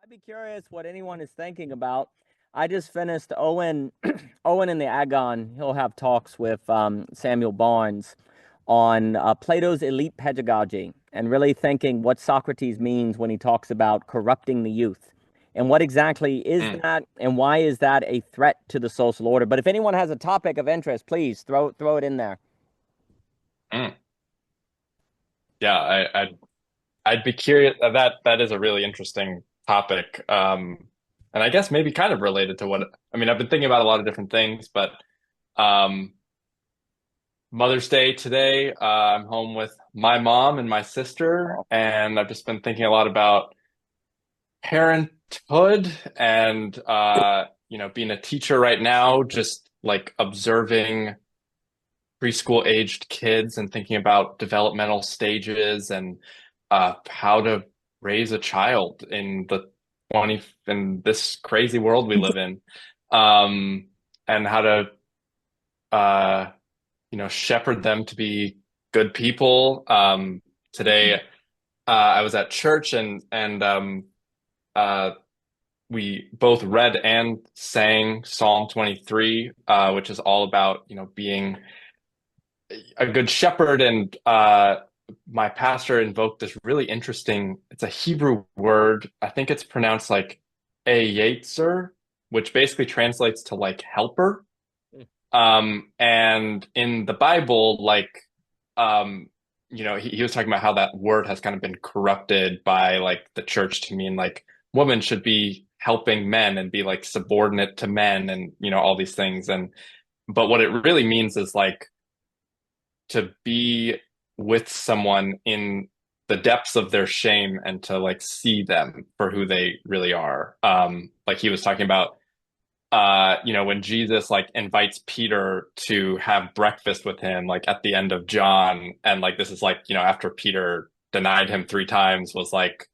I'd be curious what anyone is thinking about. I just finished Owen, Owen in the Agon. He'll have talks with Samuel Barnes on Plato's elite pedagogy and really thinking what Socrates means when he talks about corrupting the youth. And what exactly is Mm, that, and why is that a threat to the social order? But if anyone has a topic of interest, please throw it in there. mm. Yeah, I'd be curious. That is a really interesting topic. And I guess maybe kind of related to what I mean. I've been thinking about a lot of different things, but um, Mother's Day today, I'm home with my mom and my sister, and I've just been thinking a lot about parenthood and being a teacher right now, just like observing preschool aged kids and thinking about developmental stages and how to raise a child in the 20 in this crazy world we live in, um, and how to uh, shepherd them to be good people. Today, I was at church and uh, we both read and sang Psalm 23, which is all about being a good shepherd. And my pastor invoked this really interesting, it's a Hebrew word. I think it's pronounced like Yetzer, which basically translates to like helper. And in the Bible, like, um, he was talking about how that word has kind of been corrupted by like the church to mean like women should be helping men and be like subordinate to men and, all these things. But what it really means is like to be with someone in the depths of their shame and to like see them for who they really are. Like he was talking about when Jesus like invites Peter to have breakfast with him, like at the end of John, and like this is like, after Peter denied him 3 times, was like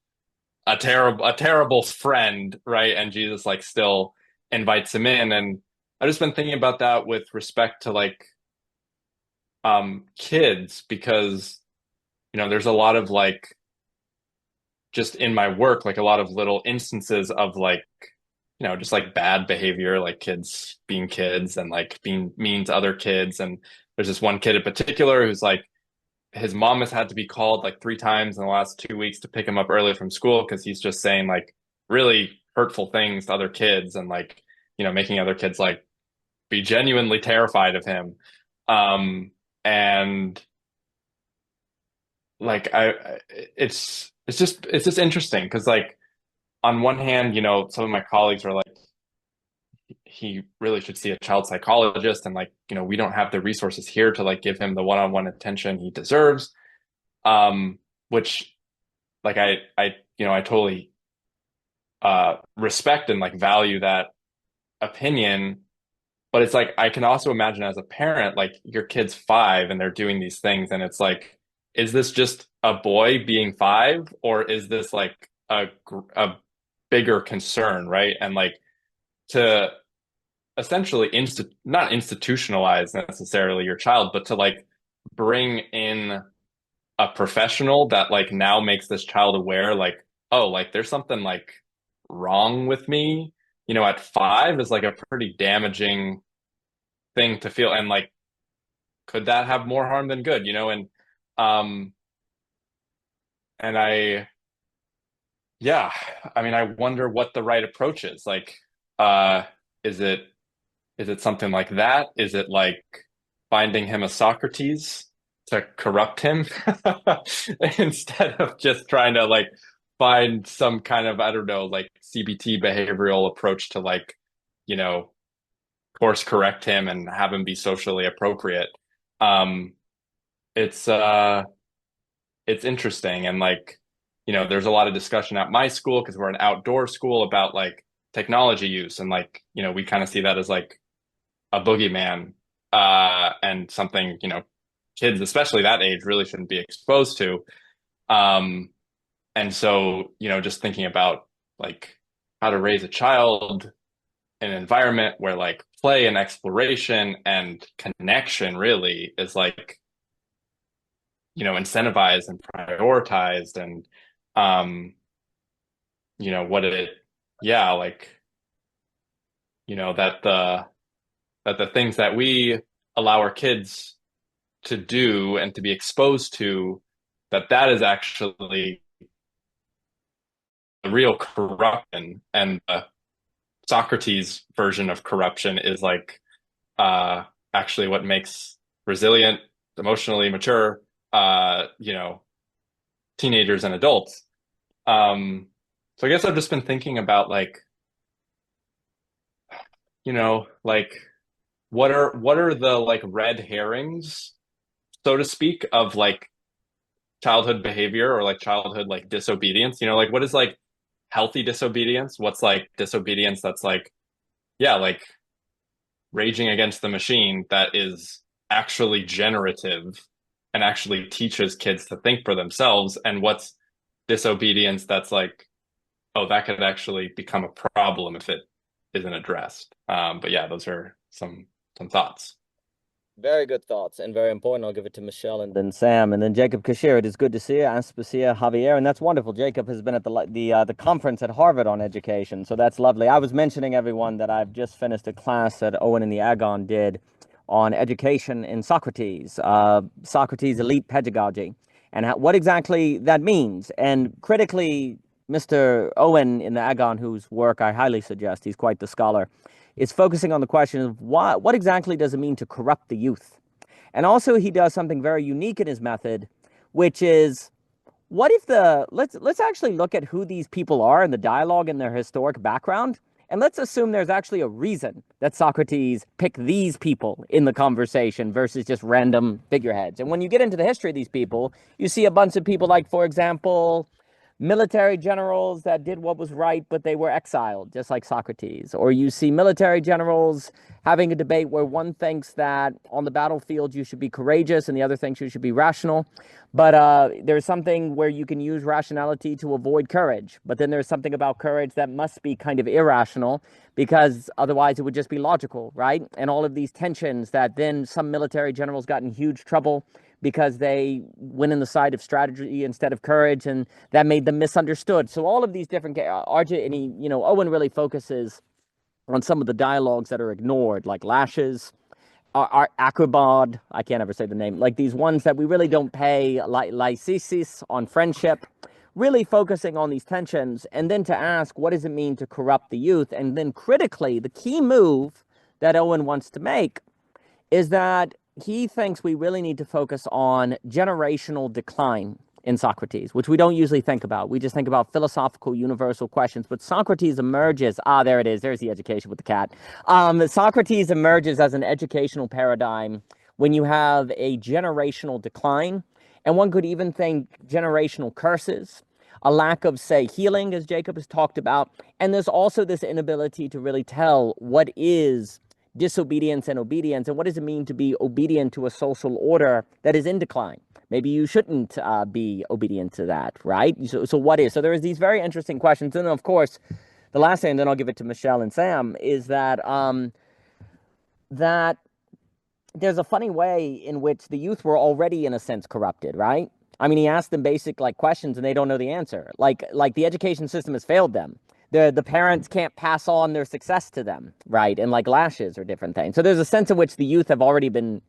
a terrible friend, right? And Jesus like still invites him in. And I've just been thinking about that with respect to like kids because, there's a lot of like just in my work, like a lot of little instances of like just like bad behavior, like kids being kids and like being mean to other kids. And there's this one kid in particular who's like, his mom has had to be called like 3 times in the last 2 weeks to pick him up early from school because he's just saying like really hurtful things to other kids and like, making other kids like be genuinely terrified of him. Um, and like it's just interesting because like on one hand, some of my colleagues are like, he really should see a child psychologist and like we don't have the resources here to like give him the one-on-one attention he deserves, which like I totally respect and like value that opinion, but it's like I can also imagine as a parent like your kid's 5 and they're doing these things and it's like, is this just a boy being 5 or is this like a bigger concern, right? And like to essentially not institutionalize necessarily your child, but to like bring in a professional that like now makes this child aware, like, oh, like there's something like wrong with me, at 5 is like a pretty damaging thing to feel. And like, could that have more harm than good, um, and yeah, I mean, I wonder what the right approach is. Like, uh, is it Is it something like that? Is it like finding him a Socrates to corrupt him instead of just trying to like find some kind of, I don't know, like CBT behavioral approach to like, you know, course correct him and have him be socially appropriate? Um, it's it's interesting and like, there's a lot of discussion at my school because we're an outdoor school about like technology use and like, we kind of see that as like a boogeyman, and something, kids, especially that age, really shouldn't be exposed to. Um, and so, just thinking about like how to raise a child in an environment where like play and exploration and connection really is like, incentivized and prioritized. And um, what it, yeah, like, that the things that we allow our kids to do and to be exposed to, that is actually the real corruption. And Socrates' version of corruption is like uh, actually what makes resilient, emotionally mature, teenagers and adults. So I guess I've just been thinking about like, like what are the like red herrings, so to speak, of like childhood behavior or like childhood like disobedience? Like what is like healthy disobedience? What's like disobedience that's like, yeah, like raging against the machine that is actually generative and actually teaches kids to think for themselves? And what's disobedience that's like, oh, that could actually become a problem if it isn't addressed. But yeah, those are some thoughts. Very good thoughts and very important. I'll give it to Michelle and then Sam and then Jacob Kashir. It is good to see you. Aspasia, Javier, and that's wonderful. Jacob has been at the conference at Harvard on education, so that's lovely. I was mentioning everyone that I've just finished a class that Owen and the Agon did on education in Socrates, Socrates' elite pedagogy, and what exactly that means. And critically, Mr. Owen in the Agon, whose work I highly suggest, he's quite the scholar, is focusing on the question of what exactly does it mean to corrupt the youth? And also he does something very unique in his method, which is what if let's actually look at who these people are in the dialogue and their historic background. And let's assume there's actually a reason that Socrates picked these people in the conversation versus just random figureheads. And when you get into the history of these people, you see a bunch of people like, for example, military generals that did what was right, but they were exiled, just like Socrates. Or you see military generals having a debate where one thinks that on the battlefield you should be courageous and the other thinks you should be rational. But there's something where you can use rationality to avoid courage. But then there's something about courage that must be kind of irrational because otherwise it would just be logical, right? And all of these tensions that then some military generals got in huge trouble because they went in the side of strategy instead of courage, and that made them misunderstood. So all of these different RJ and Owen really focuses on some of the dialogues that are ignored, like lashes, our acrobod. I can't ever say the name. Like these ones that we really don't pay, like lysisis on friendship. Really focusing on these tensions, and then to ask what does it mean to corrupt the youth, and then critically, the key move that Owen wants to make is that he thinks we really need to focus on generational decline in Socrates, which we don't usually think about. We just think about philosophical universal questions. But Socrates emerges, there it is, there's the education with the cat. Socrates emerges as an educational paradigm when you have a generational decline, and one could even think generational curses, a lack of, say, healing, as Jacob has talked about, and there's also this inability to really tell what is disobedience and obedience, and what does it mean to be obedient to a social order that is in decline? Maybe you shouldn't be obedient to that, right? So what is? So there is these very interesting questions, and then of course, the last thing, and then I'll give it to Michelle and Sam, is that that there's a funny way in which the youth were already, in a sense, corrupted, right? I mean, he asked them basic like questions, and they don't know the answer. Like the education system has failed them. The parents can't pass on their success to them, right? And like lashes or different things. So there's a sense in which the youth have already been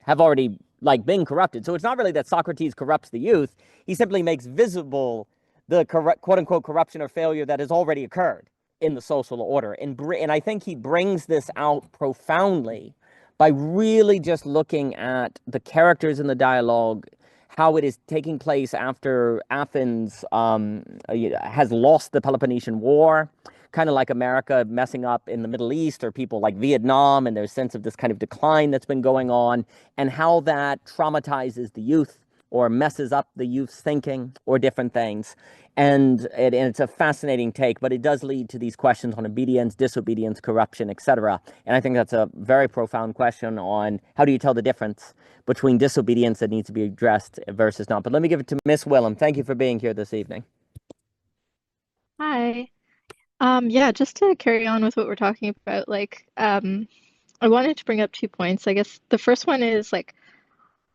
corrupted. So it's not really that Socrates corrupts the youth. He simply makes visible the quote unquote corruption or failure that has already occurred in the social order. And I think he brings this out profoundly by really just looking at the characters in the dialogue, how it is taking place after Athens has lost the Peloponnesian War, kind of like America messing up in the Middle East, or people like Vietnam and their sense of this kind of decline that's been going on, and how that traumatizes the youth or messes up the youth's thinking or different things. And it's a fascinating take, but it does lead to these questions on obedience, disobedience, corruption, etc. And I think that's a very profound question on how do you tell the difference between disobedience that needs to be addressed versus not. But let me give it to Miss Willem. Thank you for being here this evening. Hi. Yeah, just to carry on with what we're talking about, I wanted to bring up 2 points. I guess the first one is like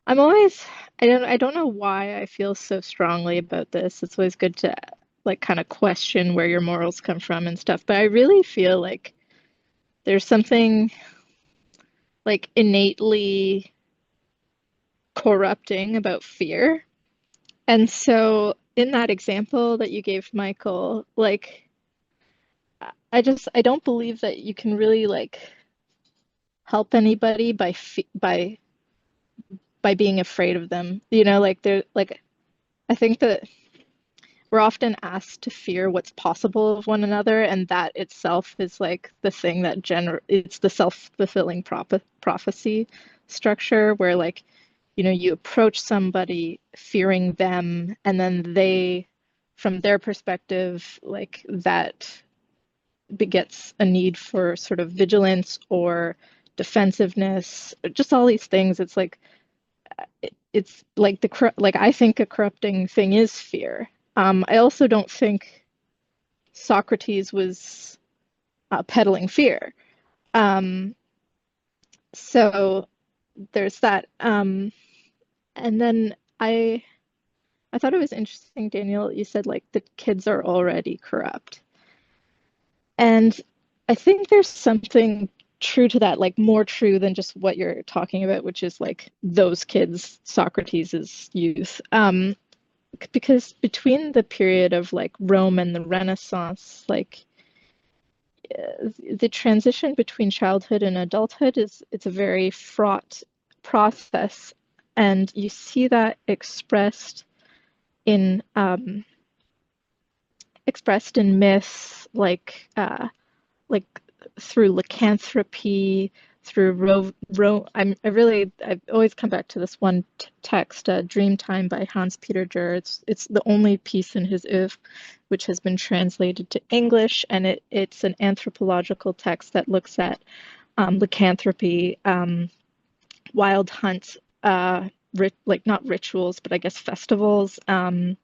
I'm always I don't know why I feel so strongly about this. It's always good to like kind of question where your morals come from and stuff. But I really feel like there's something like innately corrupting about fear. And so in that example that you gave, Michael, like I don't believe that you can really like help anybody by being afraid of them. You know, like they're like I think that we're often asked to fear what's possible of one another, and that itself is like the thing that it's the self-fulfilling prophecy structure where like, you know, you approach somebody fearing them, and then they, from their perspective, like that begets a need for sort of vigilance or defensiveness, just all these things. It's like it's like like I think a corrupting thing is fear. I also don't think Socrates was peddling fear. Um, so there's that. And then I thought it was interesting, Daniel, you said like the kids are already corrupt. And I think there's something true to that, like more true than just what you're talking about, which is like those kids, Socrates's youth. Because between the period of like Rome and the Renaissance, like the transition between childhood and adulthood it's a very fraught process, and you see that expressed in myths like through lycanthropy, through I've always come back to this one text, Dreamtime by Hans Peter Jur. It's the only piece in his oeuvre which has been translated to English, and it's an anthropological text that looks at lycanthropy, wild hunts, like not rituals, but I guess festivals, and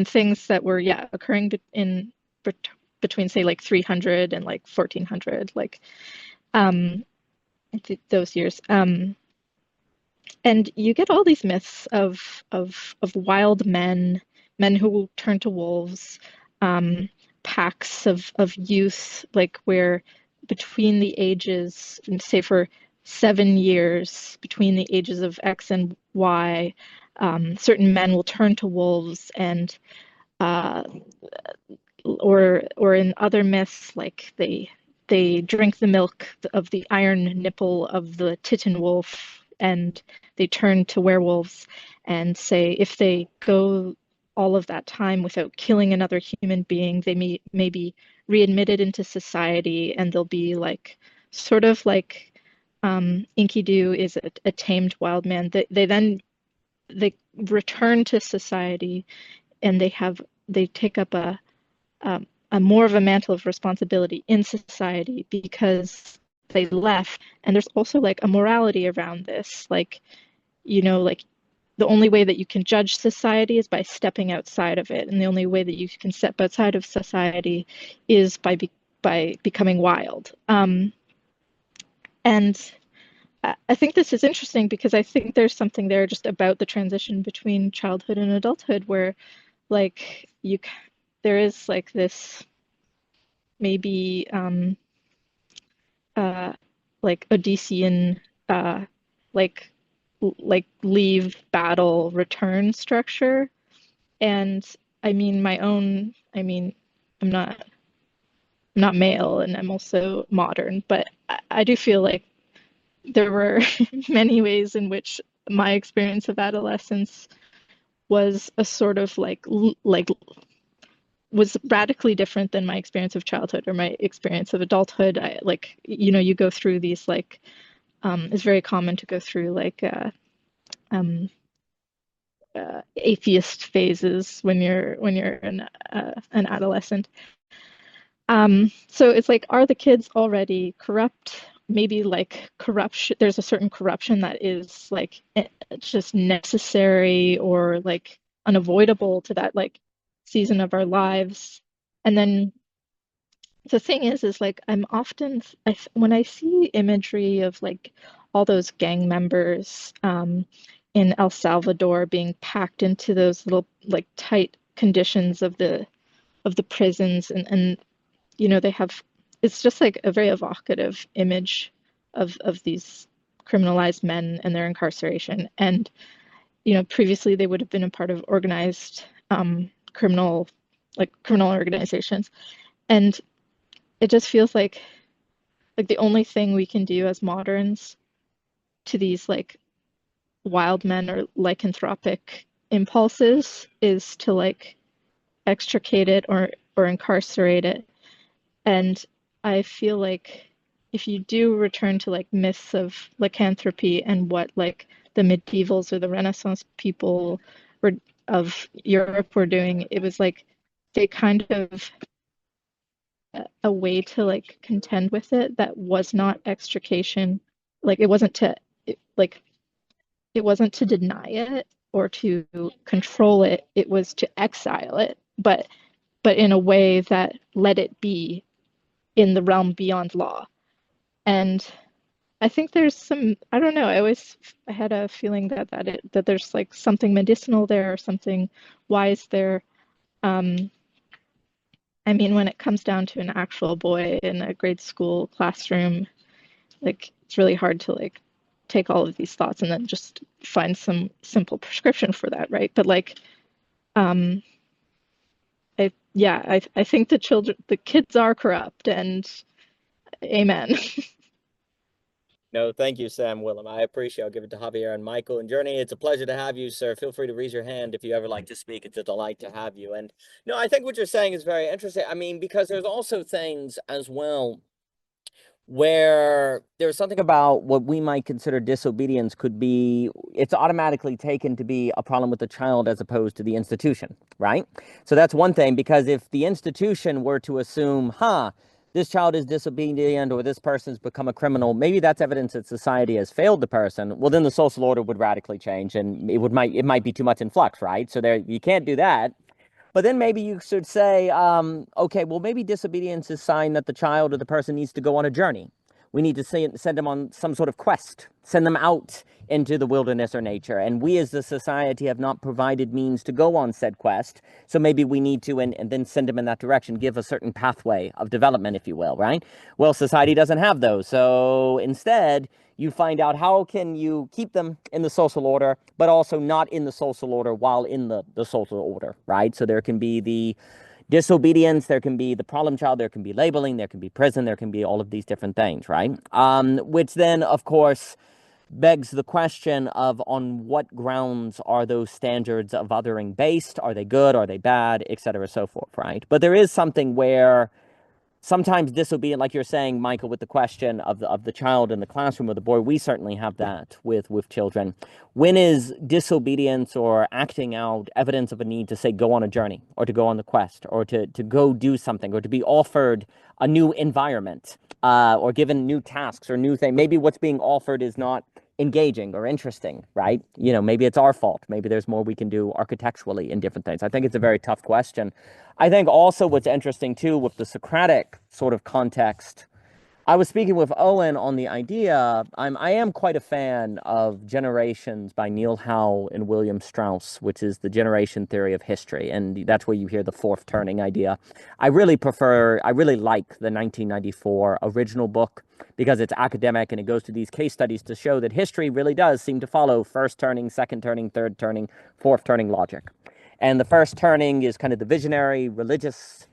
things that were occurring between say like 300 and like 1400, like those years. And you get all these myths of wild men who will turn to wolves, packs of youth, like where between the ages, say for 7 years, between the ages of X and Y, certain men will turn to wolves, and or in other myths, like they drink the milk of the iron nipple of the Titan wolf, and they turn to werewolves, and say if they go all of that time without killing another human being, they may be readmitted into society, and they'll be like sort of like Enkidu is a tamed wild man. They return to society, and they take up a more of a mantle of responsibility in society because they left. And there's also like a morality around this, like, you know, like the only way that you can judge society is by stepping outside of it, and the only way that you can step outside of society is by becoming wild. And I think this is interesting because I think there's something there just about the transition between childhood and adulthood where like there is like this maybe like Odyssean like leave, battle, return structure. And I mean I'm not male, and I'm also modern, but I do feel like there were many ways in which my experience of adolescence was a sort of like was radically different than my experience of childhood or my experience of adulthood. I like, you know, you go through these like it's very common to go through like atheist phases when you're an adolescent. So it's like, are the kids already corrupt? Maybe like corruption, there's a certain corruption that is like just necessary or like unavoidable to that like season of our lives. And then the thing is like when I see imagery of like all those gang members in El Salvador being packed into those little like tight conditions of the the prisons, and they have, it's just like a very evocative image of these criminalized men and their incarceration. And previously they would have been a part of organized criminal organizations, and it just feels like the only thing we can do as moderns to these like wild men or lycanthropic impulses is to like extricate it or incarcerate it. And I feel like if you do return to like myths of lycanthropy and what like the medievals or the Renaissance people were of Europe were doing, it was like they kind of a way to like contend with it that was not extrication. Like it wasn't to like it wasn't to deny it or to control it. It was to exile it, but in a way that let it be in the realm beyond law. And I think there's some, I don't know, I had a feeling that there's like something medicinal there or something wise there. I mean, when it comes down to an actual boy in a grade school classroom, like it's really hard to like take all of these thoughts and then just find some simple prescription for that, right? But like, I think the kids are corrupt, and amen. No, thank you, Sam Willem. I appreciate it. I'll give it to Javier and Michael and Journey. It's a pleasure to have you, sir. Feel free to raise your hand if you ever like to speak. It's a delight to have you. And no, I think what you're saying is very interesting. I mean, because there's also things as well where there's something about what we might consider disobedience could be, it's automatically taken to be a problem with the child as opposed to the institution, right? So that's one thing, because if the institution were to assume, this child is disobedient or this person's become a criminal, maybe that's evidence that society has failed the person. Well, then the social order would radically change, and it might be too much in flux, right? So there, you can't do that. But then maybe you should say, okay, well, maybe disobedience is a sign that the child or the person needs to go on a journey. We need to send them on some sort of quest, send them out into the wilderness or nature. And we as the society have not provided means to go on said quest. So maybe we need to, and then send them in that direction, give a certain pathway of development, if you will, right? Well, society doesn't have those. So instead, you find out how can you keep them in the social order, but also not in the social order while in the social order, right? So there can be the disobedience, there can be the problem child, there can be labeling, there can be prison, there can be all of these different things, right? Which then, of course, begs the question of on what grounds are those standards of othering based? Are they good? Are they bad? Et cetera, so forth, right? But there is something where sometimes disobedient, like you're saying, Michael, with the question of the child in the classroom or the boy, we certainly have that with children. When is disobedience or acting out evidence of a need to say go on a journey or to go on the quest or to go do something or to be offered a new environment or given new tasks or new thing? Maybe what's being offered is not engaging or interesting, right? Maybe it's our fault. Maybe there's more we can do architecturally in different things. I think it's a very tough question. I think also what's interesting too with the Socratic sort of context, I was speaking with Owen on the idea, I am quite a fan of Generations by Neil Howe and William Strauss, which is the generation theory of history. And that's where you hear the fourth turning idea. I really like the 1994 original book because it's academic and it goes to these case studies to show that history really does seem to follow first turning, second turning, third turning, fourth turning logic. And the first turning is kind of the visionary, religious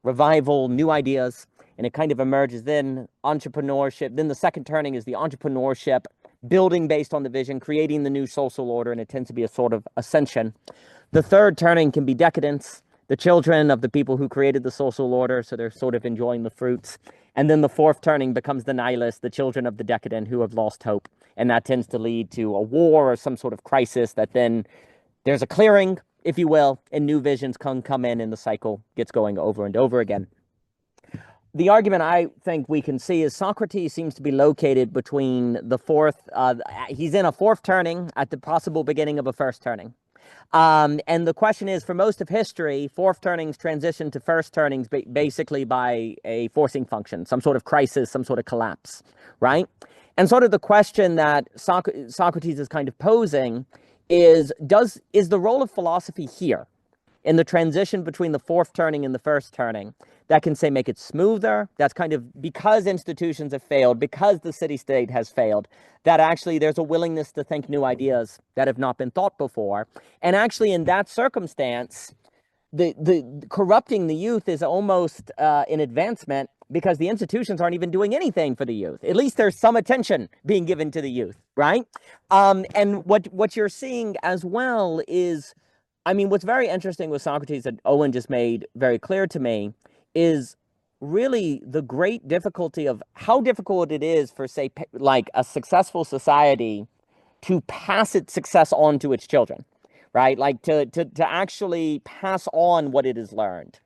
revival, new ideas, and it kind of emerges. Then entrepreneurship. Then the second turning is the entrepreneurship, building based on the vision, creating the new social order, and it tends to be a sort of ascension. The third turning can be decadence, the children of the people who created the social order, so they're sort of enjoying the fruits. And then the fourth turning becomes the nihilist, the children of the decadent who have lost hope, and that tends to lead to a war or some sort of crisis that then there's a clearing, if you will, and new visions come in and the cycle gets going over and over again. The argument I think we can see is Socrates seems to be located between the fourth, he's in a fourth turning at the possible beginning of a first turning. And the question is, for most of history, fourth turnings transition to first turnings basically by a forcing function, some sort of crisis, some sort of collapse, right? And sort of the question that Socrates is kind of posing is the role of philosophy here in the transition between the fourth turning and the first turning that can say make it smoother. That's kind of because institutions have failed, because the city-state has failed, that actually there's a willingness to think new ideas that have not been thought before. And actually in that circumstance, the corrupting the youth is almost an advancement because the institutions aren't even doing anything for the youth. At least there's some attention being given to the youth, right? And what you're seeing as well is, I mean, what's very interesting with Socrates that Owen just made very clear to me is really the great difficulty of how difficult it is for, say, like a successful society to pass its success on to its children, right? Like to actually pass on what it has learned.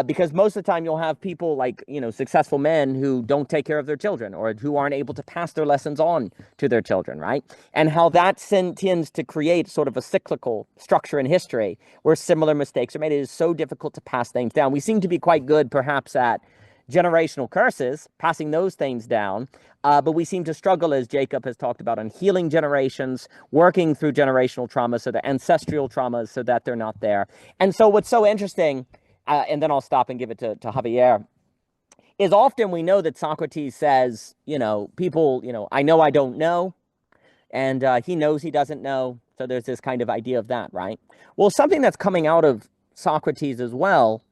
Because most of the time you'll have people like, you know, successful men who don't take care of their children or who aren't able to pass their lessons on to their children, right? And how that tends to create sort of a cyclical structure in history where similar mistakes are made. It is so difficult to pass things down. We seem to be quite good, perhaps, at generational curses, passing those things down. But we seem to struggle, as Jacob has talked about, on healing generations, working through generational trauma, so the ancestral traumas, so that they're not there. And so what's so interesting, and then I'll stop and give it to Javier, is often we know that Socrates says, you know, people, you know, I know I don't know, and he knows he doesn't know. So there's this kind of idea of that, right? Well, something that's coming out of Socrates as well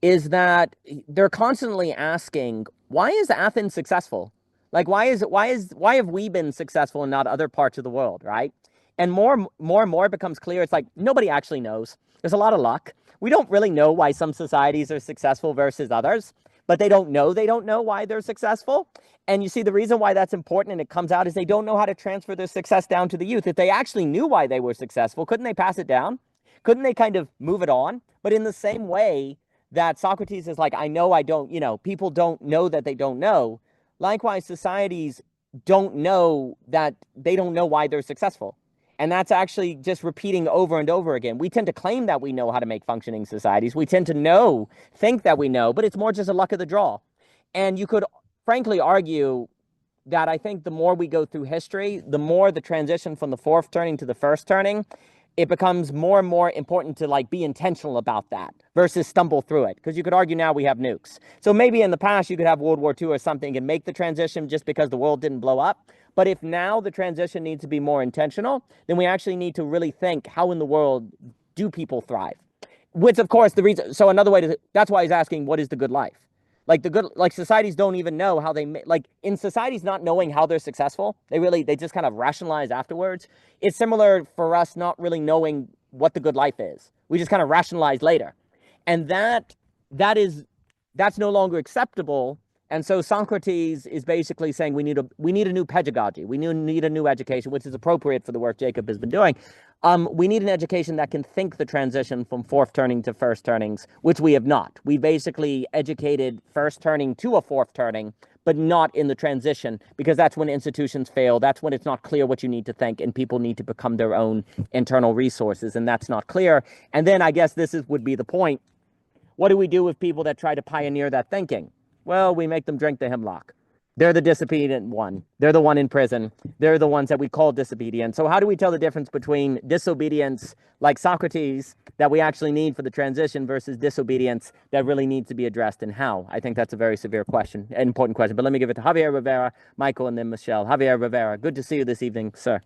is that they're constantly asking, why is Athens successful? Like, why have we been successful and not other parts of the world, right? And more and more it becomes clear. It's like nobody actually knows. There's a lot of luck. We don't really know why some societies are successful versus others, but they don't know why they're successful. And you see, the reason why that's important and it comes out is they don't know how to transfer their success down to the youth. If they actually knew why they were successful, couldn't they pass it down? Couldn't they kind of move it on? But in the same way that Socrates is like, I know I don't, you know, people don't know that they don't know. Likewise, societies don't know that they don't know why they're successful. And that's actually just repeating over and over again. We tend to claim that we know how to make functioning societies. We tend to think that we know, but it's more just a luck of the draw. And you could frankly argue that I think the more we go through history, the more the transition from the fourth turning to the first turning, it becomes more and more important to like be intentional about that versus stumble through it. Because you could argue now we have nukes. So maybe in the past you could have World War II or something and make the transition just because the world didn't blow up. But if now the transition needs to be more intentional, then we actually need to really think, how in the world do people thrive? Which, of course, the reason, so another way to, that's why he's asking, what is the good life? Like societies don't even know how they, like in societies not knowing how they're successful, they just kind of rationalize afterwards. It's similar for us not really knowing what the good life is. We just kind of rationalize later. And that's no longer acceptable. And so Socrates is basically saying we need a new pedagogy. We need a new education, which is appropriate for the work Jacob has been doing. We need an education that can think the transition from fourth turning to first turnings, which we have not. We basically educated first turning to a fourth turning, but not in the transition, because that's when institutions fail. That's when it's not clear what you need to think, and people need to become their own internal resources, and that's not clear. And then I guess would be the point. What do we do with people that try to pioneer that thinking? Well, we make them drink the hemlock. They're the disobedient one. They're the one in prison. They're the ones that we call disobedient. So how do we tell the difference between disobedience like Socrates that we actually need for the transition versus disobedience that really needs to be addressed, and how? I think that's a very severe question, an important question. But let me give it to Javier Rivera, Michael, and then Michelle. Javier Rivera, good to see you this evening, sir.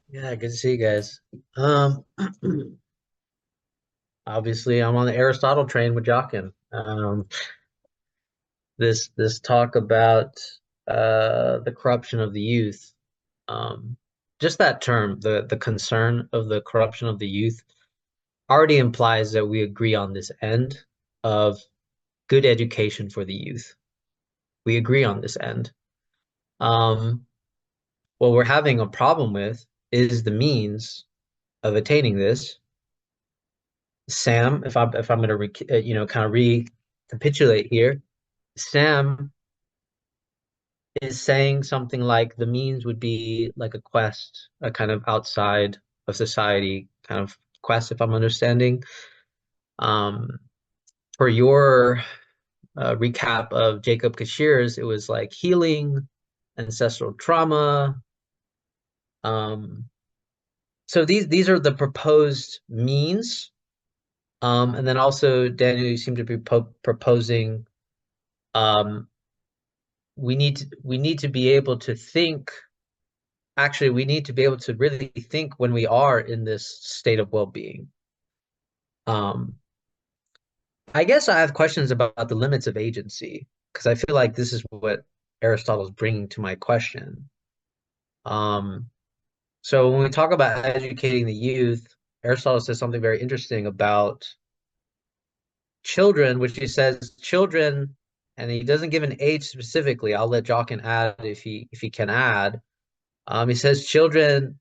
Yeah, good to see you guys. Obviously, I'm on the Aristotle train with Jockin. This talk about the corruption of the youth, just that term, the concern of the corruption of the youth, already implies that we agree on this end of good education for the youth. We agree on this end. What we're having a problem with is the means of attaining this. Sam, if I'm going to kind of recapitulate here, Sam is saying something like the means would be like a quest, a kind of outside of society kind of quest, if I'm understanding. For your recap of Jacob Kashir's, it was like healing, ancestral trauma. So these are the proposed means And then also, Daniel, you seem to be proposing um, we need to be able to think. Actually, we need to be able to really think when we are in this state of well-being. Um, I guess I have questions about the limits of agency because I feel like this is what Aristotle's bringing to my question. Um, so when we talk about educating the youth, Aristotle says something very interesting about children, which he says children, and he doesn't give an age specifically. I'll let Jockin add if he can add. He says children.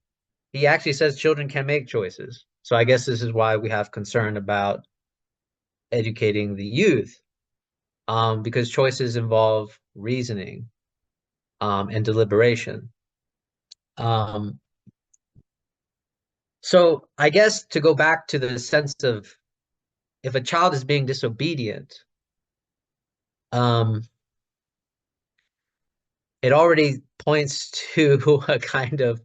He actually says children can make choices. So I guess this is why we have concern about educating the youth, because choices involve reasoning and deliberation. Um, so I guess to go back to the sense of if a child is being disobedient, um, it already points to a kind of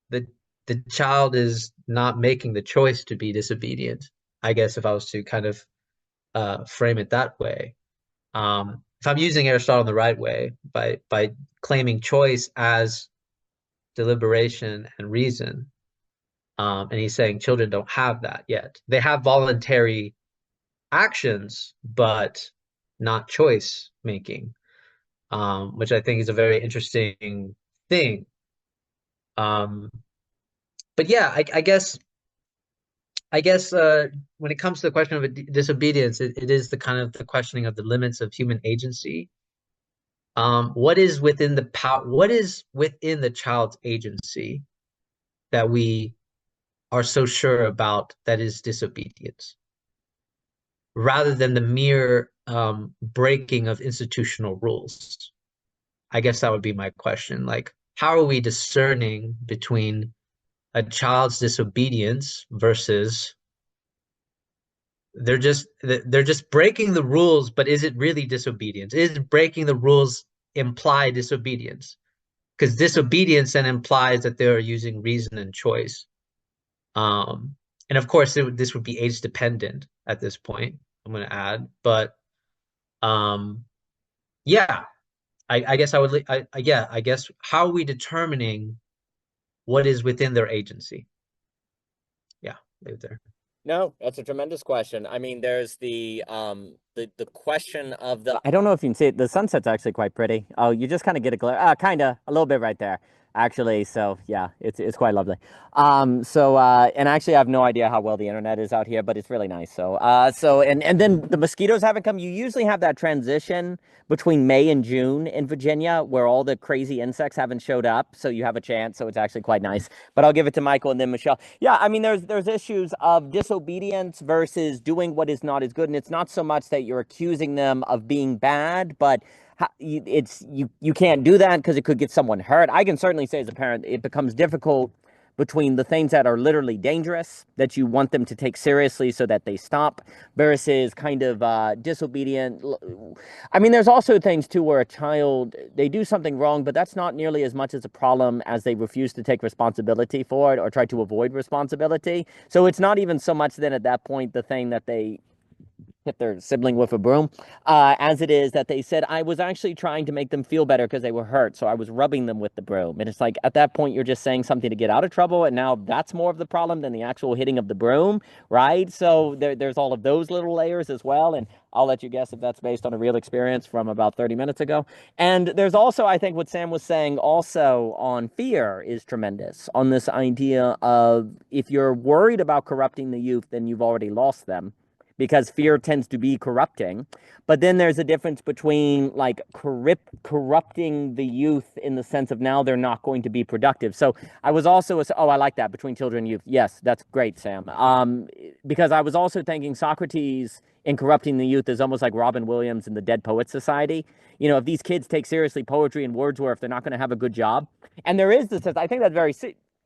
the the child is not making the choice to be disobedient. I guess if I was to kind of frame it that way. If I'm using Aristotle in the right way by claiming choice as deliberation and reason, and he's saying children don't have that yet. They have voluntary actions, but not choice making, which I think is a very interesting thing. Um, but yeah, I guess when it comes to the question of disobedience, it is the kind of the questioning of the limits of human agency. What is within the what is within the child's agency that we are so sure about that is disobedience, rather than the mere breaking of institutional rules? I guess that would be my question. Like, how are we discerning between a child's disobedience versus they're just breaking the rules, but is it really disobedience? Is breaking the rules imply disobedience? Because disobedience then implies that they're using reason and choice. And of course, this would be age dependent at this point, I'm going to add. But yeah, I guess I guess how are we determining what is within their agency? Yeah, right there. No, that's a tremendous question. I mean, there's the question of the I don't know if you can see it. The sunset's actually quite pretty. Oh, you just kind of get a glare. Kind of a little bit right there, actually. So yeah, it's quite lovely. And actually, I have no idea how well the internet is out here, but it's really nice. And then the mosquitoes haven't come. You usually have that transition between May and June in Virginia where all the crazy insects haven't showed up, so you have a chance. So it's actually quite nice. But I'll give it to Michael and then Michelle. Yeah, I mean, there's issues of disobedience versus doing what is not as good, and it's not so much that you're accusing them of being bad, but you can't do that because it could get someone hurt. I can certainly say as a parent, it becomes difficult between the things that are literally dangerous that you want them to take seriously so that they stop versus kind of disobedient. I mean, there's also things too where a child, they do something wrong, but that's not nearly as much as a problem as they refuse to take responsibility for it or try to avoid responsibility. So it's not even so much then at that point the thing that they hit their sibling with a broom, as it is that they said, I was actually trying to make them feel better because they were hurt, so I was rubbing them with the broom. And it's like, at that point, you're just saying something to get out of trouble, and now that's more of the problem than the actual hitting of the broom, right? So there's all of those little layers as well, and I'll let you guess if that's based on a real experience from about 30 minutes ago. And there's also, I think, what Sam was saying also on fear is tremendous, on this idea of if you're worried about corrupting the youth, then you've already lost them, because fear tends to be corrupting. But then there's a difference between like corrupting the youth in the sense of now they're not going to be productive. So I was also, I like that, between children and youth. Yes, that's great, Sam. Because I was also thinking Socrates in corrupting the youth is almost like Robin Williams in the Dead Poets Society. You know, if these kids take seriously poetry and Wordsworth, they're not going to have a good job. And there is this, I think that's very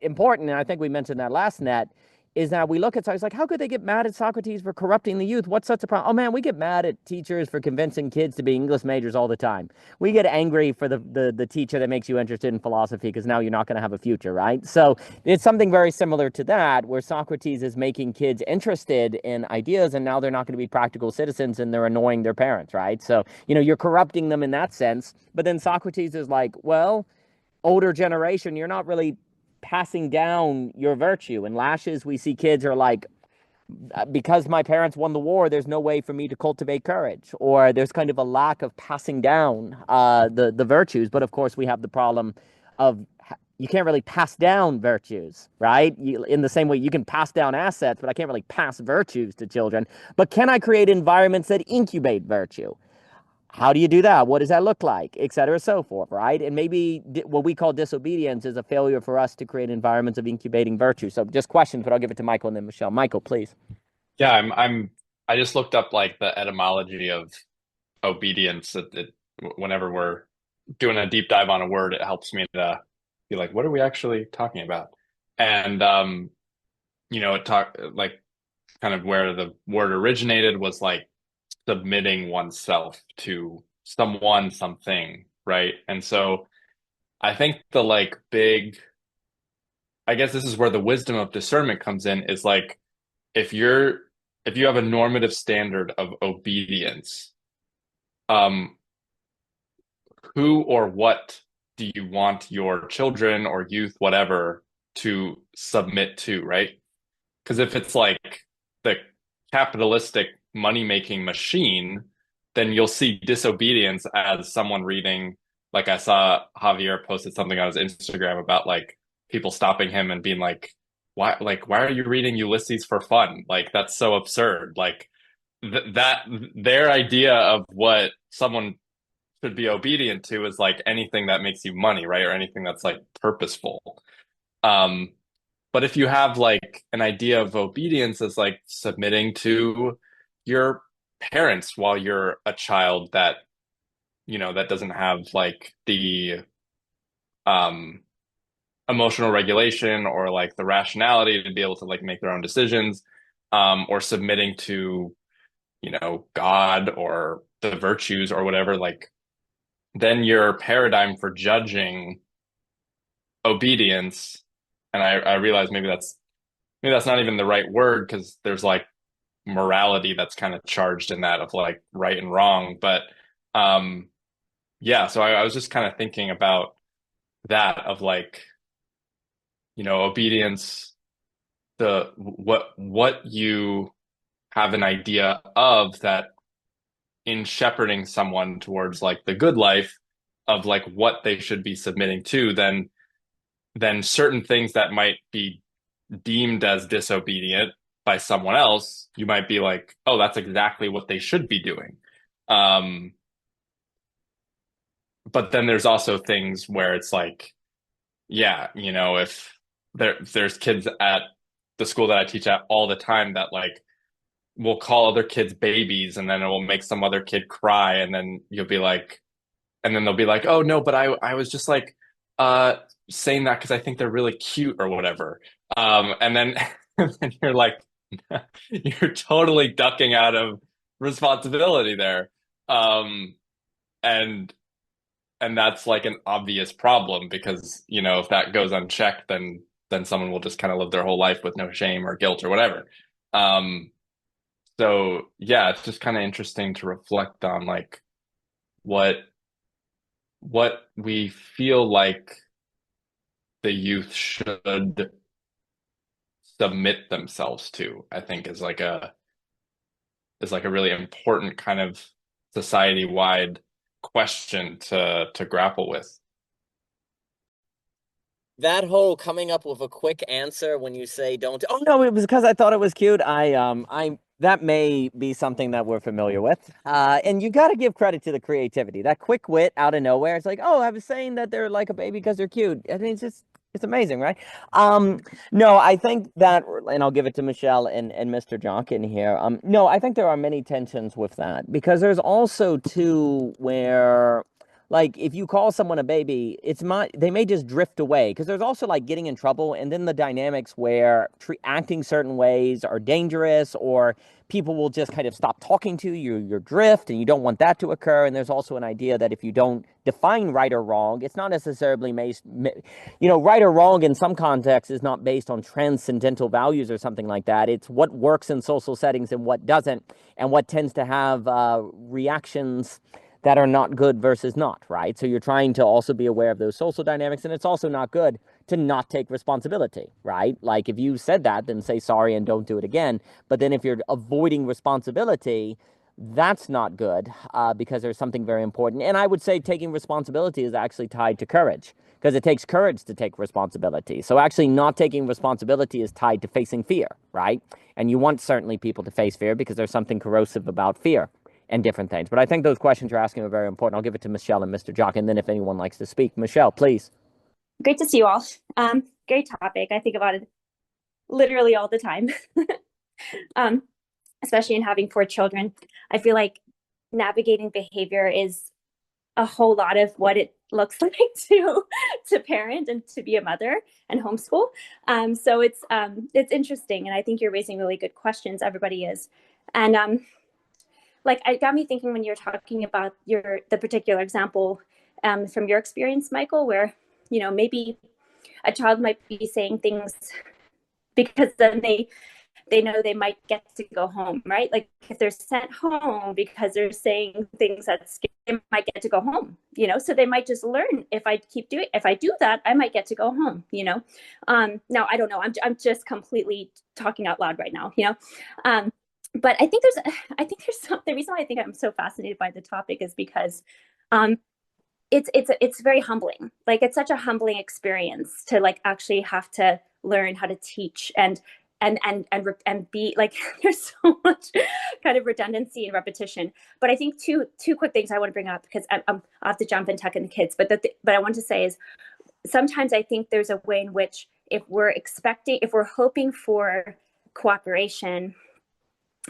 important, and I think we mentioned that last net, is that we look at Socrates like, how could they get mad at Socrates for corrupting the youth? What's such a problem? Oh man, we get mad at teachers for convincing kids to be English majors all the time. We get angry for the teacher that makes you interested in philosophy because now you're not going to have a future, right? So it's something very similar to that, where Socrates is making kids interested in ideas, and now they're not going to be practical citizens and they're annoying their parents, right? So, you're corrupting them in that sense. But then Socrates is like, well, older generation, you're not really passing down your virtue. In Lashes, we see kids are like, because my parents won the war, there's no way for me to cultivate courage, or there's kind of a lack of passing down the virtues. But of course, we have the problem of you can't really pass down virtues, right? In the same way, you can pass down assets, but I can't really pass virtues to children. But can I create environments that incubate virtue? How do you do that? What does that look like? Et cetera, so forth, right? And maybe what we call disobedience is a failure for us to create environments of incubating virtue. So just questions, but I'll give it to Michael and then Michelle. Michael, please. Yeah, I just looked up like the etymology of obedience. Whenever we're doing a deep dive on a word, it helps me to be like, what are we actually talking about? And it talk like kind of where the word originated was like submitting oneself to someone, something, right? And so I think the like big, I guess this is where the wisdom of discernment comes in, is like if you have a normative standard of obedience, who or what do you want your children or youth, whatever, to submit to, right? Because if it's like the capitalistic money-making machine, then you'll see disobedience as someone reading, like I saw Javier posted something on his Instagram about like people stopping him and being like, why are you reading Ulysses for fun? Like that's so absurd. Like that their idea of what someone should be obedient to is like anything that makes you money, right? Or anything that's like purposeful. But if you have like an idea of obedience as like submitting to your parents while you're a child that, that doesn't have like the emotional regulation or like the rationality to be able to like make their own decisions, or submitting to, God or the virtues or whatever, like then your paradigm for judging obedience, and I realize maybe that's not even the right word, because there's like morality that's kind of charged in that of like right and wrong. But yeah, so I was just kind of thinking about that of like, obedience, what you have an idea of that in shepherding someone towards like the good life of like what they should be submitting to, then certain things that might be deemed as disobedient by someone else, you might be like, oh, that's exactly what they should be doing. But then there's also things where it's like, yeah, if there's kids at the school that I teach at all the time that like will call other kids babies, and then it will make some other kid cry, and then you'll be like, and then they'll be like, oh no, but I was just like saying that because I think they're really cute or whatever. And then and you're like, you're totally ducking out of responsibility there. And that's like an obvious problem, because, if that goes unchecked, then someone will just kind of live their whole life with no shame or guilt or whatever. So yeah, it's just kind of interesting to reflect on like what we feel like the youth should submit themselves to, I think is like a really important kind of society-wide question to grapple with. That whole coming up with a quick answer when you say don't, oh no, it was because I thought it was cute. That may be something that we're familiar with. And you got to give credit to the creativity. That quick wit out of nowhere. It's like, oh, I was saying that they're like a baby because they're cute. I mean, it's amazing, right? No, I think that, and I'll give it to Michelle and Mr. Jockin here. No, I think there are many tensions with that, because there's also too where, like if you call someone a baby, they may just drift away, because there's also like getting in trouble, and then the dynamics where acting certain ways are dangerous, or people will just kind of stop talking to you, you're drift, and you don't want that to occur. And there's also an idea that if you don't define right or wrong, it's not necessarily right or wrong in some contexts is not based on transcendental values or something like that. It's what works in social settings and what doesn't, and what tends to have reactions that are not good versus not, right? So you're trying to also be aware of those social dynamics, and it's also not good to not take responsibility, right? Like if you said that, then say sorry and don't do it again. But then if you're avoiding responsibility, that's not good, because there's something very important. And I would say taking responsibility is actually tied to courage, because it takes courage to take responsibility. So actually not taking responsibility is tied to facing fear, right? And you want certainly people to face fear, because there's something corrosive about fear and different things. But I think those questions you're asking are very important. I'll give it to Michelle and Mr. Jockin, and then if anyone likes to speak. Michelle, please. Great to see you all. Great topic. I think about it literally all the time, especially in having 4 children. I feel like navigating behavior is a whole lot of what it looks like to parent and to be a mother and homeschool. So it's interesting, and I think you're raising really good questions. Everybody is, and like it got me thinking when you're talking about the particular example from your experience, Michael, where maybe a child might be saying things because then they know they might get to go home, right? Like if they're sent home because they're saying things that they might get to go home, so they might just learn if I do that, I might get to go home, Now I don't know. I'm just completely talking out loud right now, But I think the reason why I think I'm so fascinated by the topic is because it's very humbling. Like it's such a humbling experience to like actually have to learn how to teach and be like there's so much kind of redundancy and repetition. But I think two quick things I want to bring up, because I'll have to jump and tuck in the kids. But I want to say is sometimes I think there's a way in which if we're hoping for cooperation,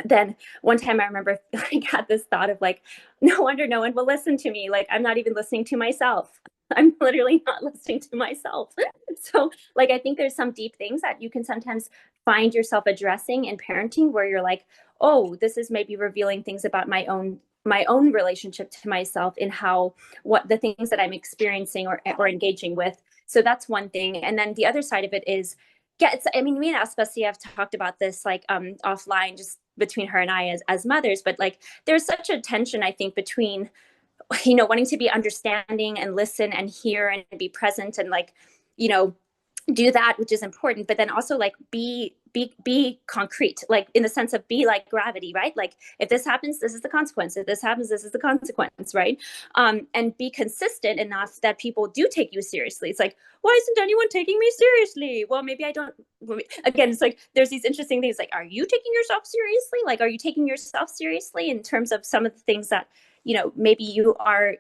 then one time I remember I got this thought of like, no wonder no one will listen to me. Like I'm not even listening to myself. I'm literally not listening to myself. So like, I think there's some deep things that you can sometimes find yourself addressing in parenting where you're like, oh, this is maybe revealing things about my own relationship to myself in what the things that I'm experiencing or engaging with. So that's one thing. And then the other side of it is, me and Aspasia have talked about this like offline, just between her and I as mothers, but like there's such a tension, I think, between wanting to be understanding and listen and hear and be present and like do that, which is important, but then also like be concrete, like in the sense of be like gravity, right? Like if this happens, this is the consequence. If this happens, this is the consequence, right? And be consistent enough that people do take you seriously. It's like, why isn't anyone taking me seriously? Well, maybe I don't. Again, it's like there's these interesting things like, are you taking yourself seriously? Like, are you taking yourself seriously in terms of some of the things that maybe you are?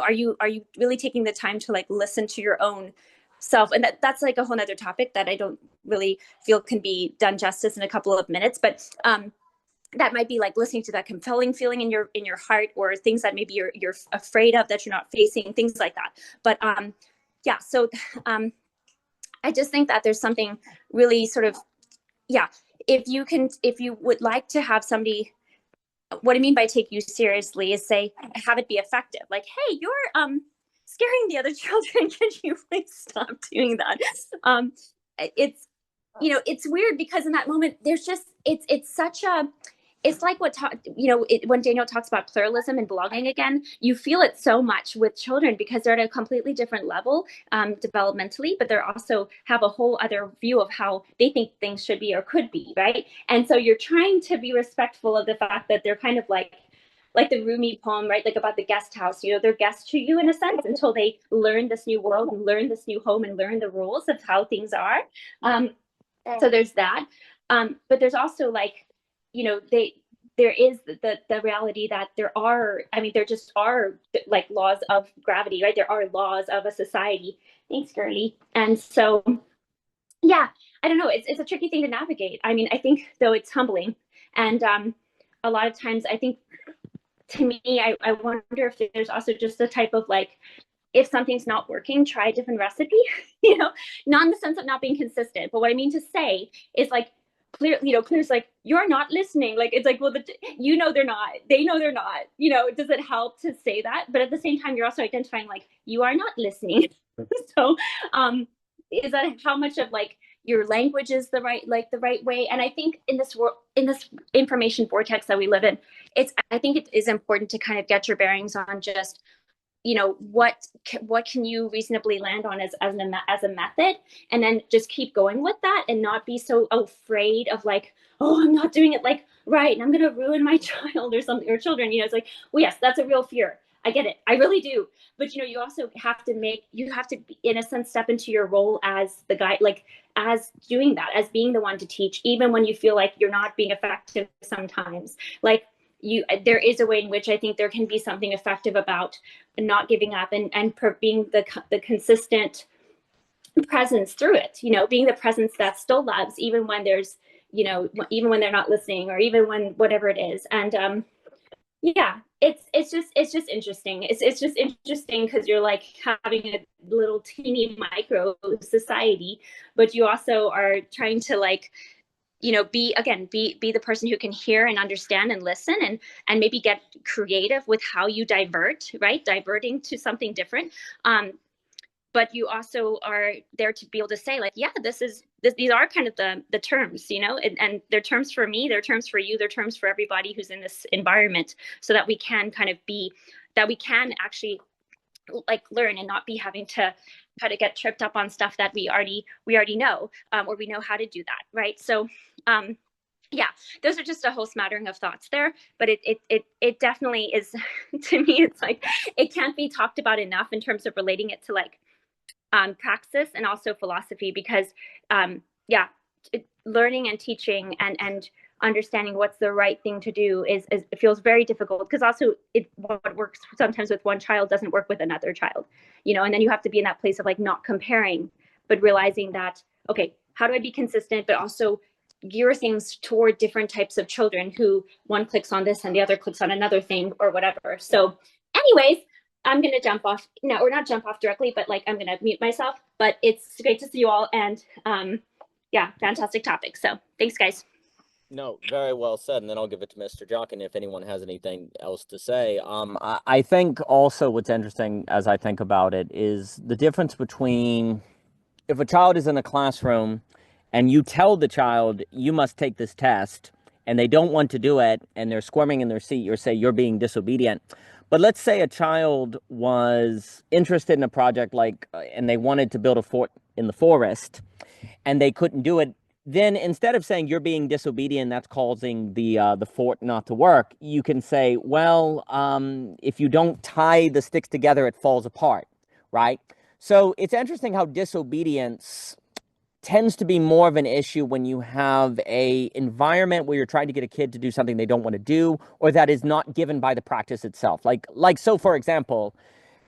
Are you really taking the time to like listen to your own self? And that's like a whole nother topic that I don't really feel can be done justice in a couple of minutes, but that might be like listening to that compelling feeling in your heart, or things that maybe you're afraid of that you're not facing, things like that. But yeah, so I just think that there's something really sort of, if you would like to have somebody, what I mean by take you seriously is say, have it be effective. Like, hey, you're scaring the other children. Can you please stop doing that? It's weird because in that moment there's just it's such a, it's like when Daniel talks about pluralism and belonging again, you feel it so much with children because they're at a completely different level developmentally, but they're also have a whole other view of how they think things should be or could be, right? And so you're trying to be respectful of the fact that they're kind of like the Rumi poem, right? Like about the guest house, they're guests to you in a sense until they learn this new world and learn this new home and learn the rules of how things are. So there's that. But there's also like, there is the reality that there just are like laws of gravity, right? There are laws of a society. Thanks, girly. And so, yeah, I don't know. It's a tricky thing to navigate. I mean, I think though it's humbling. And a lot of times I think to me, I wonder if there's also just a type of like, if something's not working, try a different recipe, not in the sense of not being consistent. But what I mean to say is like, clear's like, you're not listening. Like, it's like, well, they're not, they know they're not, does it help to say that? But at the same time, you're also identifying like, you are not listening. So, is that how much of like your language is the right way? And I think in this world, in this information vortex that we live in, I think it is important to kind of get your bearings on just, what can you reasonably land on as a method, and then just keep going with that and not be so afraid of like, oh, I'm not doing it like right and I'm going to ruin my child or something, or children. It's like, well, yes, that's a real fear. I get it. I really do. But, you also have to in a sense, step into your role as the guy, like as doing that, as being the one to teach, even when you feel like you're not being effective sometimes. Like, there is a way in which I think there can be something effective about not giving up and being the consistent presence through it, being the presence that still loves, even when there's, even when they're not listening, or even when whatever it is. And yeah, it's just interesting. It's just interesting because you're like having a little teeny micro society, but you also are trying to like, be the person who can hear and understand and listen, and maybe get creative with how you diverting to something different. But you also are there to be able to say like, yeah, these are kind of the terms, and they're terms for me, they're terms for you, they're terms for everybody who's in this environment, so that we can that we can actually like learn and not be having to kind of get tripped up on stuff that we already know, or we know how to do that, right? So yeah, those are just a whole smattering of thoughts there, but it definitely is to me, it's like it can't be talked about enough in terms of relating it to like praxis and also philosophy, because learning and teaching and understanding what's the right thing to do is it feels very difficult, because also what works sometimes with one child doesn't work with another child, and then you have to be in that place of like not comparing, but realizing that, okay, how do I be consistent, but also gear things toward different types of children who one clicks on this and the other clicks on another thing or whatever. So anyways, I'm going to jump off now, or not jump off directly, but like I'm going to mute myself. But it's great to see you all, and yeah, fantastic topic. So thanks, guys. No, very well said. And then I'll give it to Mr. Jockin if anyone has anything else to say. I think also what's interesting as I think about it is the difference between if a child is in a classroom and you tell the child you must take this test and they don't want to do it and they're squirming in their seat, you say you're being disobedient. But let's say a child was interested in a project and they wanted to build a fort in the forest and they couldn't do it. Then instead of saying you're being disobedient, that's causing the fort not to work, you can say, well, if you don't tie the sticks together, it falls apart, right? So it's interesting how disobedience tends to be more of an issue when you have a environment where you're trying to get a kid to do something they don't want to do, or that is not given by the practice itself. So for example,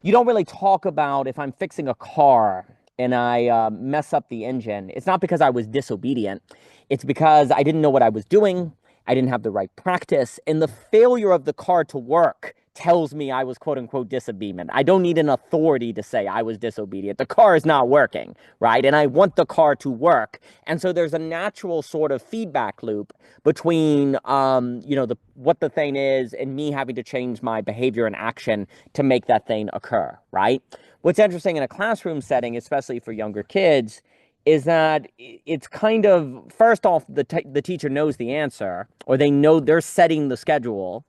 you don't really talk about if I'm fixing a car and I mess up the engine. It's not because I was disobedient. It's because I didn't know what I was doing. I didn't have the right practice. And the failure of the car to work tells me I was quote unquote disobedient. I don't need an authority to say I was disobedient. The car is not working, right? And I want the car to work. And so there's a natural sort of feedback loop between, what the thing is and me having to change my behavior and action to make that thing occur, right? What's interesting in a classroom setting, especially for younger kids, is that it's kind of, first off, the teacher knows the answer, or they know they're setting the schedule,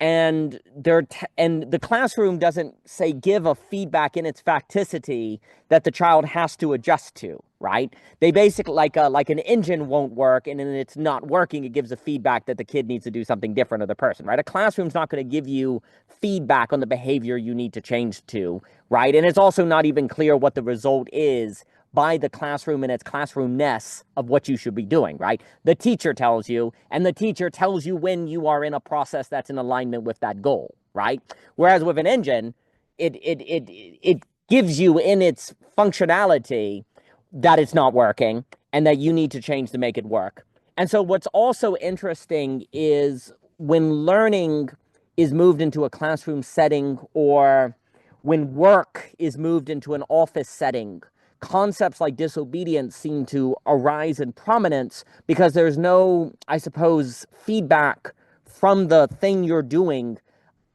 and the classroom doesn't say give a feedback in its facticity that the child has to adjust to, right? They basically like an engine won't work and then it's not working, it gives a feedback that the kid needs to do something different, or the person, right? A classroom's not going to give you feedback on the behavior you need to change to, right? And it's also not even clear what the result is by the classroom and its classroomness of what you should be doing, right? The teacher tells you, and the teacher tells you when you are in a process that's in alignment with that goal, right? Whereas with an engine, it gives you in its functionality that it's not working and that you need to change to make it work. And so what's also interesting is when learning is moved into a classroom setting, or when work is moved into an office setting, concepts like disobedience seem to arise in prominence because there's no, I suppose, feedback from the thing you're doing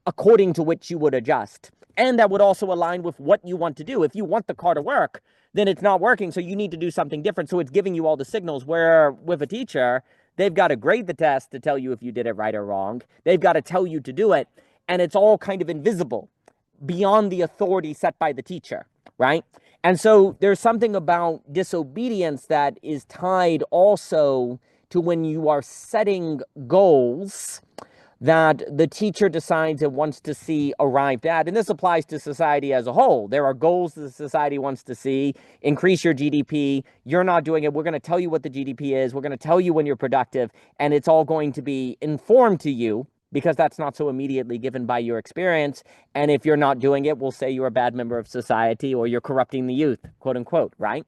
according to which you would adjust. And that would also align with what you want to do. If you want the car to work, then it's not working, so you need to do something different. So it's giving you all the signals, where with a teacher, they've got to grade the test to tell you if you did it right or wrong. They've got to tell you to do it, and it's all kind of invisible beyond the authority set by the teacher, right? And so there's something about disobedience that is tied also to when you are setting goals that the teacher decides it wants to see arrived at. And this applies to society as a whole. There are goals that society wants to see. Increase your GDP. You're not doing it. We're going to tell you what the GDP is. We're going to tell you when you're productive. And it's all going to be informed to you, because that's not so immediately given by your experience. And if you're not doing it, we'll say you're a bad member of society, or you're corrupting the youth, quote unquote, right?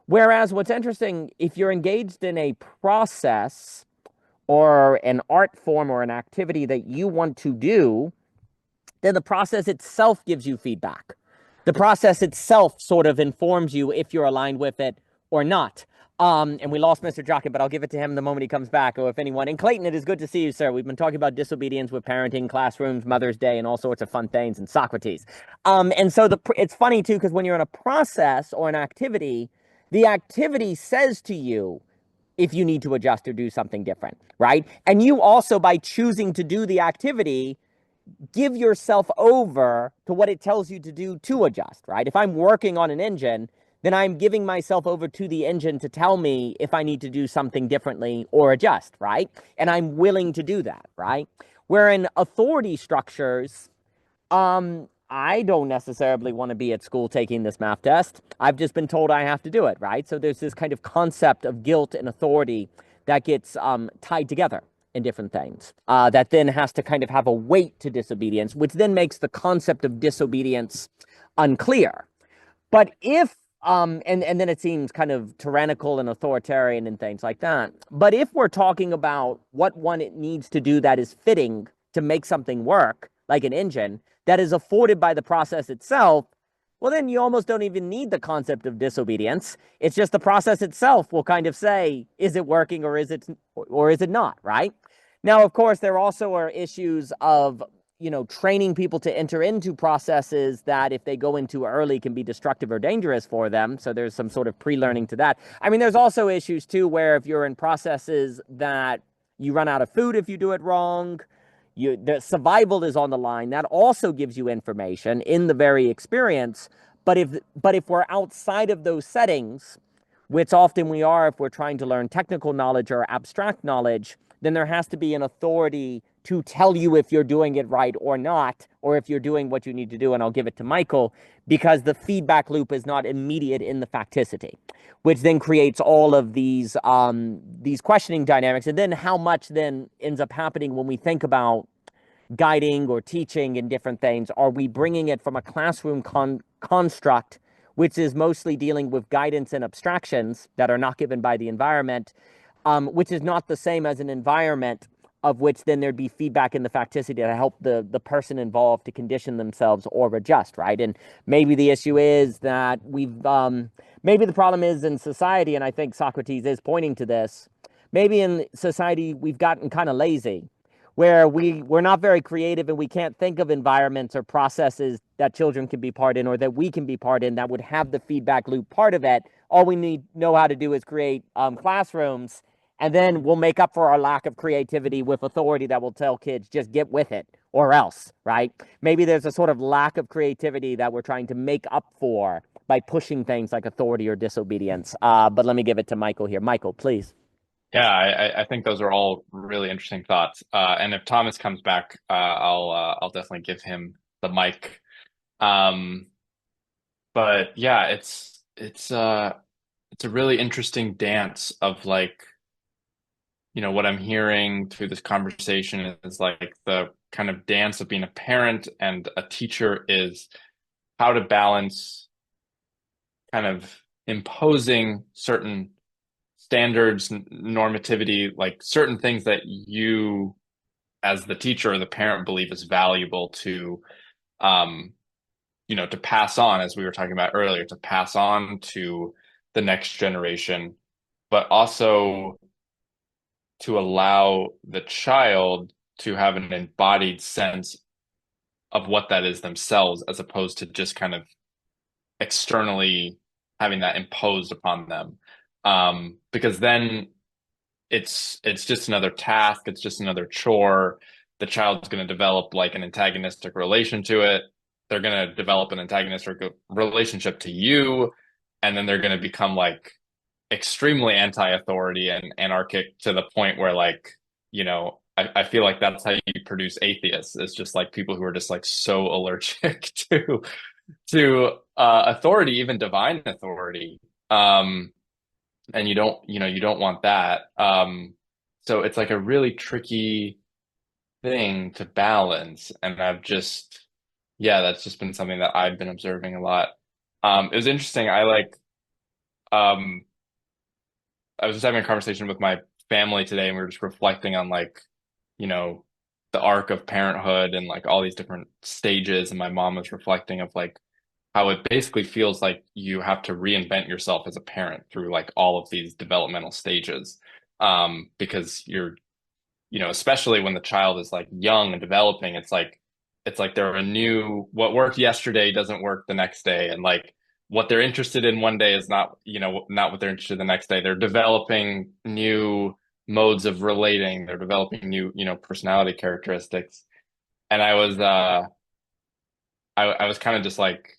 Whereas what's interesting, if you're engaged in a process or an art form or an activity that you want to do, then the process itself gives you feedback. The process itself sort of informs you if you're aligned with it or not. And we lost Mr. Jockin, but I'll give it to him the moment he comes back, or if anyone. And Clayton, it is good to see you, sir. We've been talking about disobedience with parenting, classrooms, Mother's Day, and all sorts of fun things, and Socrates. And so it's funny, too, because when you're in a process or an activity, the activity says to you if you need to adjust or do something different, right? And you also, by choosing to do the activity, give yourself over to what it tells you to do to adjust, right? If I'm working on an engine, then I'm giving myself over to the engine to tell me if I need to do something differently or adjust, right? And I'm willing to do that, right? Where in authority structures, I don't necessarily want to be at school taking this math test. I've just been told I have to do it, right? So there's this kind of concept of guilt and authority that gets tied together in different things, that then has to kind of have a weight to disobedience, which then makes the concept of disobedience unclear. But if, and then it seems kind of tyrannical and authoritarian and things like that. But if we're talking about what one it needs to do that is fitting to make something work, like an engine, that is afforded by the process itself, well, then you almost don't even need the concept of disobedience. It's just the process itself will kind of say, is it working or is it not, right? Now, of course, there also are issues of, training people to enter into processes that if they go into early can be destructive or dangerous for them. So there's some sort of pre-learning to that. I mean, there's also issues too, where if you're in processes that you run out of food if you do it wrong, the survival is on the line. That also gives you information in the very experience. But if we're outside of those settings, which often we are if we're trying to learn technical knowledge or abstract knowledge, then there has to be an authority to tell you if you're doing it right or not, or if you're doing what you need to do. And I'll give it to Michael, because the feedback loop is not immediate in the facticity, which then creates all of these questioning dynamics. And then how much then ends up happening when we think about guiding or teaching in different things? Are we bringing it from a classroom construct, which is mostly dealing with guidance and abstractions that are not given by the environment, which is not the same as an environment of which then there'd be feedback in the facticity to help the person involved to condition themselves or adjust, right? And maybe the issue is that maybe the problem is in society, and I think Socrates is pointing to this, maybe in society we've gotten kind of lazy, where we're not very creative and we can't think of environments or processes that children can be part in or that we can be part in that would have the feedback loop part of it. All we know how to do is create classrooms, and then we'll make up for our lack of creativity with authority that will tell kids, just get with it or else, right? Maybe there's a sort of lack of creativity that we're trying to make up for by pushing things like authority or disobedience. But let me give it to Michael here. Michael, please. Yeah, I think those are all really interesting thoughts. And if Thomas comes back, I'll definitely give him the mic. But yeah, it's a really interesting dance of like, what I'm hearing through this conversation is like the kind of dance of being a parent and a teacher is how to balance kind of imposing certain standards, normativity, like certain things that you as the teacher or the parent, believe is valuable to, to pass on, as we were talking about earlier, to pass on to the next generation, but also to allow the child to have an embodied sense of what that is themselves, as opposed to just kind of externally having that imposed upon them. Because then it's just another task, it's just another chore. The child's going to develop like an antagonistic relation to it. They're going to develop an antagonistic relationship to you, and then they're going to become like extremely anti-authority and anarchic to the point where like, I feel like that's how you produce atheists. It's just like people who are just like so allergic to authority, even divine authority. And you don't want that. So it's like a really tricky thing to balance. And that's just been something that I've been observing a lot. It was interesting. I was just having a conversation with my family today, and we were just reflecting on like, the arc of parenthood and like all these different stages. And my mom was reflecting of like how it basically feels like you have to reinvent yourself as a parent through like all of these developmental stages. Because especially when the child is like young and developing, it's like they're what worked yesterday doesn't work the next day. And like what they're interested in one day is not what they're interested in the next day. They're developing new modes of relating. They're developing new, personality characteristics. And I was kind of just like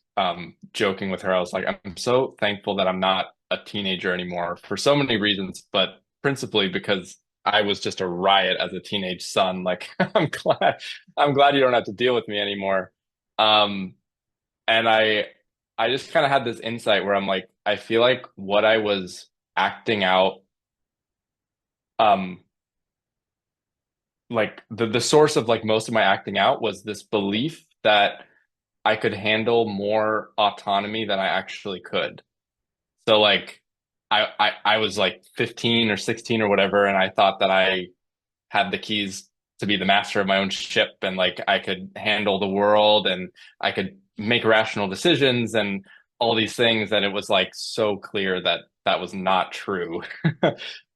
joking with her. I was like, I'm so thankful that I'm not a teenager anymore for so many reasons, but principally because I was just a riot as a teenage son. Like I'm glad you don't have to deal with me anymore. And I just kind of had this insight where I'm like, I feel like what I was acting out, like the source of like most of my acting out was this belief that I could handle more autonomy than I actually could. So like I was like 15 or 16 or whatever, and I thought that I had the keys to be the master of my own ship, and like I could handle the world and I could make rational decisions and all these things, that it was like so clear that that was not true.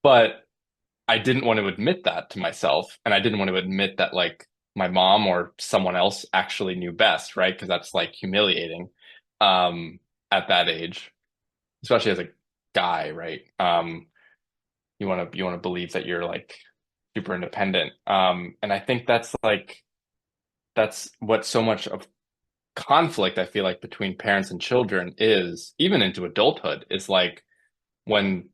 But I didn't want to admit that to myself, and I didn't want to admit that like my mom or someone else actually knew best, right? Because that's like humiliating at that age, especially as a guy, right? You want to believe that you're like super independent. And I think that's what so much of conflict I feel like between parents and children is, even into adulthood, is like when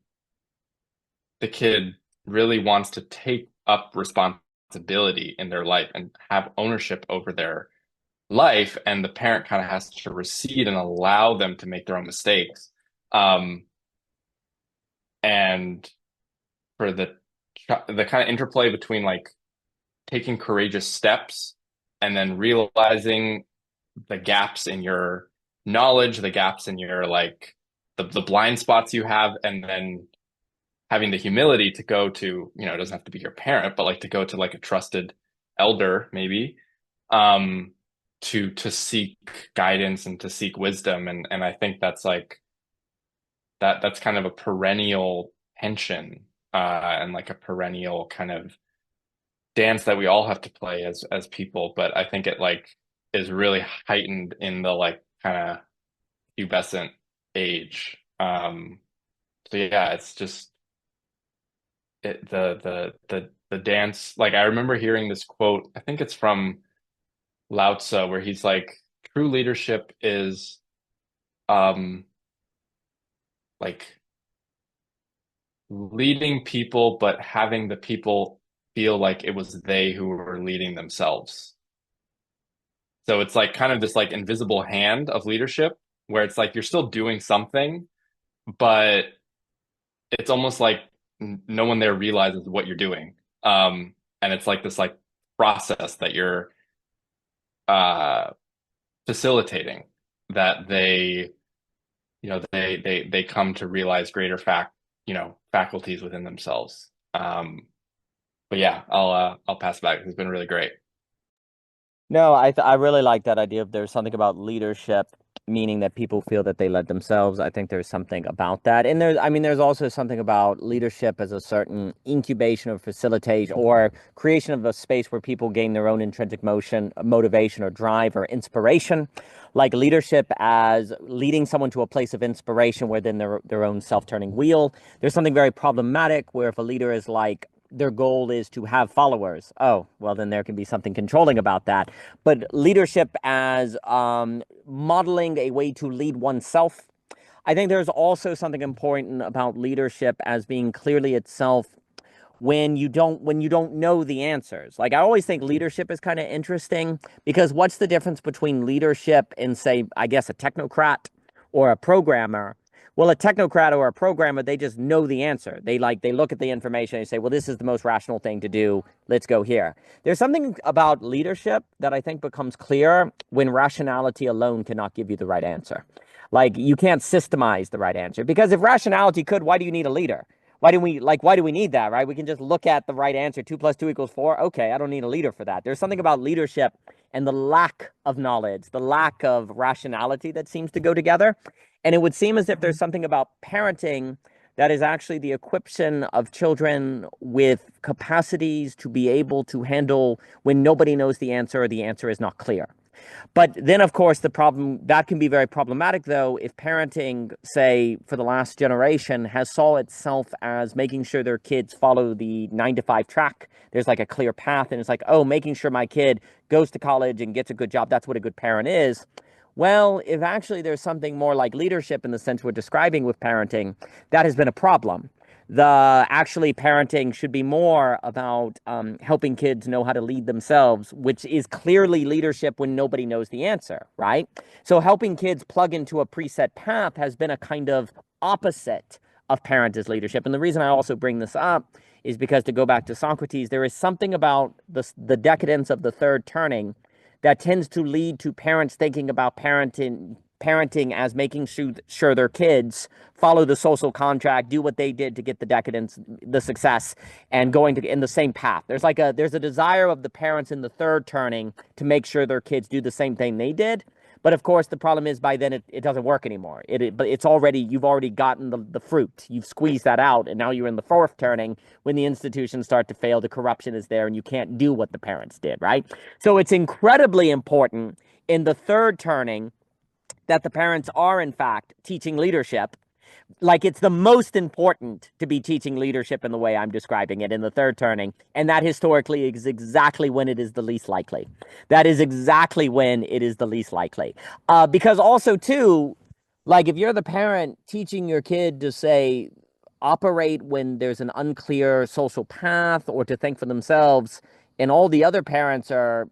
the kid really wants to take up responsibility in their life and have ownership over their life, and the parent kind of has to recede and allow them to make their own mistakes. And for the kind of interplay between like taking courageous steps and then realizing the gaps in your knowledge, the gaps in your like the blind spots you have, and then having the humility to go to, it doesn't have to be your parent, but like to go to like a trusted elder maybe, to seek guidance and to seek wisdom. And I think that's like that's kind of a perennial tension, and like a perennial kind of dance that we all have to play as people. But I think it like is really heightened in the like kind of pubescent age. So yeah, it's just the dance. Like I remember hearing this quote, I think it's from Lao Tzu, where he's like, true leadership is like leading people, but having the people feel like it was they who were leading themselves. So it's like kind of this like invisible hand of leadership, where it's like you're still doing something, but it's almost like no one there realizes what you're doing. And it's like this like process that you're facilitating, that they come to realize greater faculties within themselves. But But yeah, I'll pass back. It's been really great. No, I really like that idea of there's something about leadership, meaning that people feel that they led themselves. I think there's something about that. And there's also something about leadership as a certain incubation or facilitate or creation of a space where people gain their own intrinsic motivation or drive or inspiration. Like leadership as leading someone to a place of inspiration within their own self-turning wheel. There's something very problematic where if a leader is like, their goal is to have followers. Oh, well, then there can be something controlling about that. But leadership as modeling a way to lead oneself. I think there's also something important about leadership as being clearly itself when you don't know the answers. Like I always think leadership is kind of interesting because what's the difference between leadership and say, I guess, a technocrat or a programmer? Well, a technocrat or a programmer, they just know the answer. They look at the information and say, well, this is the most rational thing to do. Let's go here. There's something about leadership that I think becomes clear when rationality alone cannot give you the right answer. Like you can't systemize the right answer because if rationality could, why do you need a leader? Why do we need that, right? We can just look at the right answer. 2 + 2 = 4. Okay, I don't need a leader for that. There's something about leadership and the lack of knowledge, the lack of rationality that seems to go together. And it would seem as if there's something about parenting that is actually the equipping of children with capacities to be able to handle when nobody knows the answer or the answer is not clear. But then, of course, the problem that can be very problematic, though, if parenting, say, for the last generation has saw itself as making sure their kids follow the 9-to-5 track. There's like a clear path, and it's like, oh, making sure my kid goes to college and gets a good job. That's what a good parent is. Well, if actually there's something more like leadership in the sense we're describing with parenting, that has been a problem. The actually parenting should be more about helping kids know how to lead themselves, which is clearly leadership when nobody knows the answer, right? So helping kids plug into a preset path has been a kind of opposite of parent as leadership. And the reason I also bring this up is because to go back to Socrates, there is something about the decadence of the third turning that tends to lead to parents thinking about parenting as making sure their kids follow the social contract, do what they did to get the decadence, the success, and going in the same path. There's a desire of the parents in the third turning to make sure their kids do the same thing they did. But of course, the problem is by then it doesn't work anymore. But you've already gotten the fruit. You've squeezed that out, and now you're in the fourth turning when the institutions start to fail, the corruption is there, and you can't do what the parents did, right? So it's incredibly important in the third turning that the parents are, in fact, teaching leadership. Like it's the most important to be teaching leadership in the way I'm describing it in the third turning. And that historically is exactly when it is the least likely. That is exactly when it is the least likely. Because also, too, like if you're the parent teaching your kid to say, operate when there's an unclear social path or to think for themselves, and all the other parents are,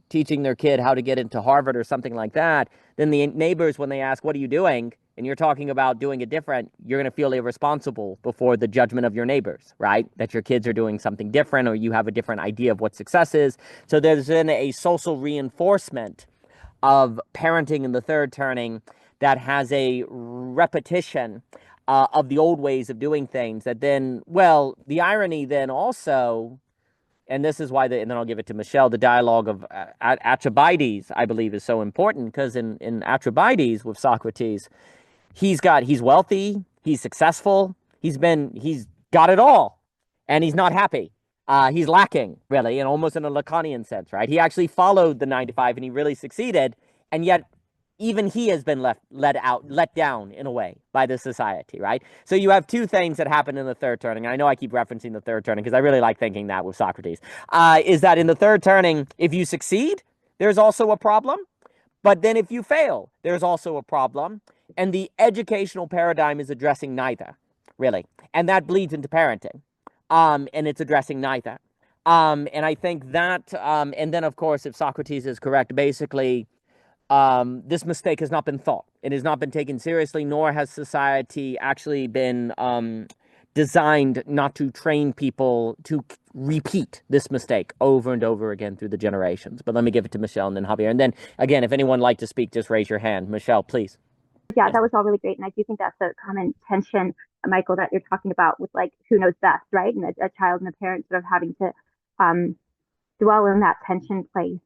teaching their kid how to get into Harvard or something like that, then the neighbors, when they ask, what are you doing? And you're talking about doing it different, you're going to feel irresponsible before the judgment of your neighbors, right? That your kids are doing something different or you have a different idea of what success is. So there's been a social reinforcement of parenting in the third turning that has a repetition of the old ways of doing things that then, well, the irony then also, and this is why, and then I'll give it to Michelle, the dialogue of Atribides, I believe, is so important because in Atribides with Socrates, he's wealthy, he's successful, he's got it all, and he's not happy. He's lacking, really, and almost in a Lacanian sense, right? He actually followed the 9-to-5 and he really succeeded, and yet even he has been let down in a way by the society, right? So you have two things that happen in the third turning. I know I keep referencing the third turning because I really like thinking that with Socrates, is that in the third turning, if you succeed, there's also a problem. But then if you fail, there's also a problem. And the educational paradigm is addressing neither, really. And that bleeds into parenting. And it's addressing neither. And I think that, and then of course, if Socrates is correct, basically, this mistake has not been thought. It has not been taken seriously, nor has society actually been designed not to train people to repeat this mistake over and over again through the generations. But let me give it to Michelle and then Javier. And then again, if anyone would like to speak, just raise your hand. Michelle, please. Yeah, that was all really great. And I do think that's a common tension, Michael, that you're talking about with like who knows best, right? And a child and a parent sort of having to dwell in that tension place.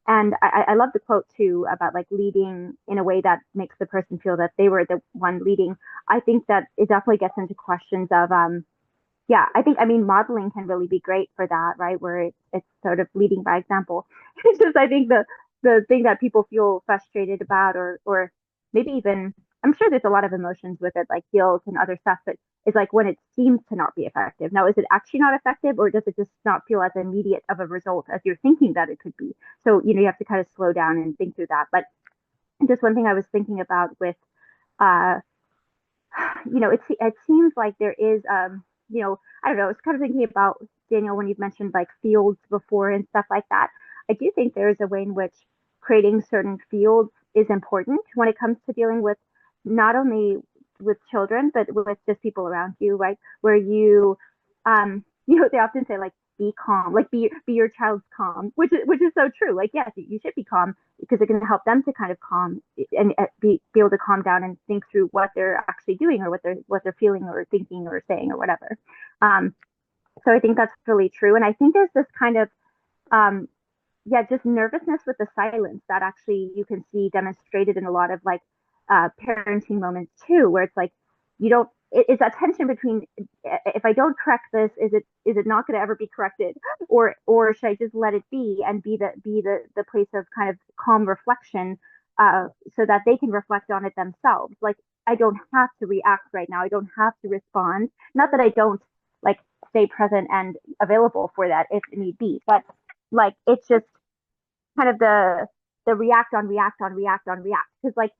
And I love the quote too about like leading in a way that makes the person feel that they were the one leading. I think that it definitely gets into questions of, yeah, I mean, modeling can really be great for that, right? Where it's sort of leading by example. It's just, I think the thing that people feel frustrated about, or maybe even, I'm sure there's a lot of emotions with it, like guilt and other stuff, but it's like when it seems to not be effective. Now, is it actually not effective, or does it just not feel as immediate of a result as you're thinking that it could be? So, you have to kind of slow down and think through that. But just one thing I was thinking about with, uh, it seems like there is, I don't know, I was kind of thinking about, Daniel, when you've mentioned like fields before and stuff like that. I do think there is a way in which creating certain fields is important when it comes to dealing with not only with children, but with just people around you, right? Where you, they often say like, be calm, like be your child's calm, which is so true. Like, yes, you should be calm because it can help them to kind of calm and be able to calm down and think through what they're actually doing, or what they're feeling or thinking or saying or whatever. So I think that's really true. And I think there's this kind of, just nervousness with the silence that actually you can see demonstrated in a lot of like parenting moments too, where it's like, it's a tension between, if I don't correct this, is it not going to ever be corrected, or should I just let it be and be the place of kind of calm reflection, so that they can reflect on it themselves. Like, I don't have to react right now. I don't have to respond. Not that I don't like stay present and available for that if need be, but like it's just kind of the react on react on react on react, because like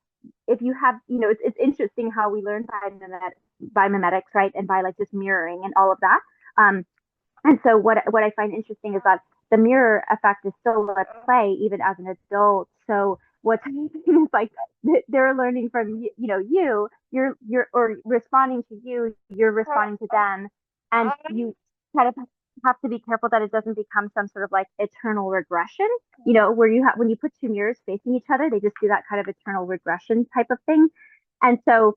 if you have, it's interesting how we learn by mimetics, right, and by like just mirroring and all of that. And so what I find interesting is that the mirror effect is still at play even as an adult. So what's happening is like they're learning from you're or responding to you, you're responding to them, and you kind of have to be careful that it doesn't become some sort of like eternal regression, where when you put two mirrors facing each other, they just do that kind of eternal regression type of thing. And so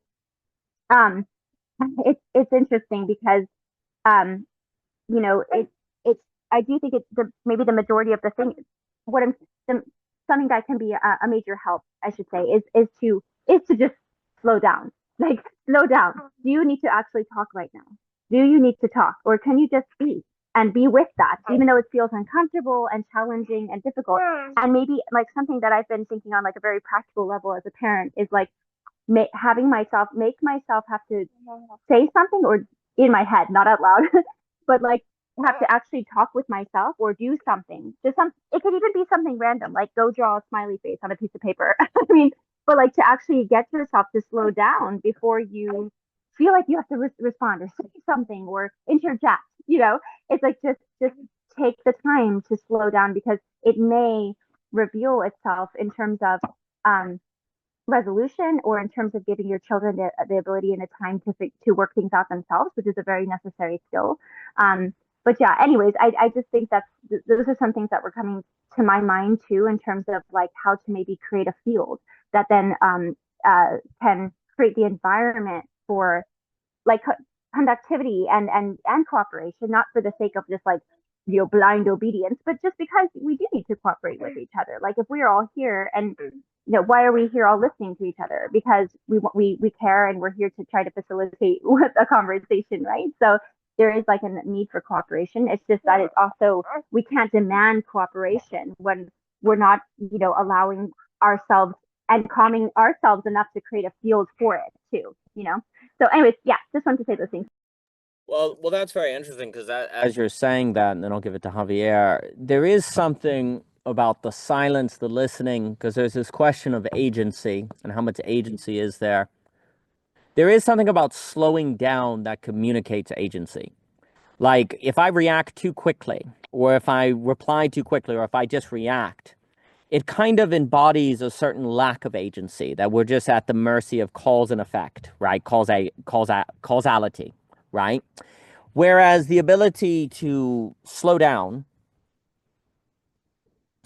it's interesting because it's I do think it's maybe the majority of the thing, something that can be a major help, I should say, is to just slow down. Like, slow down. Do you need to actually talk right now? Do you need to talk, or can you just be and be with that, even though it feels uncomfortable and challenging and difficult? And maybe like something that I've been thinking on like a very practical level as a parent is like make myself have to say something, or in my head, not out loud, but like have to actually talk with myself or do something. It could even be something random, like go draw a smiley face on a piece of paper. I mean, but like to actually get yourself to slow down before you feel like you have to respond or say something or interject. It's like just take the time to slow down, because it may reveal itself in terms of resolution, or in terms of giving your children the ability and the time to work things out themselves, which is a very necessary skill. But yeah, anyways, I just think that those are some things that were coming to my mind too, in terms of like how to maybe create a field that then can create the environment for like conductivity and cooperation, not for the sake of just like blind obedience, but just because we do need to cooperate with each other. Like if we are all here, and why are we here all listening to each other? Because we care, and we're here to try to facilitate a conversation, right? So there is like a need for cooperation. It's just that it's also, we can't demand cooperation when we're not, allowing ourselves and calming ourselves enough to create a field for it too, So anyways, yeah, just wanted to say those things. Well, that's very interesting, because as you're saying that, and then I'll give it to Javier, there is something about the silence, the listening, because there's this question of agency and how much agency is there. There is something about slowing down that communicates agency. Like if I react too quickly, or if I reply too quickly, or if I just react, it kind of embodies a certain lack of agency, that we're just at the mercy of cause and effect, right? Causality, right? Whereas the ability to slow down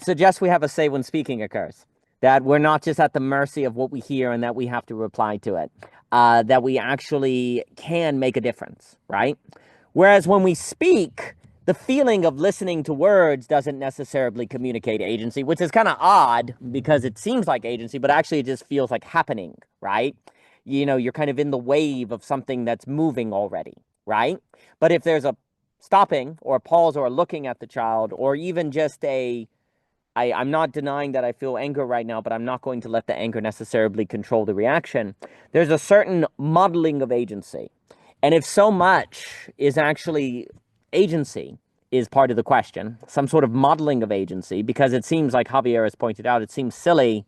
suggests we have a say when speaking occurs, that we're not just at the mercy of what we hear and that we have to reply to it, that we actually can make a difference, right? Whereas when we speak, the feeling of listening to words doesn't necessarily communicate agency, which is kind of odd because it seems like agency, but actually it just feels like happening, right? You know, you're kind of in the wave of something that's moving already, right? But if there's a stopping or a pause or a looking at the child, or even just I'm not denying that I feel anger right now, but I'm not going to let the anger necessarily control the reaction. There's a certain modeling of agency. And if so much is actually agency is part of the question, some sort of modeling of agency, because it seems like Javier has pointed out, it seems silly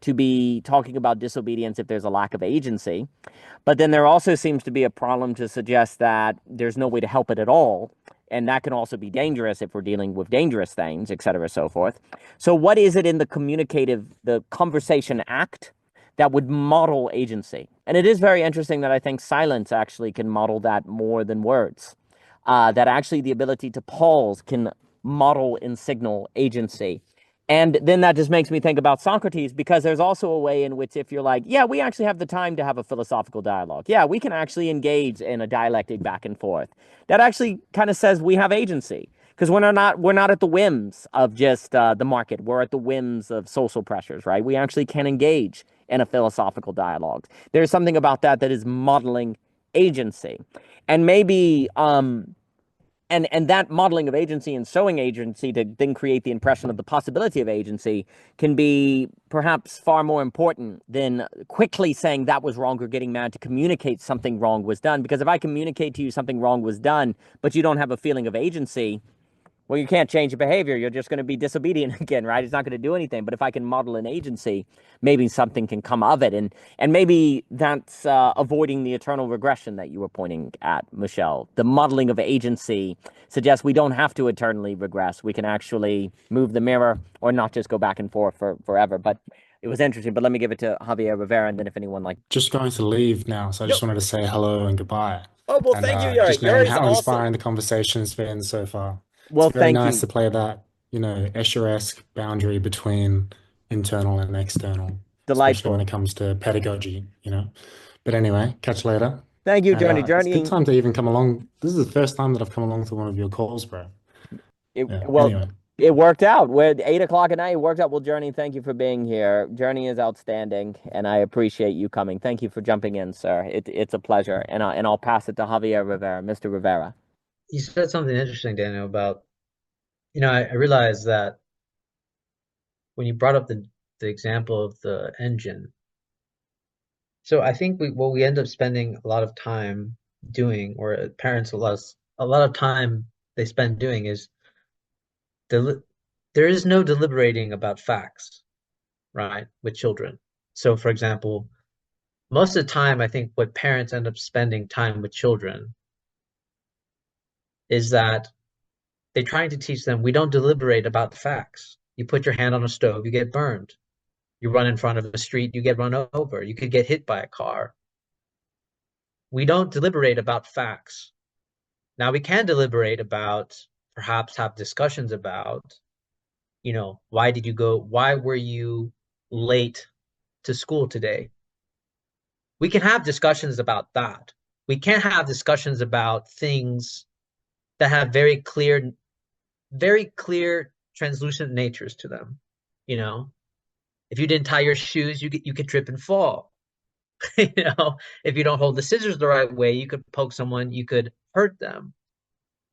to be talking about disobedience if there's a lack of agency. But then there also seems to be a problem to suggest that there's no way to help it at all. And that can also be dangerous if we're dealing with dangerous things, et cetera, so forth. So what is it in the conversation act that would model agency? And it is very interesting that I think silence actually can model that more than words. That actually the ability to pause can model and signal agency. And then that just makes me think about Socrates, because there's also a way in which if you're like, yeah, we actually have the time to have a philosophical dialogue. Yeah, we can actually engage in a dialectic back and forth. That actually kind of says we have agency, because we're not at the whims of just the market. We're at the whims of social pressures, right? We actually can engage in a philosophical dialogue. There's something about that that is modeling agency. And maybe and that modeling of agency and showing agency to then create the impression of the possibility of agency can be perhaps far more important than quickly saying that was wrong or getting mad to communicate something wrong was done. Because if I communicate to you something wrong was done, but you don't have a feeling of agency, well, you can't change your behavior. You're just going to be disobedient again, right? It's not going to do anything. But if I can model an agency, maybe something can come of it. And maybe that's avoiding the eternal regression that you were pointing at, Michelle. The modeling of agency suggests we don't have to eternally regress. We can actually move the mirror or not just go back and forth forever. But it was interesting. But let me give it to Javier Rivera, and then if anyone like... Just going to leave now, so I just wanted to say hello and goodbye. Oh, well, And thank you, Yuri. just knowing Yuri's how awesome. inspiring the conversation has been so far. Well, It's very thank nice you. to play that, Escher-esque boundary between internal and external, especially when Delightful. it comes to pedagogy. But anyway, catch you later. Thank you, And Journey. it's a Journey. good time to even come along. This is the first time that I've come along to one of your calls, bro. Well, Anyway. it worked out. We're at 8 o'clock at night. It worked out. Well, Journey, thank you for being here. Journey is outstanding, and I appreciate you coming. Thank you for jumping in, sir. It's a pleasure. And I'll pass it to Javier Rivera, Mr. Rivera. You said something interesting, Daniel, about, I realized that when you brought up the example of the engine, so I think what we end up spending a lot of time doing, or parents a lot of time they spend doing, is there is no deliberating about facts, right, with children. So, for example, most of the time, I think what parents end up spending time with children is that they're trying to teach them we don't deliberate about the facts. You put your hand on a stove, you get burned. You run in front of a street, you get run over. You could get hit by a car. We don't deliberate about facts. Now, we can deliberate about, perhaps have discussions about, why were you late to school today? We can have discussions about that. We can't have discussions about things that have very clear translucent natures to them. If you didn't tie your shoes, you could trip and fall. If you don't hold the scissors the right way, you could poke someone, you could hurt them.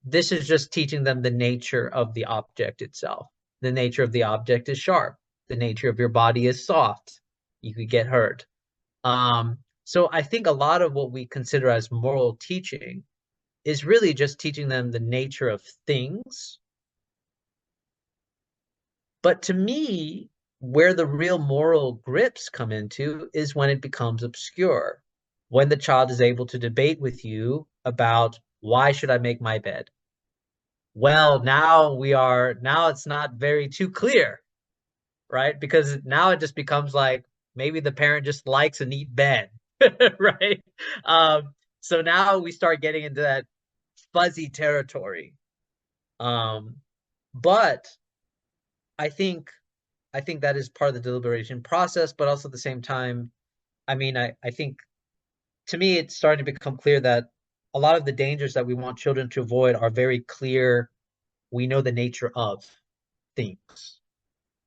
This is just teaching them the nature of the object itself. The nature of the object is sharp. The nature of your body is soft. You could get hurt. So I think a lot of what we consider as moral teaching is really just teaching them the nature of things. But to me, where the real moral grips come into is when it becomes obscure, when the child is able to debate with you about, why should I make my bed? Well, now it's not very too clear, right? Because now it just becomes like, maybe the parent just likes a neat bed, right? So now we start getting into that fuzzy territory. But I think that is part of the deliberation process, but also at the same time, I think, to me, it's starting to become clear that a lot of the dangers that we want children to avoid are very clear we know the nature of things,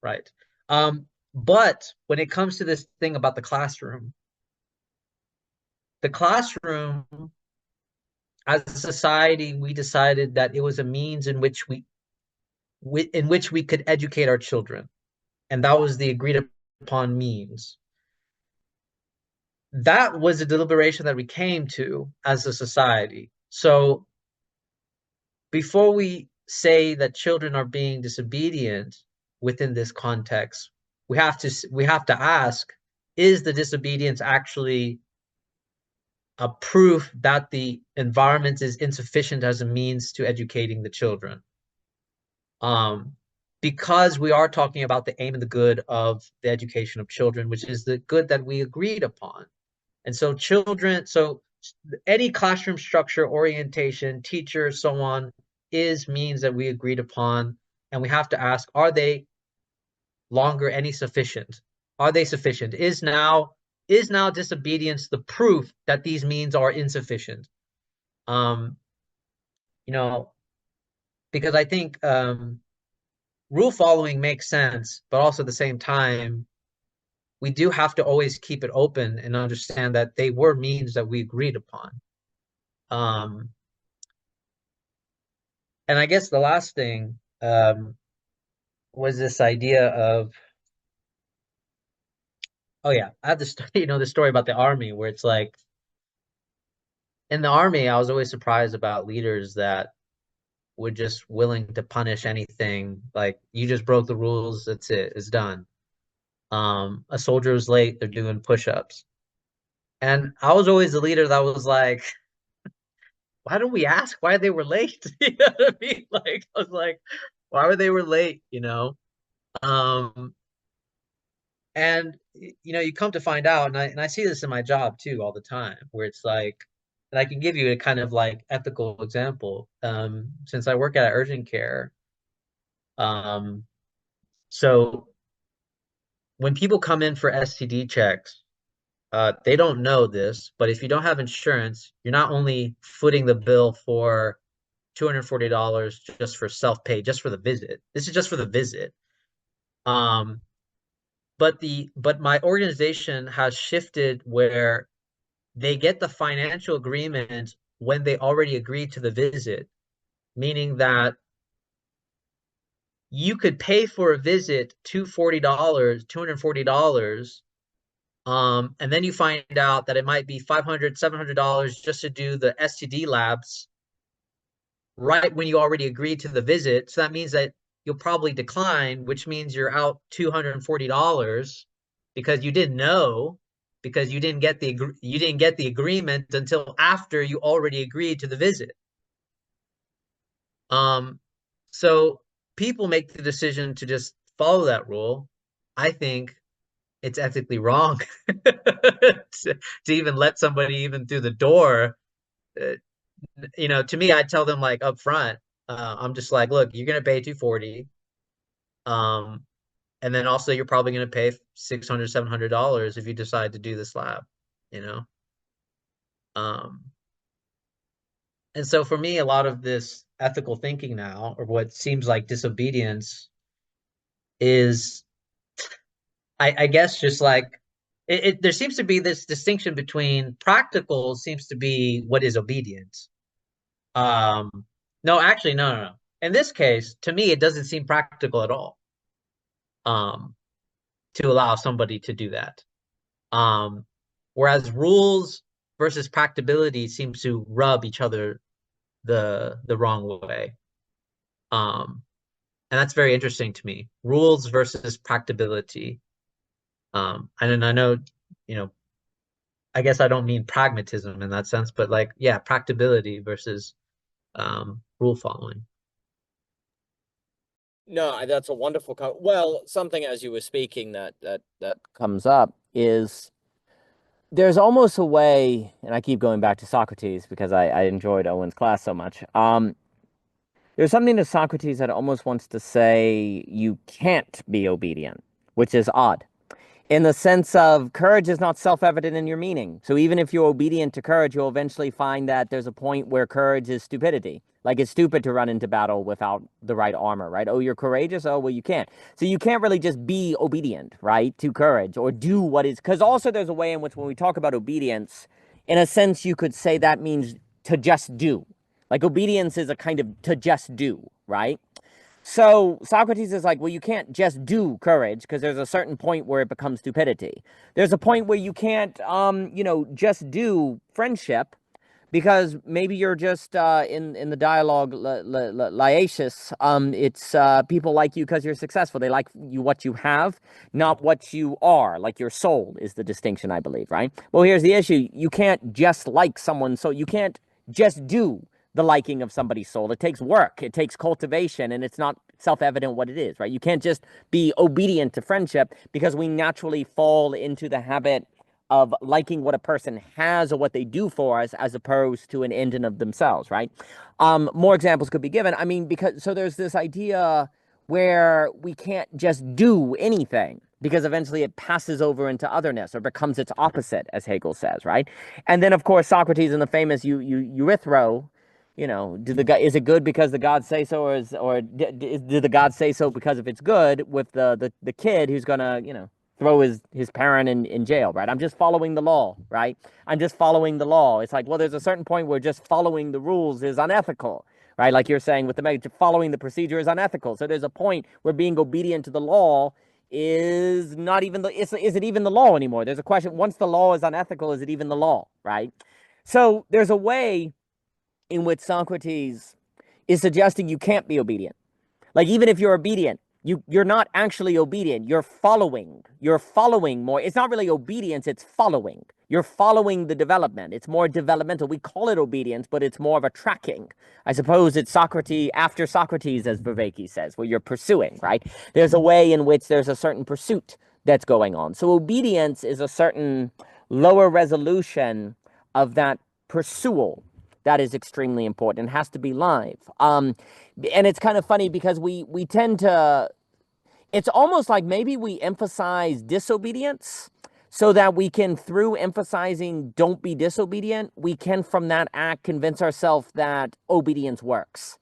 right? But when it comes to this thing about the classroom, as a society, we decided that it was a means in which we could educate our children, and that was the agreed upon means. That was a deliberation that we came to as a society. So before we say that children are being disobedient within this context, we have to ask, is the disobedience actually a proof that the environment is insufficient as a means to educating the children? Because we are talking about the aim and the good of the education of children, which is the good that we agreed upon. And so any classroom structure, orientation, teacher, so on, is means that we agreed upon. And we have to ask, are they longer any sufficient? Are they sufficient? Is now disobedience the proof that these means are insufficient? Because I think rule following makes sense, but also at the same time, we do have to always keep it open and understand that they were means that we agreed upon. And I guess the last thing was this idea of, oh yeah, I have this, the story about the army, where it's like, in the army, I was always surprised about leaders that were just willing to punish anything. Like, you just broke the rules, that's it, it's done. A soldier was late, they're doing push-ups. And I was always the leader that was like, why don't we ask why they were late? You know what I mean? Like, I was like, why were they late, And you come to find out, and I see this in my job too all the time, where it's like, and I can give you a kind of like ethical example. Since I work at urgent care, so when people come in for STD checks, they don't know this, but if you don't have insurance, you're not only footing the bill for $240 just for self-pay, just for the visit. This is just for the visit. But my organization has shifted where they get the financial agreement when they already agreed to the visit, meaning that you could pay for a visit $240, and then you find out that it might be $500, $700 just to do the STD labs right when you already agreed to the visit. So that means that you'll probably decline, which means you're out $240 because you didn't know, because you didn't get the agreement until after you already agreed to the visit. So people make the decision to just follow that rule. I think it's ethically wrong to even let somebody even through the door. To me, I tell them like up front, I'm just like, look, you're gonna pay $240, and then also you're probably gonna pay $600, $700 if you decide to do this lab, And so for me, a lot of this ethical thinking now, or what seems like disobedience, is, I guess, just like there seems to be this distinction between practical seems to be what is obedience. No, actually, no. In this case, to me, it doesn't seem practical at all. To allow somebody to do that. Whereas rules versus practicability seems to rub each other the wrong way. And that's very interesting to me. Rules versus practicability. And then I know, I guess I don't mean pragmatism in that sense, but like, yeah, practicability versus rule following. No, that's a wonderful well, something as you were speaking that comes up is there's almost a way, and I keep going back to Socrates because I enjoyed Owen's class so much. There's something to Socrates that almost wants to say you can't be obedient, which is odd. in the sense of courage is not self-evident in your meaning. So even if you're obedient to courage, you'll eventually find that there's a point where courage is stupidity. Like it's stupid to run into battle without the right armor, right? Oh, you're courageous? Oh, well, you can't. So you can't really just be obedient, right, to courage or do what is, because also there's a way in which when we talk about obedience, in a sense, you could say that means to just do. Like obedience is a kind of to just do, right? So Socrates is like, well, you can't just do courage because there's a certain point where it becomes stupidity. There's a point where you can't, just do friendship because maybe you're just in the dialogue Laetius. It's people like you because you're successful. They like you what you have, not what you are. Like your soul is the distinction, I believe, right? Well, here's the issue: you can't just like someone, so you can't just do the liking of somebody's soul. It takes work, it takes cultivation, and it's not self-evident what it is, right? You can't just be obedient to friendship because we naturally fall into the habit of liking what a person has or what they do for us as opposed to an end in of themselves, right? More examples could be given. I mean, because so there's this idea where we can't just do anything because eventually it passes over into otherness or becomes its opposite, as Hegel says, right? And then, of course, Socrates in the famous Erythro, is it good because the gods say so, or do the gods say so because if it's good with the kid who's gonna, throw his parent in jail, right? I'm just following the law, right? I'm just following the law. It's like, well, there's a certain point where just following the rules is unethical, right? Like you're saying with the following the procedure is unethical. So there's a point where being obedient to the law is not even is it even the law anymore? There's a question. Once the law is unethical, is it even the law, right? So there's a way in which Socrates is suggesting you can't be obedient. Like even if you're obedient, you're not actually obedient. You're following more. It's not really obedience, it's following. You're following the development. It's more developmental. We call it obedience, but it's more of a tracking. I suppose it's Socrates, after Socrates, as Vervaeke says, where you're pursuing, right? There's a way in which there's a certain pursuit that's going on. So obedience is a certain lower resolution of that pursual. That is extremely important. It has to be live. And it's kind of funny because we tend to, it's almost like maybe we emphasize disobedience so that we can, through emphasizing don't be disobedient, we can from that act convince ourselves that obedience works.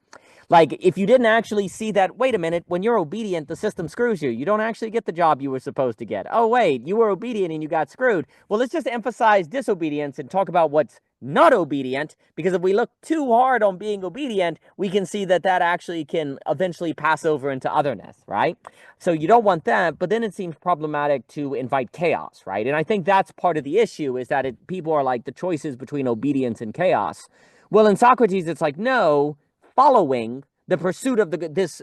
Like if you didn't actually see that, wait a minute, when you're obedient, the system screws you. You don't actually get the job you were supposed to get. Oh, wait, you were obedient and you got screwed. Well, let's just emphasize disobedience and talk about what's not obedient, because if we look too hard on being obedient, we can see that that actually can eventually pass over into otherness, right? So you don't want that, but then it seems problematic to invite chaos, right? And I think that's part of the issue, is that people are like the choices between obedience and chaos. Well, in Socrates, it's like, no, following the pursuit of this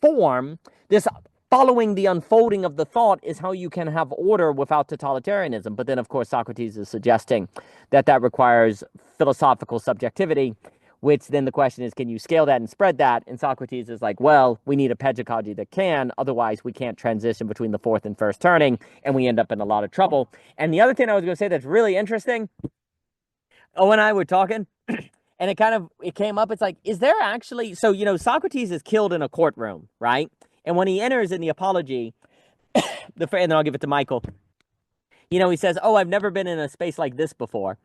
form, this following the unfolding of the thought is how you can have order without totalitarianism. But then, of course, Socrates is suggesting that that requires philosophical subjectivity, which then the question is, can you scale that and spread that? And Socrates is like, well, we need a pedagogy that can, otherwise we can't transition between the fourth and first turning, and we end up in a lot of trouble. And the other thing I was going to say that's really interesting, Owen and I were talking, and it came up, it's like, is there actually, so, Socrates is killed in a courtroom, right? And when he enters in the Apology, and then I'll give it to Michael, he says, oh, I've never been in a space like this before.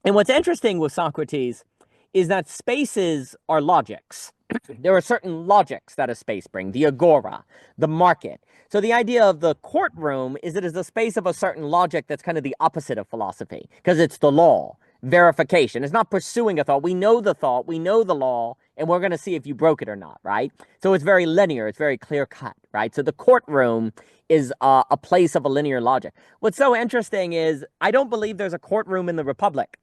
And what's interesting with Socrates is that spaces are logics. There are certain logics that a space brings, the agora, the market. So the idea of the courtroom is it is the space of a certain logic that's kind of the opposite of philosophy, because it's the law. Verification. It's not pursuing a thought. We know the thought, we know the law, and we're going to see if you broke it or not, right? So it's very linear. It's very clear cut, right? So the courtroom is a place of a linear logic. What's so interesting is I don't believe there's a courtroom in the Republic.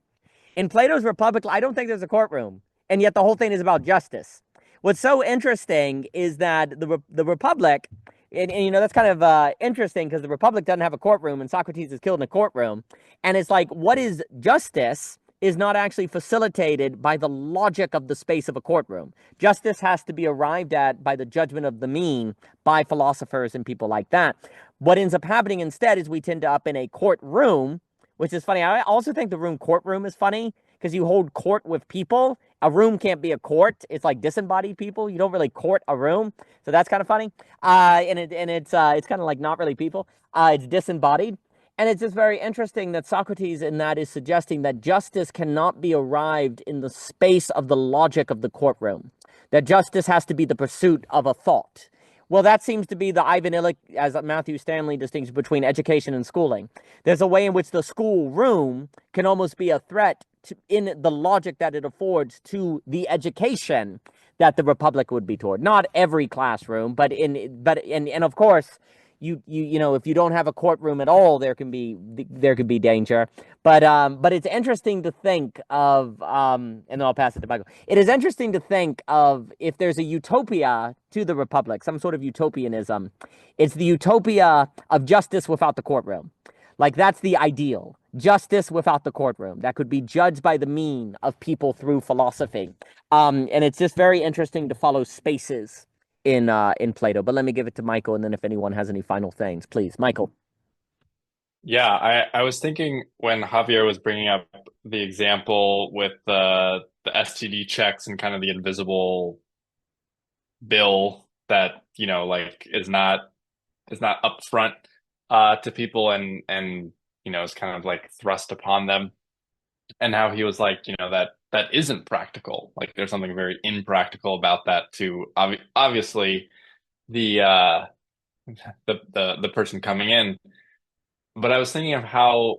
In Plato's Republic, I don't think there's a courtroom, and yet the whole thing is about justice. What's so interesting is that the Republic, and that's kind of interesting because the Republic doesn't have a courtroom and Socrates is killed in a courtroom. And it's like, what is justice is not actually facilitated by the logic of the space of a courtroom. Justice has to be arrived at by the judgment of the mean by philosophers and people like that. What ends up happening instead is we tend to up in a courtroom which is funny. I also think the room courtroom is funny because you hold court with people. A room can't be a court. It's like disembodied people. You don't really court a room, so that's kind of funny. It's kind of like not really people. It's disembodied. And it's just very interesting that Socrates in that is suggesting that justice cannot be arrived in the space of the logic of the courtroom, that justice has to be the pursuit of a thought. Well, that seems to be the Ivan Illich, as Matthew Stanley distinguishes between education and schooling. There's a way in which the school room can almost be a threat in the logic that it affords to the education that the Republic would be toward. Not every classroom, but of course, you know, if you don't have a courtroom at all, there could be danger. But it's interesting to think of, and then I'll pass it to Michael. It is interesting to think of if there's a utopia to the Republic, some sort of utopianism. It's the utopia of justice without the courtroom. Like that's the ideal. Justice without the courtroom. That could be judged by the mean of people through philosophy. And it's just very interesting to follow spaces in Plato. But let me give it to Michael, and then if anyone has any final things, please, Michael. Yeah, I was thinking when Javier was bringing up the example with the STD checks and kind of the invisible bill that, you know, like is not upfront to people and you know, is kind of like thrust upon them, and how he was like, you know, that isn't practical. Like there's something very impractical about that too. Obviously the the person coming in. But I was thinking of how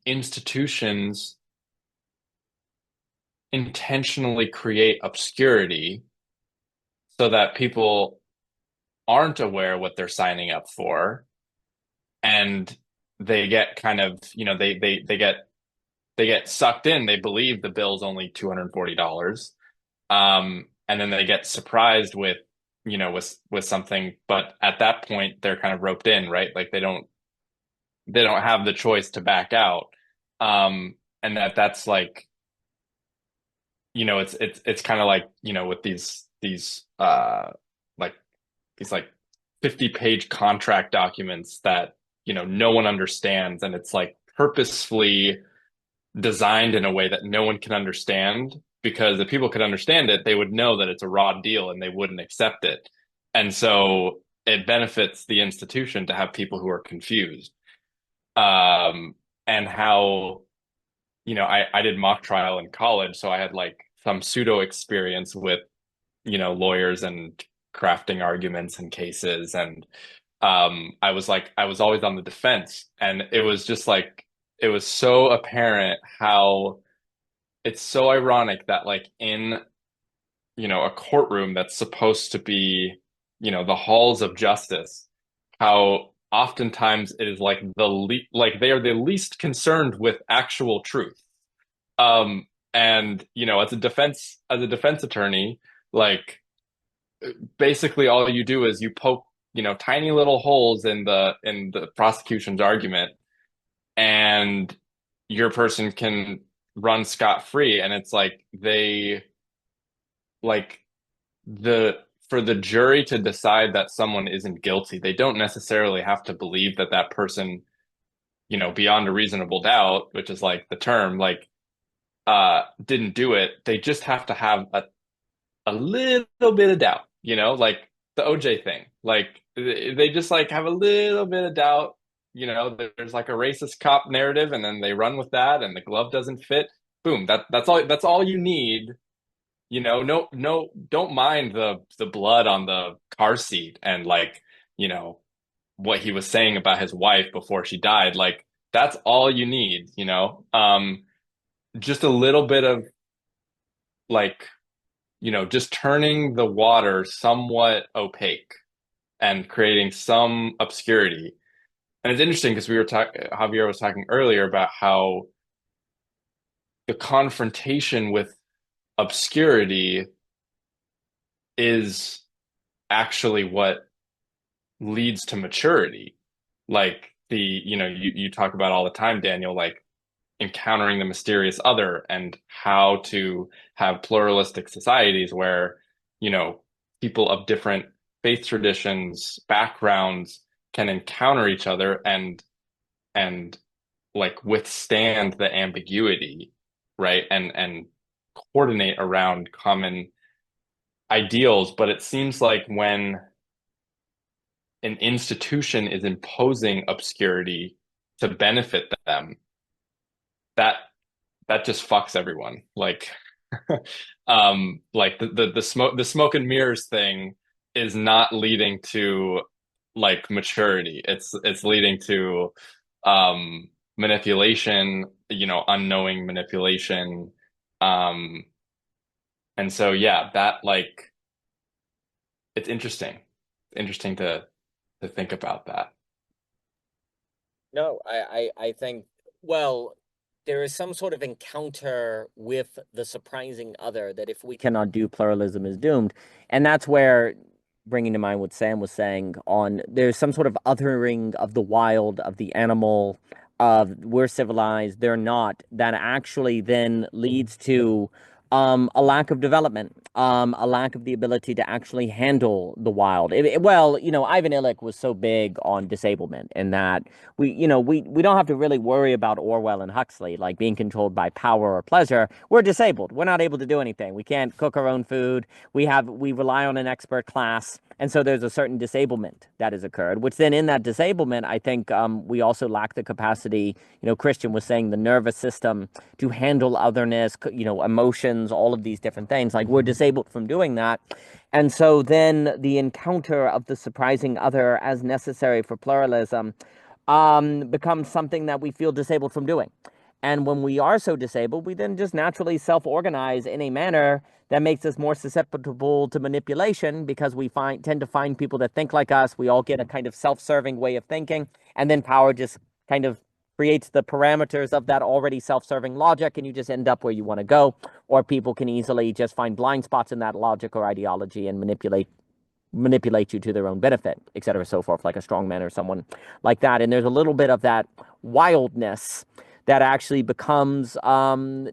institutions intentionally create obscurity so that people aren't aware what they're signing up for, and they get kind of, you know, they get sucked in. They believe the bill's only $240, and then they get surprised with, you know, with something. But at that point, they're kind of roped in, right? Like they don't have the choice to back out. And that's like, you know, it's kind of like, you know, with these like these like 50-page contract documents that, you know, no one understands, and it's like purposefully designed in a way that no one can understand, because if people could understand it, they would know that it's a raw deal and they wouldn't accept it. And so it benefits the institution to have people who are confused. And how, you know, I did mock trial in college, so I had like some pseudo experience with, you know, lawyers and crafting arguments and cases. And I was always on the defense, and it was just like, it was so apparent how it's so ironic that like in, you know, a courtroom that's supposed to be, you know, the halls of justice, how oftentimes it is like like they are the least concerned with actual truth. And you know, as a defense attorney, like basically all you do is you poke, you know, tiny little holes in the prosecution's argument, and your person can run scot-free. And it's like they like for the jury to decide that someone isn't guilty, they don't necessarily have to believe that that person, you know, beyond a reasonable doubt, which is like the term, like didn't do it. They just have to have a little bit of doubt, you know, like the OJ thing. Like they just like have a little bit of doubt, you know, there's like a racist cop narrative, and then they run with that, and the glove doesn't fit. Boom, that's all you need. You know, no, don't mind the blood on the car seat and like, you know, what he was saying about his wife before she died. Like that's all you need, you know. Just a little bit of like, you know, just turning the water somewhat opaque and creating some obscurity. And it's interesting because Javier was talking earlier about how the confrontation with obscurity is actually what leads to maturity. Like you know, you talk about all the time, Daniel, like encountering the mysterious other, and how to have pluralistic societies where, you know, people of different faith traditions, backgrounds can encounter each other and like withstand the ambiguity, right? And coordinate around common ideals. But it seems like when an institution is imposing obscurity to benefit them, that that just fucks everyone. Like the smoke and mirrors thing is not leading to like maturity. It's leading to manipulation, unknowing manipulation. Um, and so yeah, that like it's interesting. Interesting to think about that. No, I think, well, there is some sort of encounter with the surprising other that if we cannot do, pluralism is doomed. And that's where, bringing to mind what Sam was saying on, there's some sort of othering of the wild, of the animal, of we're civilized, they're not, that actually then leads to a lack of development, a lack of the ability to actually handle the wild. Well, Ivan Illich was so big on disablement, and that we don't have to really worry about Orwell and Huxley, like being controlled by power or pleasure. We're disabled. We're not able to do anything. We can't cook our own food. We rely on an expert class. And so there's a certain disablement that has occurred, which then in that disablement, I think we also lack the capacity, Christian was saying, the nervous system to handle otherness, emotions, all of these different things. Like, we're disabled from doing that. And so then the encounter of the surprising other as necessary for pluralism becomes something that we feel disabled from doing. And when we are so disabled, we then just naturally self-organize in a manner that makes us more susceptible to manipulation, because we tend to find people that think like us. We all get a kind of self-serving way of thinking, and then power just kind of creates the parameters of that already self-serving logic, and you just end up where you want to go. Or people can easily just find blind spots in that logic or ideology and manipulate you to their own benefit, et cetera, so forth, like a strongman or someone like that. And there's a little bit of that wildness that actually becomes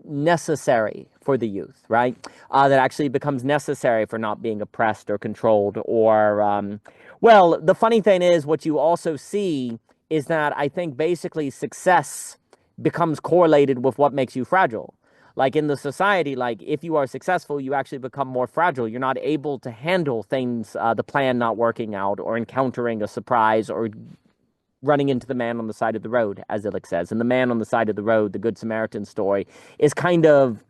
necessary for the youth, right? That actually becomes necessary for not being oppressed or controlled or, well, the funny thing is, what you also see is that I think basically success becomes correlated with what makes you fragile. Like in the society, like if you are successful, you actually become more fragile. You're not able to handle things, the plan not working out, or encountering a surprise, or running into the man on the side of the road, as Illich says. And the man on the side of the road, the Good Samaritan story, is kind of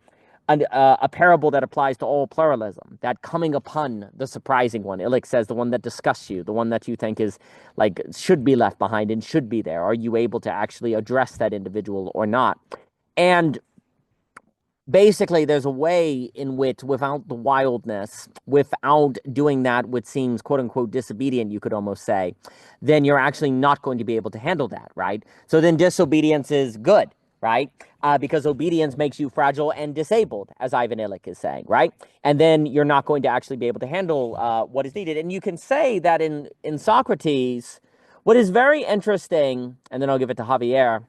a parable that applies to all pluralism, that coming upon the surprising one. Illich says the one that disgusts you, the one that you think is like should be left behind and should be there. Are you able to actually address that individual or not? And basically, there's a way in which, without the wildness, without doing that which seems quote unquote disobedient, you could almost say, then you're actually not going to be able to handle that, right? So then disobedience is good, right? Because obedience makes you fragile and disabled, as Ivan Illich is saying, right? And then you're not going to actually be able to handle what is needed. And you can say that in Socrates, what is very interesting, and then I'll give it to Javier,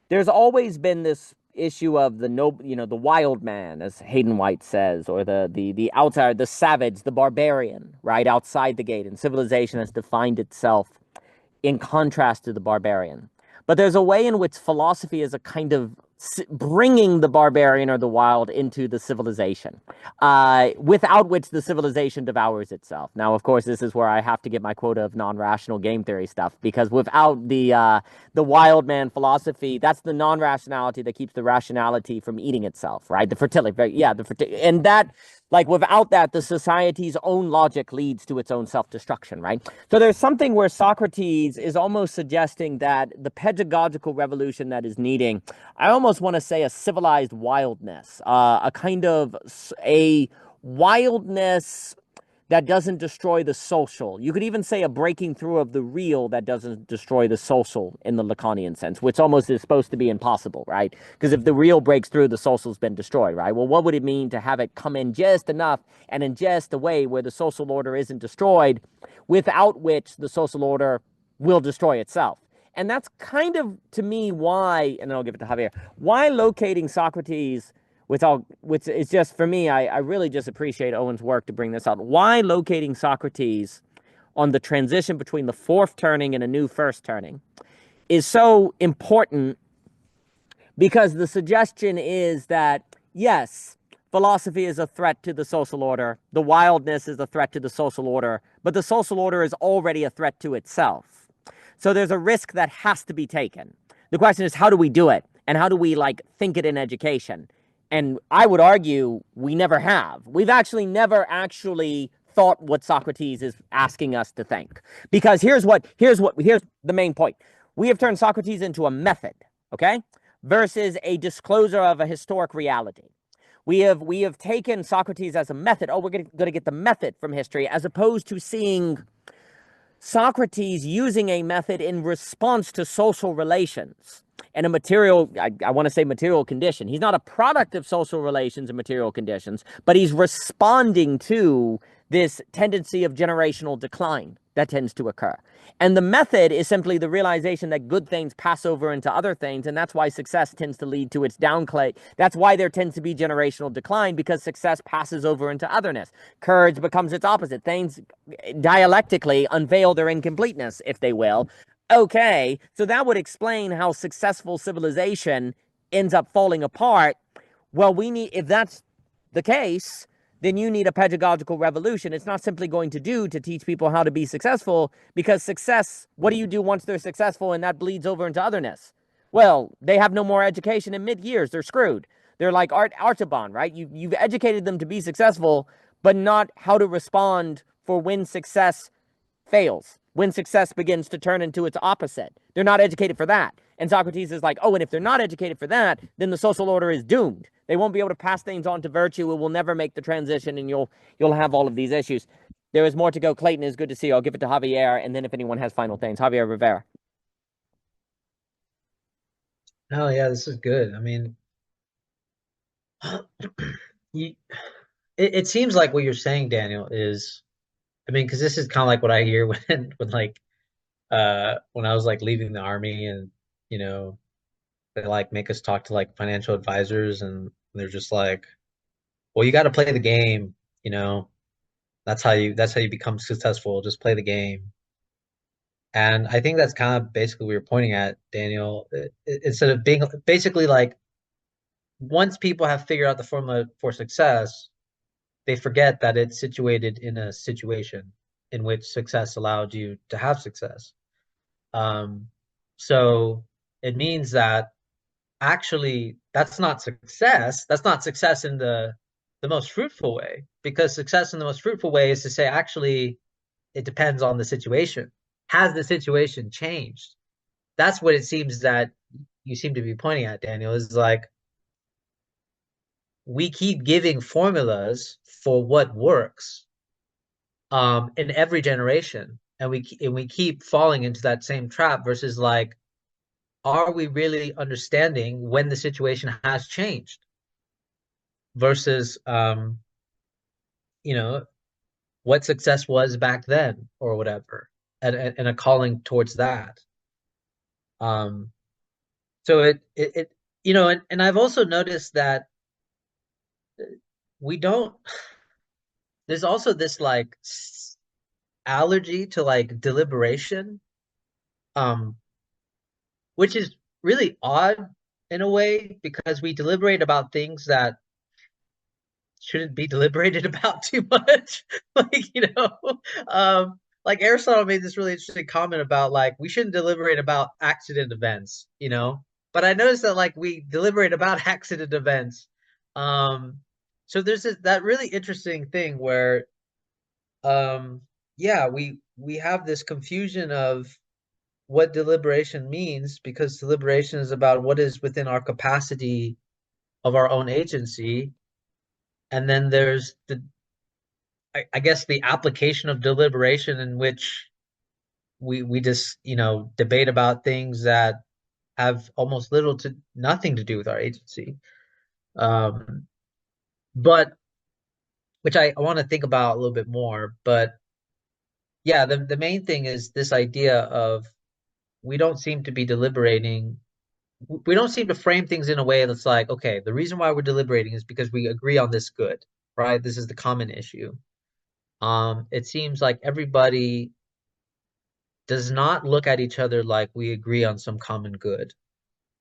there's always been this issue of the the wild man, as Hayden White says, or the outsider, the savage, the barbarian, right outside the gate. And civilization has defined itself in contrast to the barbarian. But there's a way in which philosophy is a kind of bringing the barbarian or the wild into the civilization, without which the civilization devours itself. Now, of course, this is where I have to get my quota of non-rational game theory stuff, because without the wild man philosophy, that's the non-rationality that keeps the rationality from eating itself, right? The fertility, yeah, and that, like, without that, the society's own logic leads to its own self-destruction, right? So there's something where Socrates is almost suggesting that the pedagogical revolution that is needing, I almost want to say, a civilized wildness, a kind of a wildness that doesn't destroy the social. You could even say a breaking through of the real that doesn't destroy the social in the Lacanian sense, which almost is supposed to be impossible, right? Because if the real breaks through, the social's been destroyed, right? Well, what would it mean to have it come in just enough and in just a way where the social order isn't destroyed, without which the social order will destroy itself? And that's kind of, to me, why, and then I'll give it to Javier, why locating Socrates, which is just, for me, I really just appreciate Owen's work to bring this out. Why locating Socrates on the transition between the fourth turning and a new first turning is so important, because the suggestion is that, yes, philosophy is a threat to the social order, the wildness is a threat to the social order, but the social order is already a threat to itself. So there's a risk that has to be taken. The question is, how do we do it? And how do we think it in education? And I would argue we never have. We've actually never actually thought what Socrates is asking us to think. Because here's the main point. We have turned Socrates into a method, okay? Versus a disclosure of a historic reality. We have taken Socrates as a method. Oh, we're going to get the method from history, as opposed to seeing Socrates using a method in response to social relations and a material, I want to say material condition. He's not a product of social relations and material conditions, but he's responding to this tendency of generational decline that tends to occur. And the method is simply the realization that good things pass over into other things, and that's why success tends to lead to its downplay. That's why there tends to be generational decline, because success passes over into otherness. Courage becomes its opposite. Things dialectically unveil their incompleteness, if they will. Okay, so that would explain how successful civilization ends up falling apart. Well, if that's the case, then you need a pedagogical revolution. It's not simply going to teach people how to be successful, because success, what do you do once they're successful and that bleeds over into otherness? Well, they have no more education in mid-years. They're screwed. They're like Artaban, right? You've educated them to be successful, but not how to respond for when success fails, when success begins to turn into its opposite. They're not educated for that. And Socrates is like, oh, and if they're not educated for that, then the social order is doomed. They won't be able to pass things on to virtue. It will never make the transition, and you'll have all of these issues. There is more to go. Clayton, is good to see you. I'll give it to Javier, and then if anyone has final things. Javier Rivera. Oh yeah, this is good. I mean, it seems like what you're saying, Daniel, is, I mean, because this is kind of like what I hear when I was leaving the army, and they make us talk to financial advisors, and they're just like, well, you got to play the game, that's how you become successful. Just play the game. And I think that's kind of basically what you're pointing at, Daniel. Instead of being basically once people have figured out the formula for success, they forget that it's situated in a situation in which success allowed you to have success. So it means that actually that's not success. That's not success in the most fruitful way, because success in the most fruitful way is to say, actually, it depends on the situation. Has the situation changed? That's what it seems that you seem to be pointing at, Daniel, is we keep giving formulas for what works in every generation, and we keep falling into that same trap, versus are we really understanding when the situation has changed, versus what success was back then or whatever, and a calling towards that. So it and I've also noticed that we don't, there's also this allergy to deliberation, which is really odd in a way, because we deliberate about things that shouldn't be deliberated about too much. Aristotle made this really interesting comment about we shouldn't deliberate about accident events, but I noticed that we deliberate about accident events. So there's that really interesting thing where we have this confusion of what deliberation means, because deliberation is about what is within our capacity of our own agency. And then there's I guess the application of deliberation, in which we just debate about things that have almost little to nothing to do with our agency, but which I want to think about a little bit more. But yeah, the main thing is this idea of we don't seem to be deliberating. We don't seem to frame things in a way that's okay, the reason why we're deliberating is because we agree on this good, right? This is the common issue. It seems like everybody does not look at each other like we agree on some common good.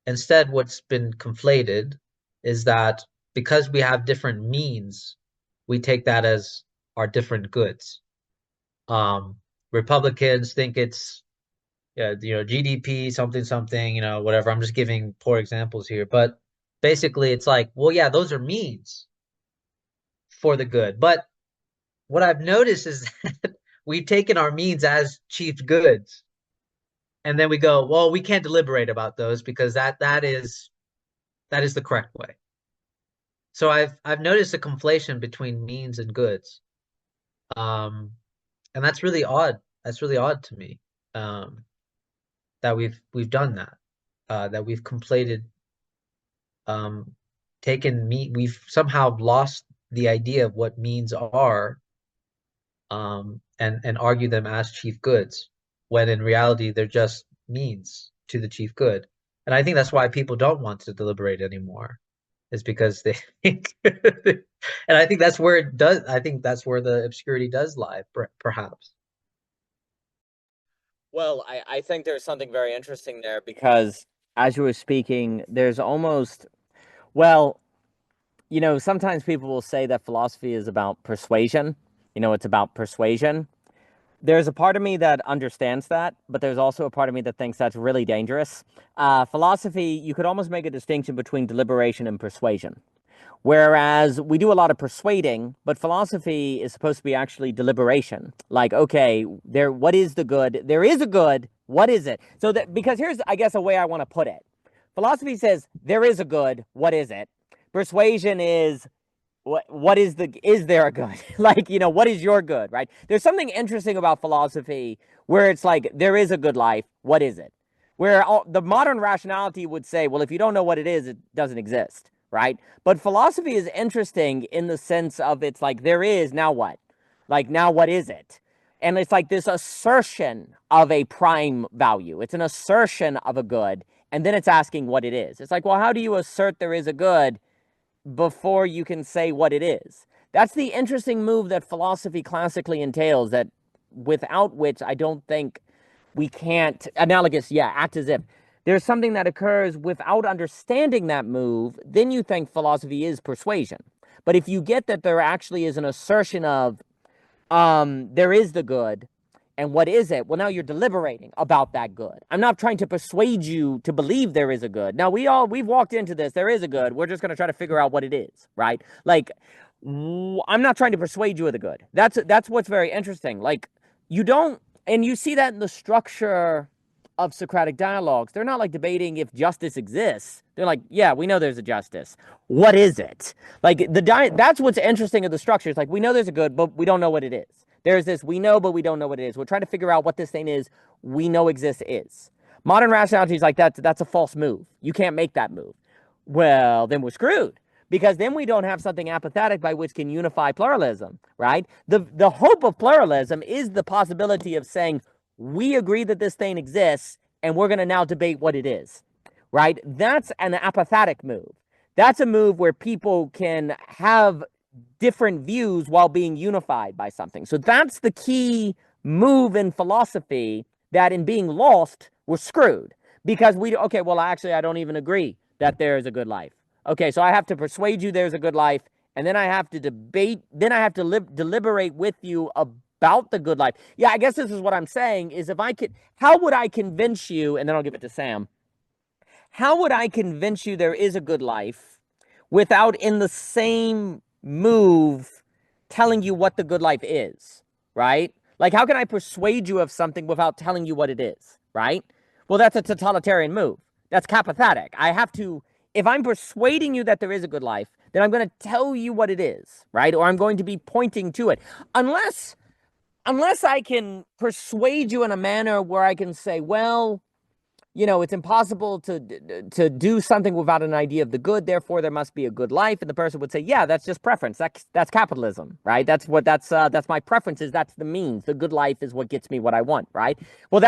Instead, what's been conflated is that because we have different means, we take that as our different goods. Republicans think it's GDP, something, something, whatever. I'm just giving poor examples here, but basically it's like, well, yeah, those are means for the good. But what I've noticed is that we've taken our means as chief goods. And then we go, well, we can't deliberate about those because that is the correct way. So I've noticed a conflation between means and goods. And that's really odd. That's really odd to me. That we've done that. That we've conflated we've somehow lost the idea of what means are, and argue them as chief goods, when in reality they're just means to the chief good. And I think that's why people don't want to deliberate anymore, is because they think, and I think that's where the obscurity does lie, perhaps. Well, I think there's something very interesting there, because as you were speaking, there's almost, well, sometimes people will say that philosophy is about persuasion. It's about persuasion. There's a part of me that understands that, but there's also a part of me that thinks that's really dangerous. Philosophy, you could almost make a distinction between deliberation and persuasion. Whereas we do a lot of persuading, but philosophy is supposed to be actually deliberation. Like, okay, what is the good? There is a good. What is it? Because here's, I guess, a way I want to put it. Philosophy says there is a good. What is it? Persuasion is, is there a good? Like, what is your good, right? There's something interesting about philosophy where it's like, there is a good life. What is it? Where the modern rationality would say, well, if you don't know what it is, it doesn't exist, right? But philosophy is interesting in the sense of, it's like, there is, now what? Like, now what is it? And it's like this assertion of a prime value. It's an assertion of a good, and then it's asking what it is. It's like, well, how do you assert there is a good before you can say what it is? That's the interesting move that philosophy classically entails, that without which I don't think we can't, analogous, act as if. There's something that occurs without understanding that move, then you think philosophy is persuasion. But if you get that there actually is an assertion of, there is the good, and what is it? Well, now you're deliberating about that good. I'm not trying to persuade you to believe there is a good. Now, we've walked into this, there is a good. We're just going to try to figure out what it is, right? Like, I'm not trying to persuade you of the good. That's what's very interesting. Like, you don't, and you see that in the structure of Socratic dialogues. They're not like debating if justice exists. They're like, yeah, we know there's a justice. What is it? Like, that's what's interesting of the structure. It's like, we know there's a good, but we don't know what it is. There's this, we know, but we don't know what it is. We're trying to figure out what this thing is we know exists is. Modern rationality is like, that's a false move. You can't make that move. Well, then we're screwed, because then we don't have something apathetic by which can unify pluralism, right? The hope of pluralism is the possibility of saying, we agree that this thing exists, and we're going to now debate what it is, right? That's an apathetic move. That's a move where people can have different views while being unified by something. So that's the key move in philosophy, that in being lost, we're screwed. Because I don't even agree that there is a good life. Okay, so I have to persuade you there's a good life, and then I have to debate, then I have to deliberate with you about the good life. Yeah, I guess this is what I'm saying, is how would I convince you, and then I'll give it to Sam, how would I convince you there is a good life without in the same move telling you what the good life is, right? Like, how can I persuade you of something without telling you what it is, right? Well, that's a totalitarian move. That's capathetic. I have to, if I'm persuading you that there is a good life, then I'm going to tell you what it is, right? Or I'm going to be pointing to it. Unless I can persuade you in a manner where I can say, well, it's impossible to do something without an idea of the good, therefore there must be a good life. And the person would say, yeah, that's just preference. That's capitalism, right? That's my preferences. That's the means. The good life is what gets me what I want, right? Well,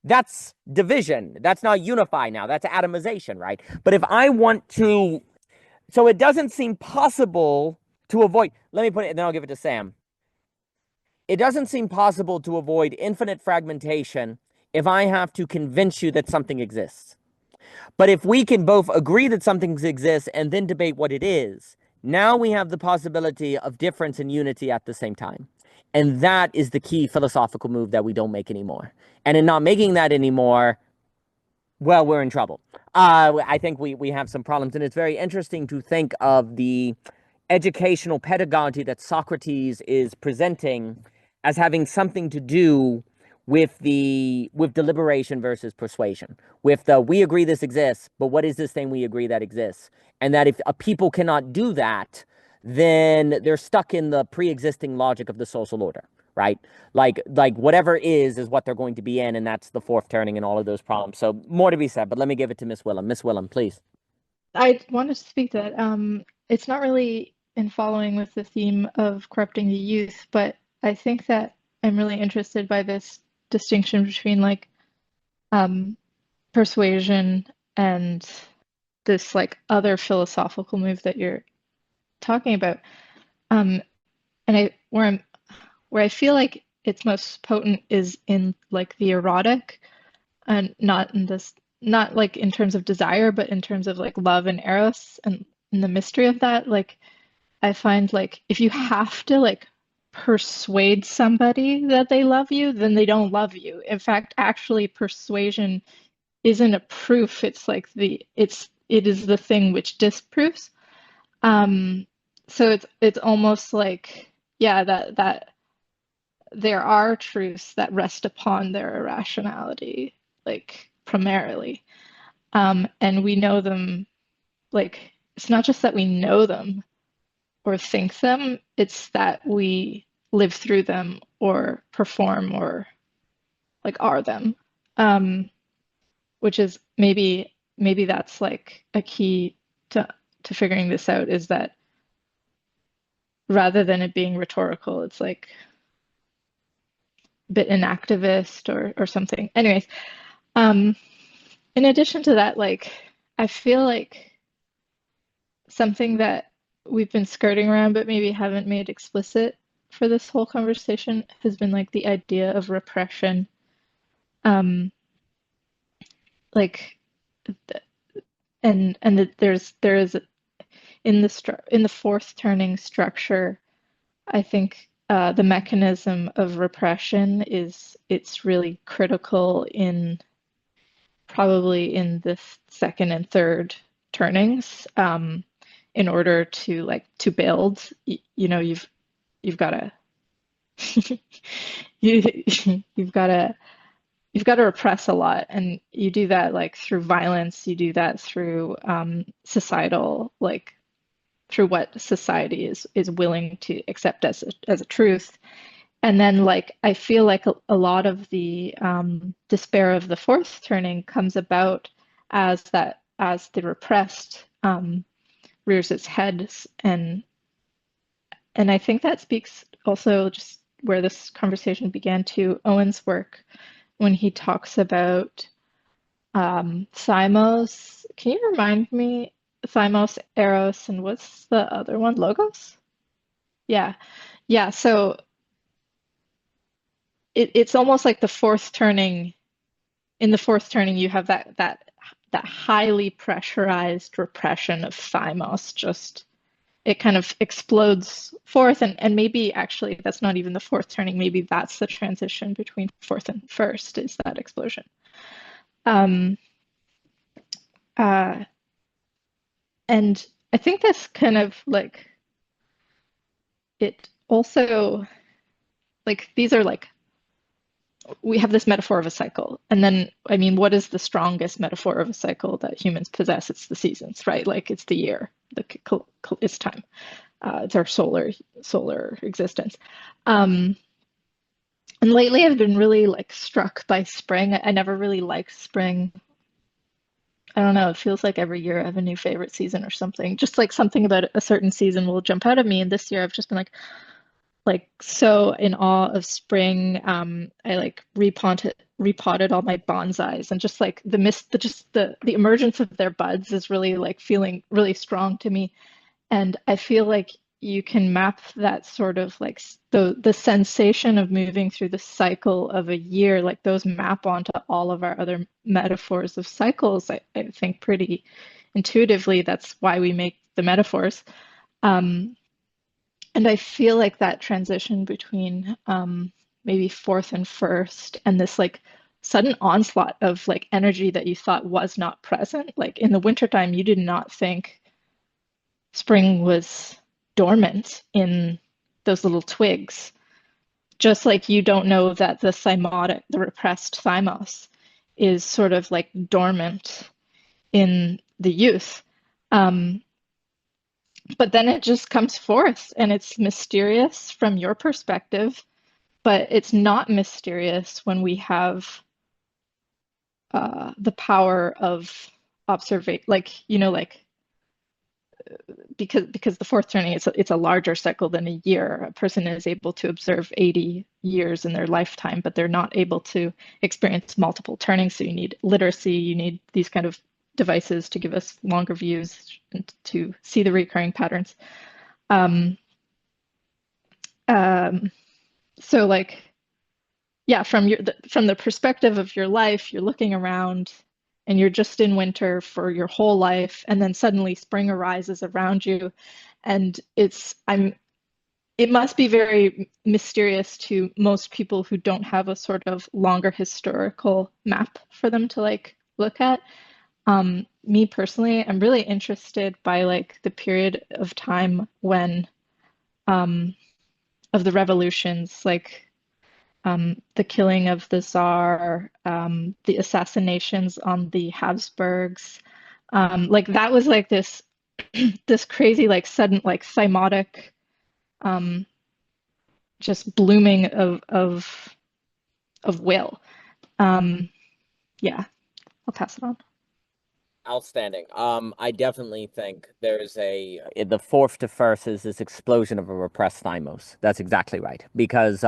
that's division. That's not unify now. That's atomization, right? But if I want to, so it doesn't seem possible to avoid, let me put it, and then I'll give it to Sam. It doesn't seem possible to avoid infinite fragmentation if I have to convince you that something exists. But if we can both agree that something exists and then debate what it is, now we have the possibility of difference and unity at the same time. And that is the key philosophical move that we don't make anymore. And in not making that anymore, well, we're in trouble. I think we have some problems. And it's very interesting to think of the educational pedagogy that Socrates is presenting as having something to do with deliberation versus persuasion, with the we agree this exists, but what is this thing we agree that exists? And that if a people cannot do that, then they're stuck in the pre-existing logic of the social order, right? Like whatever is what they're going to be in, and that's the fourth turning and all of those problems. So more to be said, but let me give it to Miss Willem. Miss Willem, please. I wanted to speak to that. It's not really in following with the theme of corrupting the youth, but I think that I'm really interested by this distinction between like persuasion and this like other philosophical move that you're talking about. And where I feel like it's most potent is in like the erotic, and not like in terms of desire, but in terms of like love and eros and in the mystery of that. Like I find like if you have to like persuade somebody that they love you, then they don't love you. In fact, actually persuasion isn't a proof. It's like it is the thing which disproves. So it's almost like, yeah, that there are truths that rest upon their irrationality, like primarily. And we know them, like it's not just that we know them or think them, it's that we live through them or perform or like are them. Which is maybe that's like a key to figuring this out, is that rather than it being rhetorical, it's like a bit inactivist or something. Anyways, in addition to that, like I feel like something that we've been skirting around but maybe haven't made explicit for this whole conversation has been like the idea of repression. Like and that there is in the fourth turning structure, I think the mechanism of repression it's really critical in probably in the second and third turnings, in order to build. You know, you've got to you've got to repress a lot, and you do that like through violence. You do that through societal, like through what society is willing to accept as a truth. And then like I feel like a lot of the despair of the fourth turning comes about as the repressed rears its head, and I think that speaks also just where this conversation began to Owen's work when he talks about thymos. Can you remind me? Thymos, eros, and what's the other one? Logos? Yeah. So it's almost like the fourth turning. In the fourth turning, you have that highly pressurized repression of thymos. Just it kind of explodes forth, and maybe actually that's not even the fourth turning. Maybe that's the transition between fourth and first, is that explosion. And I think that's kind of like it also, like these are like, we have this metaphor of a cycle, and then I mean, what is the strongest metaphor of a cycle that humans possess? It's the seasons, right? Like it's the year, it's time. It's our solar existence. And lately I've been really like struck by spring. I never really liked spring. I don't know, it feels like every year I have a new favorite season or something. Just like something about a certain season will jump out at me. And this year I've just been like so in awe of spring. I like repotted all my bonsais, and just like the emergence of their buds is really like feeling really strong to me. And I feel like you can map that sort of like the sensation of moving through the cycle of a year, like those map onto all of our other metaphors of cycles, I think pretty intuitively. That's why we make the metaphors. And I feel like that transition between maybe fourth and first, and this like sudden onslaught of like energy that you thought was not present. Like in the wintertime, you did not think spring was dormant in those little twigs. Just like you don't know that the thymotic, the repressed thymos, is sort of like dormant in the youth. But then it just comes forth and it's mysterious from your perspective, but it's not mysterious when we have the power of observation, like, you know, like, because the fourth turning, it's a larger cycle than a year. A person is able to observe 80 years in their lifetime, but they're not able to experience multiple turnings. So you need literacy, you need these kind of devices to give us longer views and to see the recurring patterns. So like, yeah, from the perspective of your life, you're looking around and you're just in winter for your whole life, and then suddenly spring arises around you, and it must be very mysterious to most people who don't have a sort of longer historical map for them to like look at. Me personally, I'm really interested by like the period of time when of the revolutions, like the killing of the Tsar, the assassinations on the Habsburgs. Like that was like this this crazy, like sudden, like thymotic, just blooming of will. Yeah, I'll pass it on. Outstanding. I definitely think there's the fourth to first is this explosion of a repressed thymos. That's exactly right. Because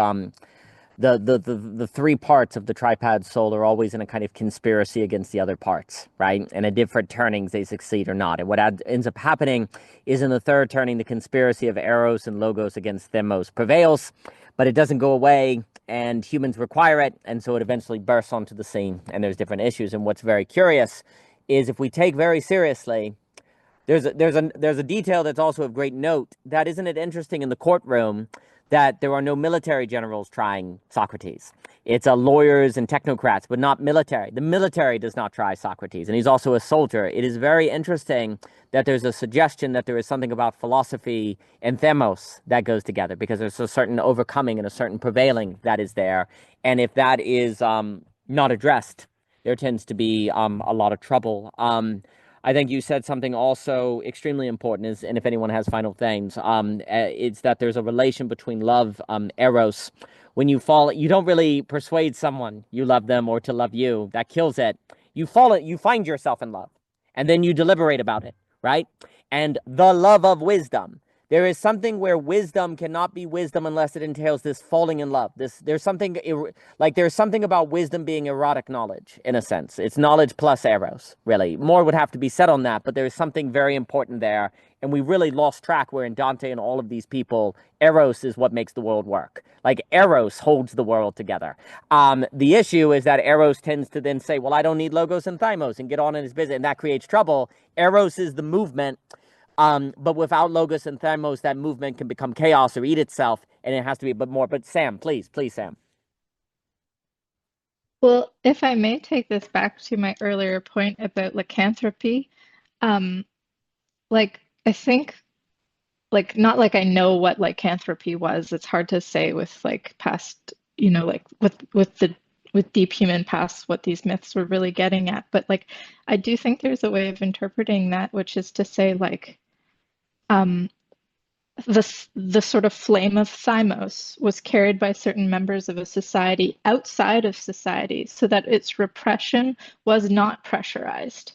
the three parts of the tripad soul are always in a kind of conspiracy against the other parts, right? And at different turnings, they succeed or not. And what ends up happening is in the third turning, the conspiracy of eros and logos against themos prevails, but it doesn't go away, and humans require it, and so it eventually bursts onto the scene, and there's different issues. And what's very curious is if we take very seriously, there's a detail that's also of great note. That isn't it interesting in the courtroom that there are no military generals trying Socrates. It's lawyers and technocrats, but not military. The military does not try Socrates, and he's also a soldier. It is very interesting that there's a suggestion that there is something about philosophy and themos that goes together, because there's a certain overcoming and a certain prevailing that is there. And if that is not addressed, there tends to be a lot of trouble. I think you said something also extremely important, and if anyone has final things, it's that there's a relation between love, eros. When you fall, you don't really persuade someone you love them or to love you. That kills it. You find yourself in love, and then you deliberate about it, right? And the love of wisdom. There is something where wisdom cannot be wisdom unless it entails this falling in love. There's something about wisdom being erotic knowledge, in a sense. It's knowledge plus eros, really. More would have to be said on that, but there's something very important there. And we really lost track where in Dante and all of these people, eros is what makes the world work. Like eros holds the world together. The issue is that eros tends to then say, well, I don't need logos and thymos, and get on in his business, and that creates trouble. Eros is the movement. But without logos and thymos, that movement can become chaos or eat itself, and it has to be a bit more. But Sam, please, Sam. Well, if I may take this back to my earlier point about lycanthropy, like I think, like not like I know what lycanthropy was. It's hard to say with like past, you know, like with deep human past, what these myths were really getting at. But like I do think there's a way of interpreting that, which is to say like the sort of flame of thymos was carried by certain members of a society outside of society, so that its repression was not pressurized.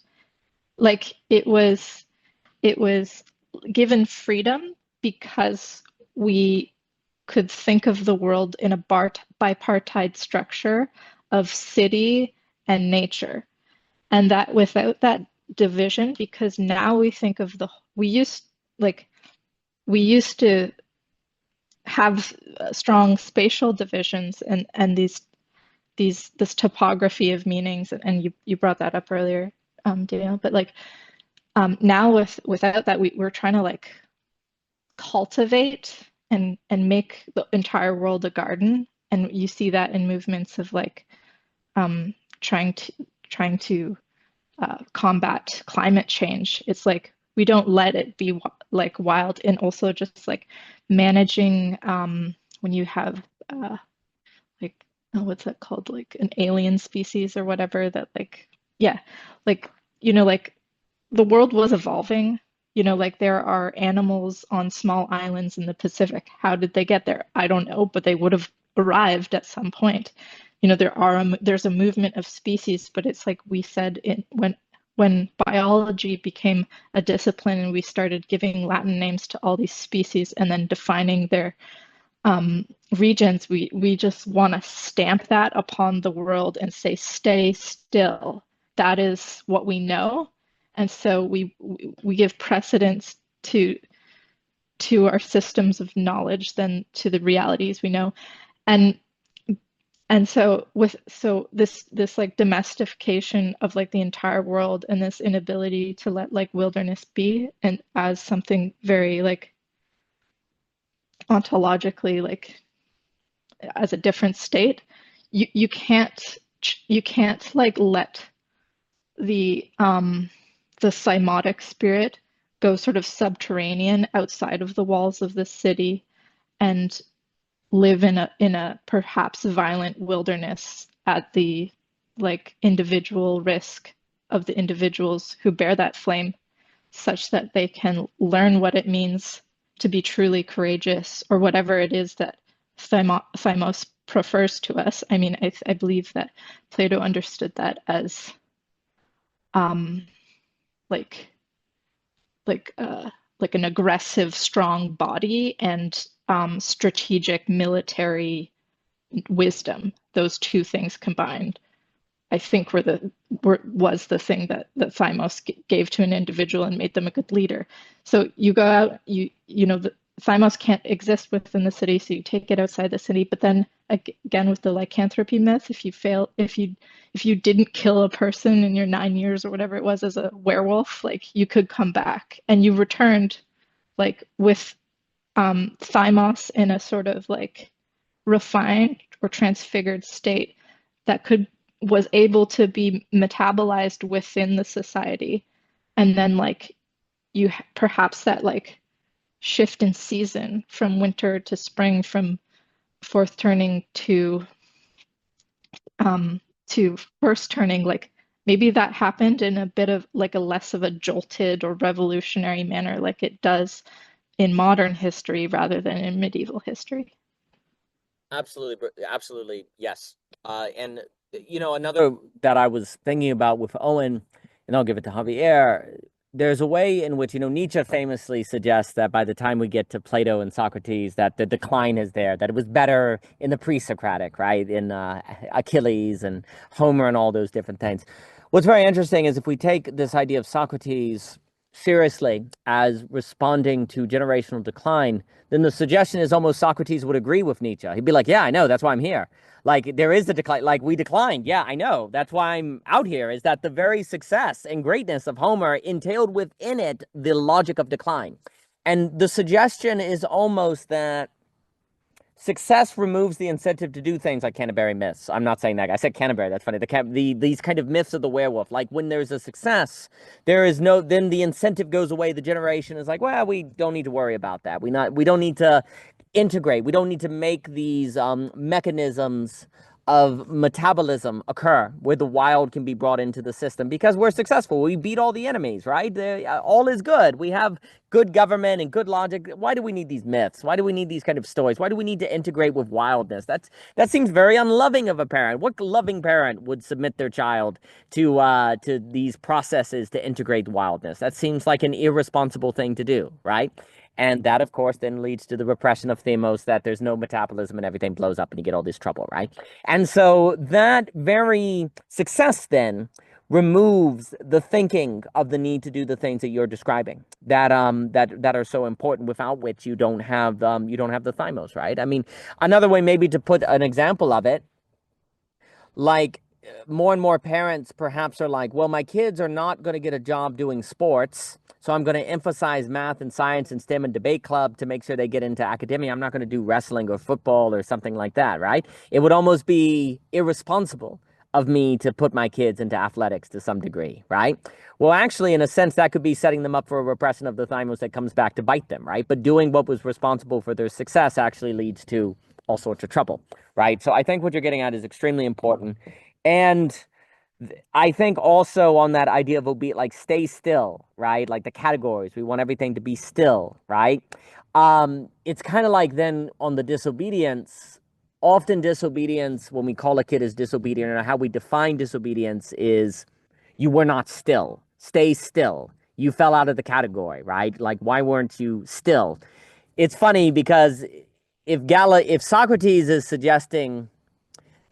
Like it was given freedom because we could think of the world in a bipartite structure of city and nature, and that without that division, because now we think of we used like we used to have strong spatial divisions and this topography of meanings, and you brought that up earlier, Daniel. But like now without that, we're trying to like cultivate and make the entire world a garden, and you see that in movements of like trying to combat climate change. It's like we don't let it be like wild, and also just like managing when you have like what's that called, like an alien species or whatever, that like yeah, like like the world was evolving. Like there are animals on small islands in the Pacific. How did they get there? I don't know, but they would have arrived at some point. There's a movement of species, but it's like we said when biology became a discipline and we started giving Latin names to all these species and then defining their regions, we just want to stamp that upon the world and say, stay still. That is what we know. And so we give precedence to our systems of knowledge than to the realities we know. And so this like domestication of like the entire world, and this inability to let like wilderness be, and as something very like ontologically like as a different state, you can't like let the cymotic spirit go sort of subterranean outside of the walls of the city and live in a perhaps violent wilderness at the like individual risk of the individuals who bear that flame, such that they can learn what it means to be truly courageous, or whatever it is that thymos prefers to us. I mean, I believe that Plato understood that as like an aggressive, strong body and strategic military wisdom. Those two things combined, I think, was the thing that thymos gave to an individual and made them a good leader. So you go out, the thymos can't exist within the city, so you take it outside the city. But then again, with the lycanthropy myth, if you didn't kill a person in your 9 years or whatever it was as a werewolf, like you could come back, and you returned like with thymos in a sort of like refined or transfigured state that was able to be metabolized within the society. And then like you perhaps that like shift in season from winter to spring, from fourth turning to first turning, like maybe that happened in a bit of like a less of a jolted or revolutionary manner, like it does in modern history rather than in medieval history. Absolutely, yes. And another that I was thinking about with Owen, and I'll give it to Javier. There's a way in which, Nietzsche famously suggests that by the time we get to Plato and Socrates, that the decline is there, that it was better in the pre-Socratic, right? In Achilles and Homer and all those different things. What's very interesting is if we take this idea of Socrates seriously as responding to generational decline, then the suggestion is almost Socrates would agree with Nietzsche. He'd be like, yeah, I know, that's why I'm here. Like, there is a decline, like we declined. Yeah, I know, that's why I'm out here, is that the very success and greatness of Homer entailed within it the logic of decline. And the suggestion is almost that success removes the incentive to do things like Canterbury myths. I'm not saying that. I said Canterbury. That's funny. These kind of myths of the werewolf. Like when there's a success, then the incentive goes away. The generation is like, well, we don't need to worry about that. We don't need to integrate. We don't need to make these mechanisms of metabolism occur where the wild can be brought into the system because we're successful. We beat all the enemies, right? All is good. We have good government and good logic. Why do we need these myths? Why do we need these kind of stories? Why do we need to integrate with wildness? That seems very unloving of a parent. What loving parent would submit their child to these processes to integrate wildness? That seems like an irresponsible thing to do, right? And that, of course, then leads to the repression of thymos, that there's no metabolism and everything blows up and you get all this trouble, right? And so that very success then removes the thinking of the need to do the things that you're describing that are so important, without which you don't have the thymos, right? I mean, another way maybe to put an example of it, like more and more parents perhaps are like, well, my kids are not going to get a job doing sports, so I'm going to emphasize math and science and STEM and debate club to make sure they get into academia. I'm not going to do wrestling or football or something like that, right? It would almost be irresponsible of me to put my kids into athletics to some degree, right? Well, actually, in a sense, that could be setting them up for a repression of the thymus that comes back to bite them, right? But doing what was responsible for their success actually leads to all sorts of trouble, right? So I think what you're getting at is extremely important. And I think also on that idea of like stay still, right? Like the categories, we want everything to be still, right? It's kind of like then on the disobedience, often disobedience, when we call a kid as disobedient, or how we define disobedience is you were not still, stay still. You fell out of the category, right? Like, why weren't you still? It's funny because if Socrates is suggesting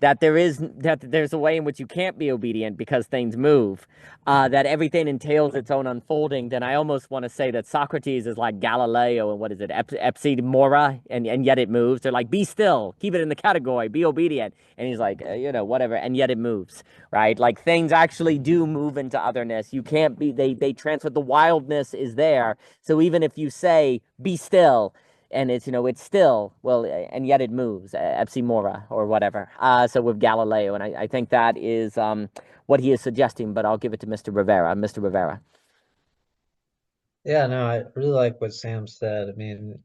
that there's a way in which you can't be obedient because things move, that everything entails its own unfolding, then I almost want to say that Socrates is like Galileo and what is it, Epsi mora, and yet it moves. They're like, be still, keep it in the category, be obedient. And he's like, whatever, and yet it moves, right? Like things actually do move into otherness. You can't be, they transfer, the wildness is there. So even if you say, be still, and it's still, well, and yet it moves, epsi mora or whatever. So with Galileo, and I think that is what he is suggesting, but I'll give it to Mr. Rivera. Mr. Rivera. Yeah, no, I really like what Sam said. I mean,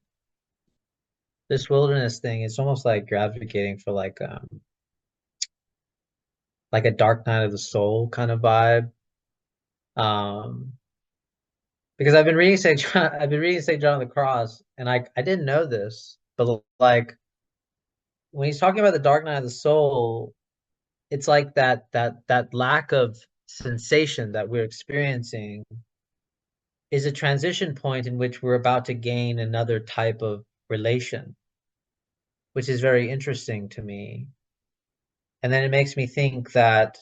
this wilderness thing, it's almost like you're advocating for like a dark night of the soul kind of vibe. Um, because I've been reading St. John, I've been reading St. John of the Cross, and I didn't know this, but like when he's talking about the dark night of the soul, it's like that lack of sensation that we're experiencing is a transition point in which we're about to gain another type of relation, which is very interesting to me. And then it makes me think that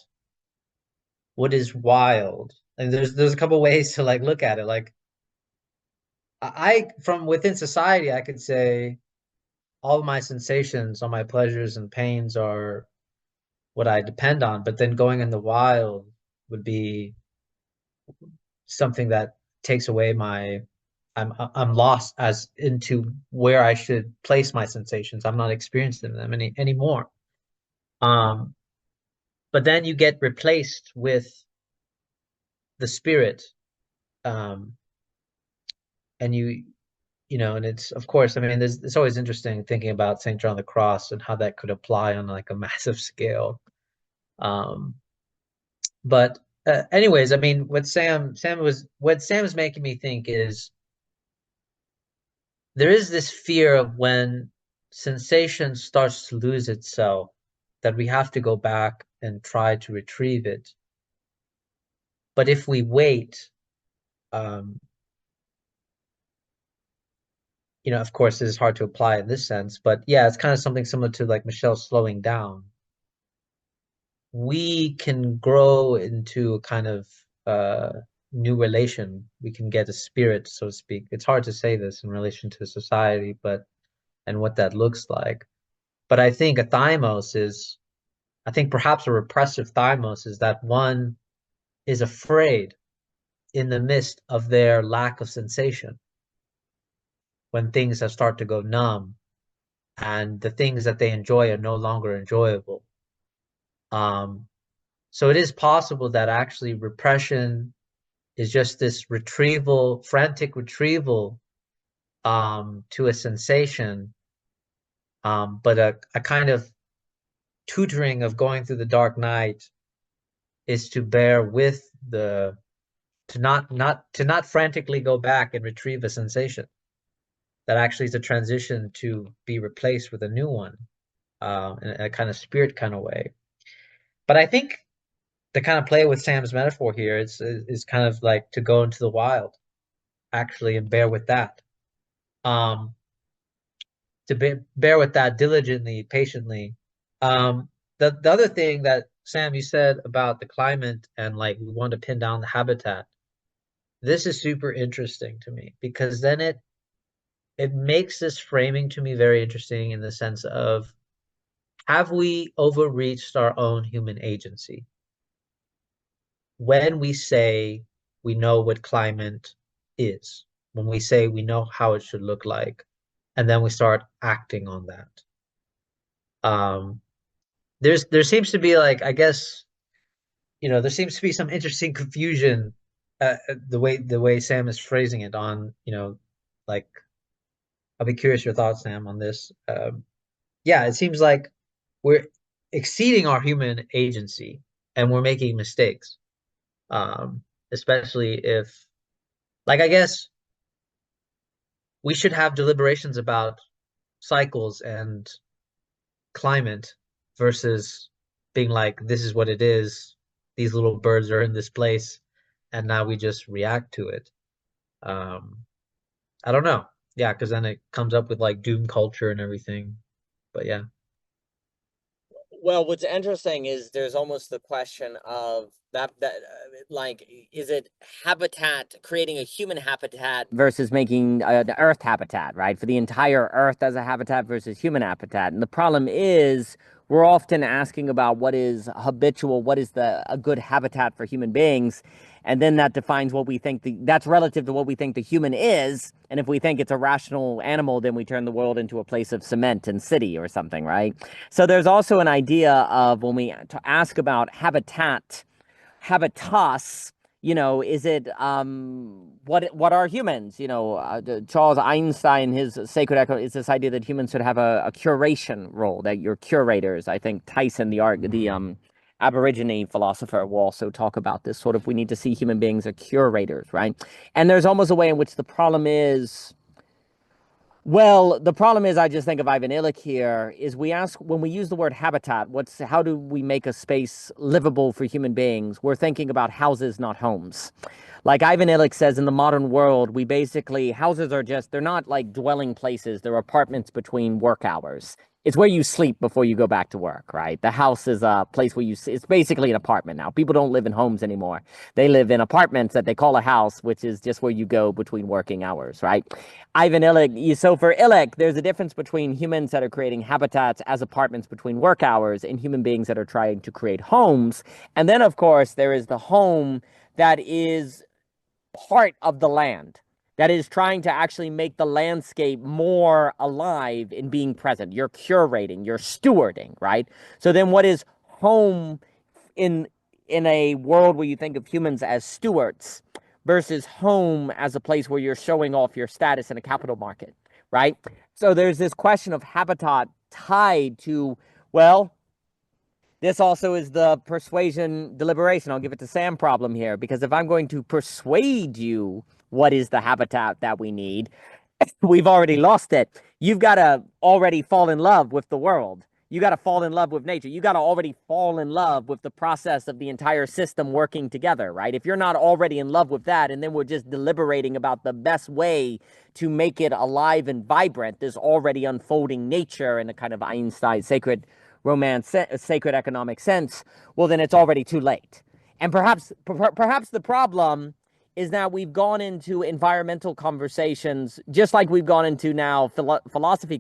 what is wild, and there's a couple ways to like look at it. Like I from within society, I could say all of my sensations, all my pleasures and pains are what I depend on. But then going in the wild would be something that takes away my I'm lost as into where I should place my sensations. I'm not experiencing them anymore. But then you get replaced with the spirit, and and it's, of course, I mean, it's always interesting thinking about St. John of the Cross and how that could apply on like a massive scale. But anyways, I mean, what Sam is making me think is there is this fear of when sensation starts to lose itself, that we have to go back and try to retrieve it. But if we wait, of course, it is hard to apply in this sense, but yeah, it's kind of something similar to like Michelle slowing down. We can grow into a kind of new relation. We can get a spirit, so to speak. It's hard to say this in relation to society, and what that looks like. But I think I think perhaps a repressive thymos is that one is afraid in the midst of their lack of sensation, when things have started to go numb and the things that they enjoy are no longer enjoyable. So it is possible that actually repression is just this frantic retrieval to a sensation, but a kind of tutoring of going through the dark night is to bear with to not frantically go back and retrieve a sensation. That actually is a transition to be replaced with a new one, in a kind of spirit kind of way. But I think the kind of play with Sam's metaphor here is kind of like to go into the wild, actually, and bear with that. To bear with that diligently, patiently. The other thing that Sam, you said about the climate and like we want to pin down the habitat. This is super interesting to me because then it makes this framing to me very interesting in the sense of have we overreached our own human agency? When we say we know what climate is, when we say we know how it should look like, and then we start acting on that. There seems to be like, I guess, there seems to be some interesting confusion the way Sam is phrasing it on, like I'll be curious your thoughts, Sam, on this. Yeah, it seems like we're exceeding our human agency and we're making mistakes. Especially if, like, I guess we should have deliberations about cycles and climate versus being like, this is what it is. These little birds are in this place, and now we just react to it. I don't know. Yeah, because then it comes up with like doom culture and everything. But yeah. Well, what's interesting is there's almost the question of like, is it habitat, creating a human habitat versus making the Earth habitat, right? For the entire Earth as a habitat versus human habitat. And the problem is we're often asking about what is habitual, what is a good habitat for human beings. And then that defines what we think that's relative to what we think the human is. And if we think it's a rational animal, then we turn the world into a place of cement and city or something, right? So there's also an idea of when we ask about habitat, habitus, is it what are humans? Charles Einstein, his Sacred Echo, is this idea that humans should have a curation role, that you're curators. I think Tyson, the Aborigine philosopher, will also talk about this sort of, we need to see human beings as curators, right? And there's almost a way in which the problem is, well, the problem is, I just think of Ivan Illich here, is we ask, when we use the word habitat, how do we make a space livable for human beings? We're thinking about houses, not homes. Like Ivan Illich says, in the modern world, houses are they're not like dwelling places. They're apartments between work hours. It's where you sleep before you go back to work, right? The house is a place where it's basically an apartment now. People don't live in homes anymore. They live in apartments that they call a house, which is just where you go between working hours, right? Ivan Illich, so for Illich, there's a difference between humans that are creating habitats as apartments between work hours and human beings that are trying to create homes. And then, of course, there is the home that is part of the land, that is trying to actually make the landscape more alive in being present. You're curating, you're stewarding, right? So then what is home in a world where you think of humans as stewards versus home as a place where you're showing off your status in a capital market, right? So there's this question of habitat tied to, well, this also is the persuasion deliberation. I'll give it to Sam problem here, because if I'm going to persuade you what is the habitat that we need, we've already lost it. You've got to already fall in love with the world. You got to fall in love with nature. You got to already fall in love with the process of the entire system working together, right? If you're not already in love with that, and then we're just deliberating about the best way to make it alive and vibrant, this already unfolding nature in a kind of Einstein sacred romance, sacred economic sense, well, then it's already too late. And perhaps the problem is that we've gone into environmental conversations, just like we've gone into now philosophy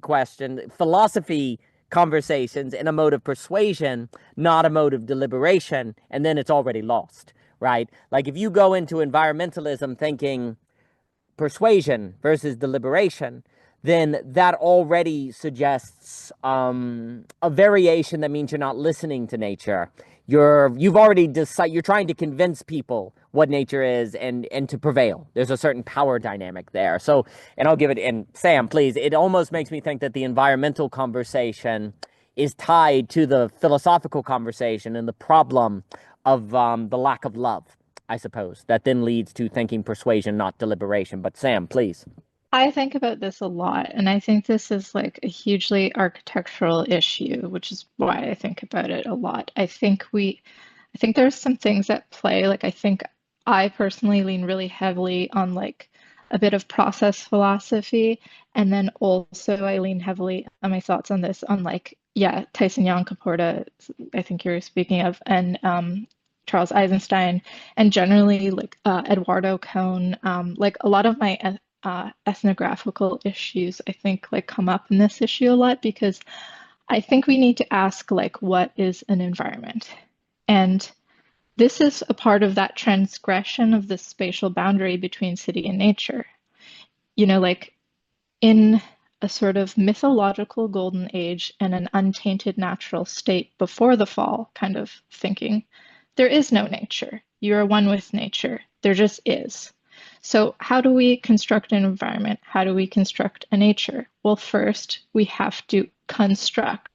conversations in a mode of persuasion, not a mode of deliberation, and then it's already lost, right? Like if you go into environmentalism thinking persuasion versus deliberation, then that already suggests a variation that means you're not listening to nature. You've already decided, you're trying to convince people what nature is and to prevail. There's a certain power dynamic there. So, and I'll give it, and Sam, please, it almost makes me think that the environmental conversation is tied to the philosophical conversation and the problem of the lack of love, I suppose, that then leads to thinking persuasion, not deliberation. But Sam, please. I think about this a lot, and I think this is like a hugely architectural issue, which is why I think about it a lot. I think there's some things at play. Like I think I personally lean really heavily on like a bit of process philosophy, and then also I lean heavily on my thoughts on this on like yeah, Tyson Yonkaporta, I think you're speaking of, and Charles Eisenstein, and generally like Eduardo Cohn, like a lot of my ethnographical issues, I think like come up in this issue a lot because I think we need to ask like, what is an environment? And this is a part of that transgression of the spatial boundary between city and nature. You know, like in a sort of mythological golden age and an untainted natural state before the fall kind of thinking, there is no nature. You are one with nature. There just is. So how do we construct an environment? How do we construct a nature? Well, first, we have to construct.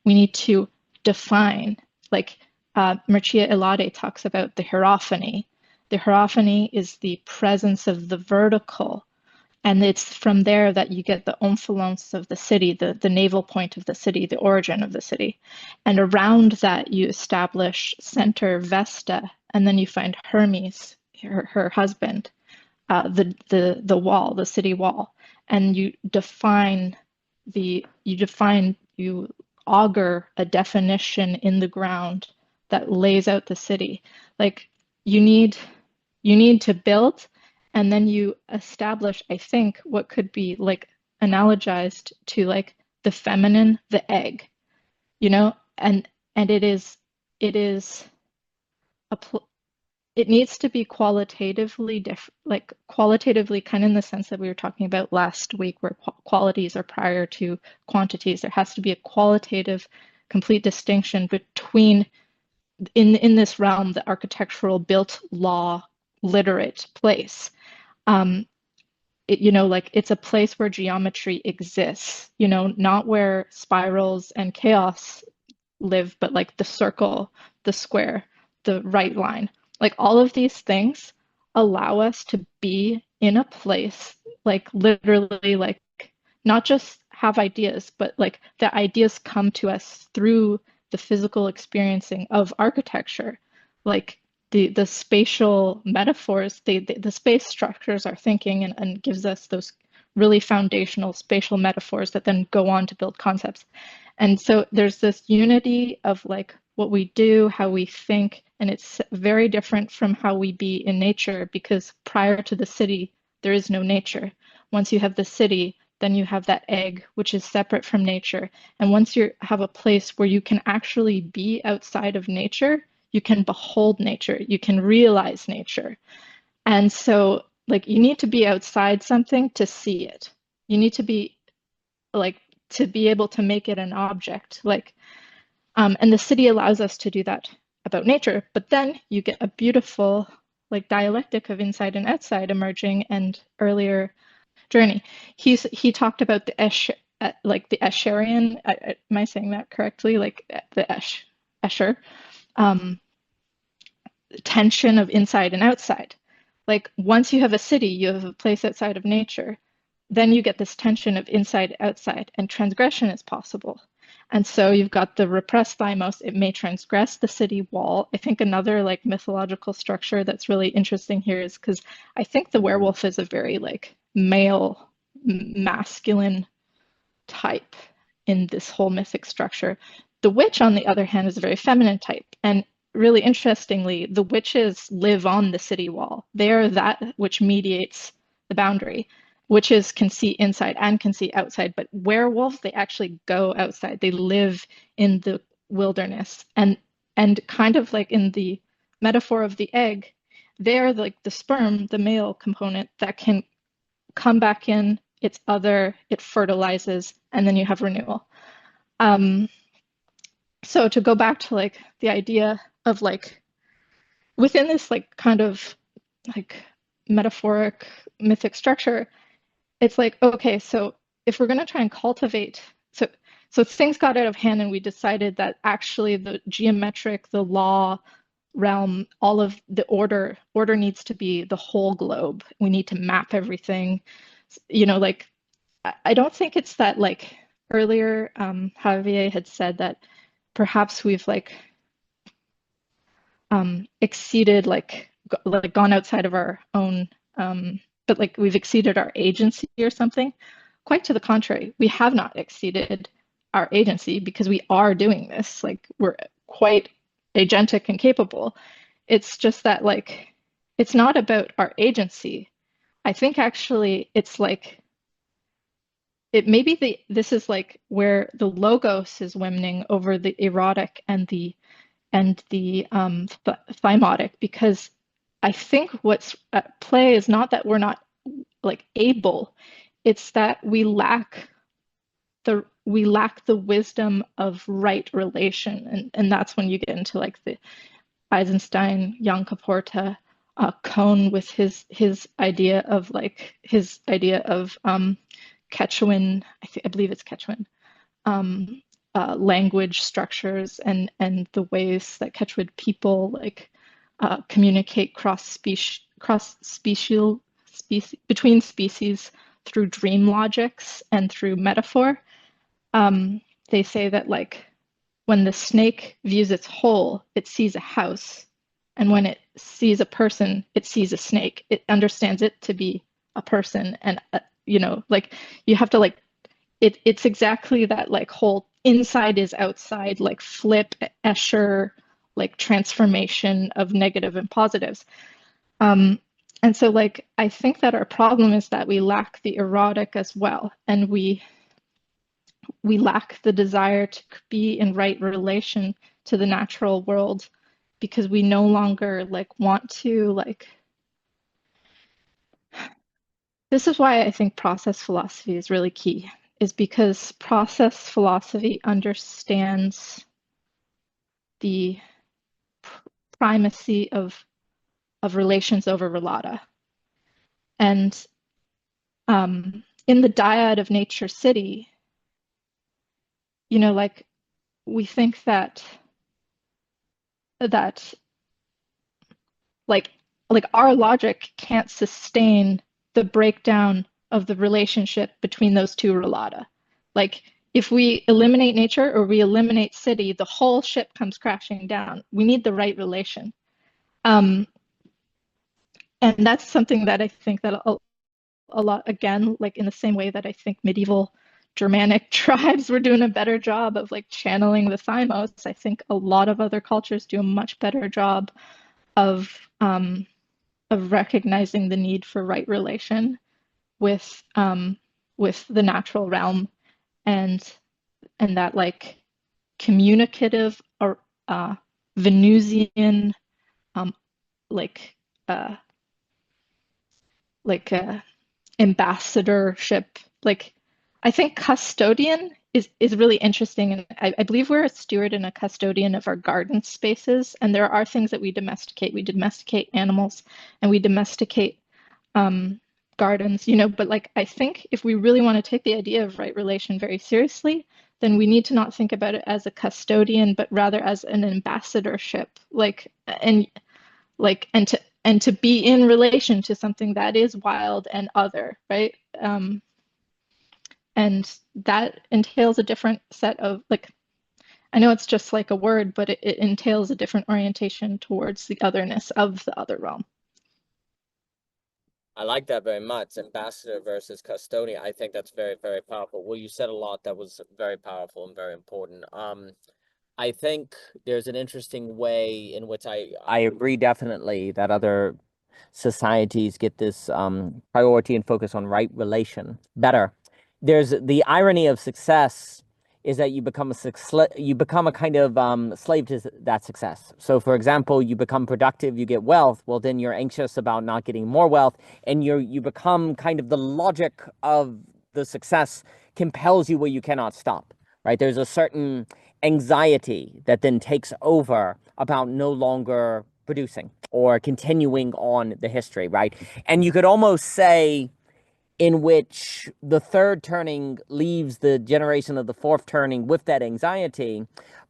We need to define. Like Mircea Eliade talks about the hierophany. The hierophany is the presence of the vertical. And it's from there that you get the omphalence of the city, the naval point of the city, the origin of the city. And around that, you establish center Vesta, and then you find Hermes, her husband, the wall, the city wall. And you augur a definition in the ground that lays out the city. Like you need to build, and then you establish, I think, what could be like analogized to like the feminine, the egg, you know, and it needs to be qualitatively qualitatively kind of in the sense that we were talking about last week, where qualities are prior to quantities. There has to be a qualitative, complete distinction between in this realm, the architectural built law literate place. Like it's a place where geometry exists, you know, not where spirals and chaos live, but like the circle, the square, the right line. Like all of these things allow us to be in a place, like literally, like not just have ideas, but like the ideas come to us through the physical experiencing of architecture. Like the spatial metaphors, the space structures are thinking and gives us those really foundational spatial metaphors that then go on to build concepts. And so there's this unity of like what we do, how we think, and it's very different from how we be in nature, because prior to the city, there is no nature. Once you have the city, then you have that egg, which is separate from nature. And once you have a place where you can actually be outside of nature, you can behold nature, you can realize nature. And so like you need to be outside something to see it. You need to be like to be able to make it an object. Like and the city allows us to do that about nature, but then you get a beautiful like dialectic of inside and outside emerging. And earlier Journey, he talked about the like the Escherian, am I saying that correctly? Like the Escher tension of inside and outside. Like once you have a city, you have a place outside of nature, then you get this tension of inside, outside, and transgression is possible. And so you've got the repressed thymos, it may transgress the city wall. I think another like mythological structure that's really interesting here is because I think the werewolf is a very like male, masculine type in this whole mythic structure. The witch, on the other hand, is a very feminine type. And really interestingly, the witches live on the city wall. They are that which mediates the boundary. Witches can see inside and can see outside, but werewolves, they actually go outside. They live in the wilderness. And kind of like in the metaphor of the egg, they're like the sperm, the male component that can come back in, it's other, it fertilizes, and then you have renewal. So to go back to like the idea of like within this like kind of like metaphoric mythic structure, it's like, okay, so if we're going to try and cultivate, so things got out of hand and we decided that actually the geometric, the law realm, all of the order needs to be the whole globe. We need to map everything, you know, like I don't think it's that like earlier Javier had said that perhaps we've like exceeded like gone outside of our own but like we've exceeded our agency or something. Quite to the contrary, we have not exceeded our agency, because we are doing this, like we're quite agentic and capable. It's just that like it's not about our agency. I think actually it's like this is like where the logos is winning over the erotic and the thymotic, because I think what's at play is not that we're not like able, it's that we lack the wisdom of right relation, and that's when you get into like the Eisenstein, Jan Caporta, Cohn with his idea of Quechuan, I believe it's Quechuan, language structures and the ways that Quechua people like communicate between species through dream logics and through metaphor. They say that like when the snake views its hole, it sees a house, and when it sees a person, it sees a snake. It understands it to be a person, and you know, like you have to like it's exactly that like whole inside is outside, like flip Escher, like transformation of negative and positives. And so like I think that our problem is that we lack the erotic as well, and we lack the desire to be in right relation to the natural world, because we no longer like want to like. This is why I think process philosophy is really key, is because process philosophy understands the primacy of relations over relata. And in the dyad of Nature City, you know, like we think that like our logic can't sustain the breakdown of the relationship between those two relata. Like if we eliminate nature or we eliminate city, the whole ship comes crashing down. We need the right relation. And that's something that I think that a lot, again, like in the same way that I think medieval Germanic tribes were doing a better job of like channeling the thymos, I think a lot of other cultures do a much better job of recognizing the need for right relation with the natural realm, and that like communicative or Venusian ambassadorship. Like I think custodian is really interesting, and I believe we're a steward and a custodian of our garden spaces, and there are things that we domesticate. We domesticate animals and we domesticate gardens, you know, but like I think if we really want to take the idea of right relation very seriously, then we need to not think about it as a custodian, but rather as an ambassadorship, and to be in relation to something that is wild and other, right? And that entails a different set of like, I know it's just like a word, but it entails a different orientation towards the otherness of the other realm. I like that very much. Ambassador versus custodian. I think that's very, very powerful. Well, you said a lot that was very powerful and very important. I think there's an interesting way in which I agree definitely that other societies get this priority and focus on right relation better. There's the irony of success is that you become a kind of slave to that success. So for example, you become productive, you get wealth, well then you're anxious about not getting more wealth, and you become kind of the logic of the success compels you where you cannot stop, right? There's a certain anxiety that then takes over about no longer producing or continuing on the history, right? And you could almost say in which the third turning leaves the generation of the fourth turning with that anxiety,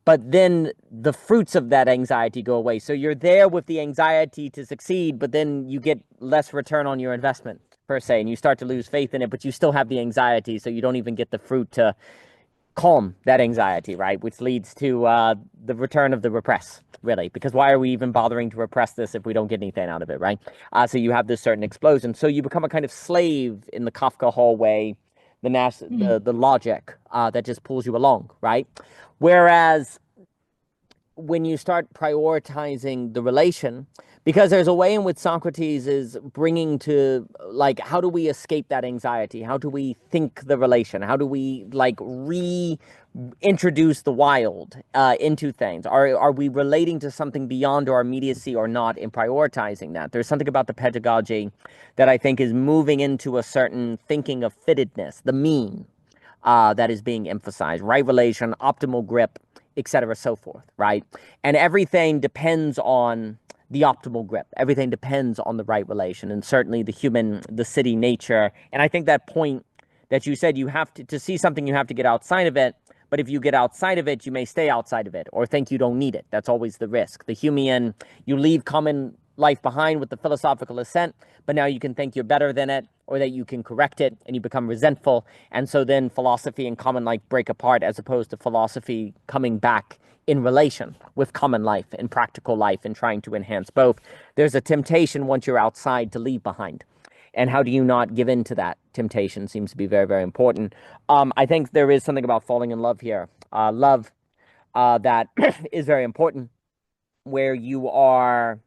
but then the fruits of that anxiety go away. So you're there with the anxiety to succeed, but then you get less return on your investment per se, and you start to lose faith in it, but you still have the anxiety, so you don't even get the fruit to calm that anxiety, right? Which leads to the return of the repress, really, because why are we even bothering to repress this if we don't get anything out of it, right? So you have this certain explosion. So you become a kind of slave in the Kafka hallway the logic that just pulls you along, right? Whereas when you start prioritizing the relation, because there's a way in which Socrates is bringing to, like, how do we escape that anxiety? How do we think the relation? How do we, like, reintroduce the wild into things? Are we relating to something beyond our immediacy or not in prioritizing that? There's something about the pedagogy that I think is moving into a certain thinking of fittedness, the mean, that is being emphasized, right relation, optimal grip, etc., so forth, right? And everything depends on the optimal grip. Everything depends on the right relation, and certainly the city nature. And I think that point that you said, you have to see something, you have to get outside of it. But if you get outside of it, you may stay outside of it or think you don't need it. That's always the risk. The Humean, you leave common life behind with the philosophical assent, but now you can think you're better than it, or that you can correct it, and you become resentful. And so then philosophy and common life break apart, as opposed to philosophy coming back in relation with common life and practical life and trying to enhance both. There's a temptation once you're outside to leave behind. And how do you not give in to that temptation seems to be very, very important. I think there is something about falling in love here. Love that is very important, where you are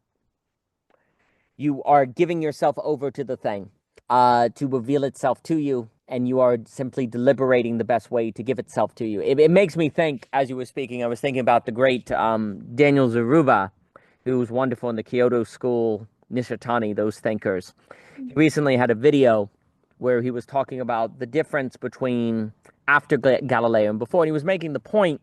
giving yourself over to the thing to reveal itself to you, and you are simply deliberating the best way to give itself to you. It makes me think, as you were speaking, I was thinking about the great Daniel Zaruba, who was wonderful in the Kyoto School, Nishitani, those thinkers. He recently had a video where he was talking about the difference between after Galileo and before, and he was making the point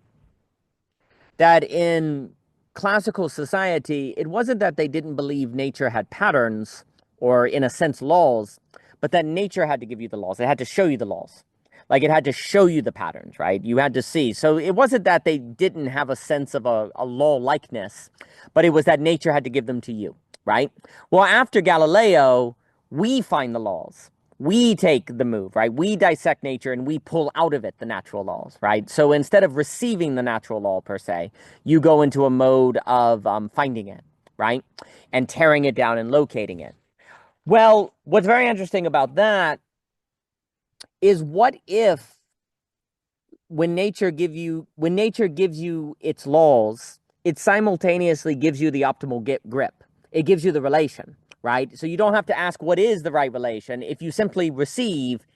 that in classical society, it wasn't that they didn't believe nature had patterns, or in a sense laws, but that nature had to give you the laws. It had to show you the laws. Like, it had to show you the patterns, right? You had to see. So it wasn't that they didn't have a sense of a law likeness, but it was that nature had to give them to you, right? Well, after Galileo, we find the laws. We take the move, right? We dissect nature and we pull out of it the natural laws, right? So instead of receiving the natural law per se, you go into a mode of finding it, right? And tearing it down and locating it. Well, what's very interesting about that is, what if when nature gives you its laws, it simultaneously gives you the optimal grip. It gives you the relation, right? So you don't have to ask what is the right relation. If you simply receive,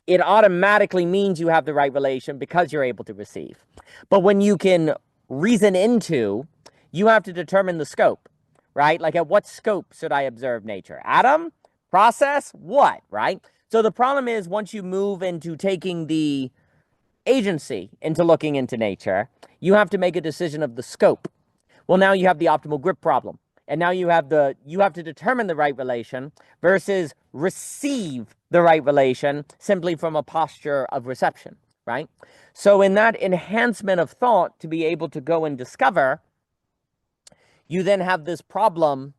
it automatically means you have the right relation because you're able to receive. But when you can reason into, you have to determine the scope, right? Like, at what scope should I observe nature? Atom? Process? What, right? So the problem is, once you move into taking the agency into looking into nature, you have to make a decision of the scope. Well, now you have the optimal grip problem. And now you have to determine the right relation versus receive the right relation simply from a posture of reception, right? So in that enhancement of thought to be able to go and discover, you then have this problem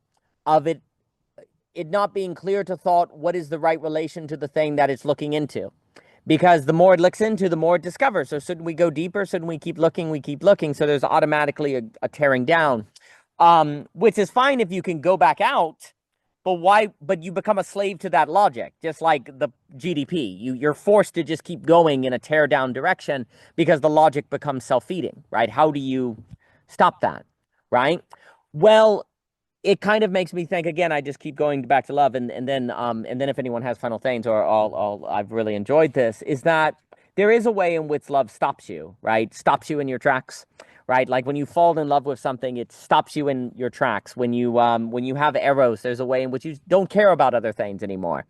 of it not being clear to thought what is the right relation to the thing that it's looking into. Because the more it looks into, the more it discovers. So shouldn't we go deeper? Shouldn't we keep looking? We keep looking. So there's automatically a tearing down. Which is fine if you can go back out, but why? But you become a slave to that logic, just like the GDP. You're forced to just keep going in a tear down direction because the logic becomes self-feeding, right? How do you stop that, right? Well, it kind of makes me think again. I just keep going back to love, and then if anyone has final things, or I've really enjoyed this, is that there is a way in which love stops you, right? Stops you in your tracks. Right, like when you fall in love with something, it stops you in your tracks. When you have eros, there's a way in which you don't care about other things anymore.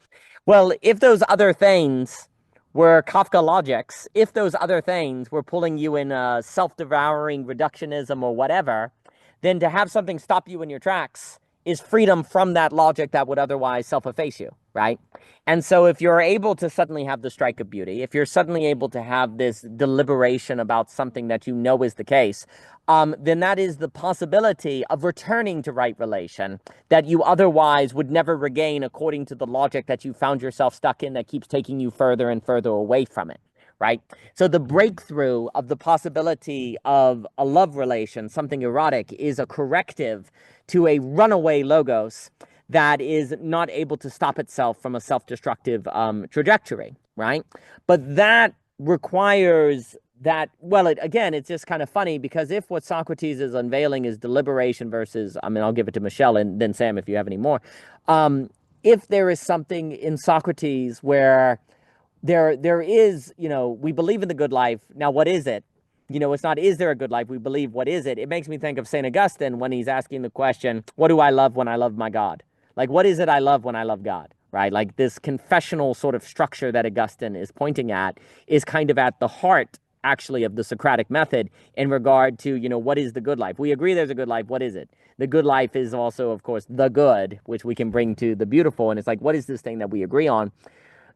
Well, if those other things were Kafka logics, if those other things were pulling you in a self-devouring reductionism or whatever, then to have something stop you in your tracks is freedom from that logic that would otherwise self-efface you, right? And so if you're able to suddenly have the strike of beauty, if you're suddenly able to have this deliberation about something that you know is the case, then that is the possibility of returning to right relation that you otherwise would never regain according to the logic that you found yourself stuck in that keeps taking you further and further away from it, right? So the breakthrough of the possibility of a love relation, something erotic, is a corrective to a runaway logos that is not able to stop itself from a self-destructive trajectory, right? But that requires that, well, again, it's just kind of funny because if what Socrates is unveiling is deliberation versus, I mean, I'll give it to Michelle and then Sam if you have any more. If there is something in Socrates where there is, we believe in the good life. Now, what is it? It's not, is there a good life? We believe, what is it? It makes me think of St. Augustine when he's asking the question, what do I love when I love my God? Like, what is it I love when I love God, right? Like this confessional sort of structure that Augustine is pointing at is kind of at the heart, actually, of the Socratic method in regard to, what is the good life? We agree there's a good life. What is it? The good life is also, of course, the good, which we can bring to the beautiful. And it's like, what is this thing that we agree on?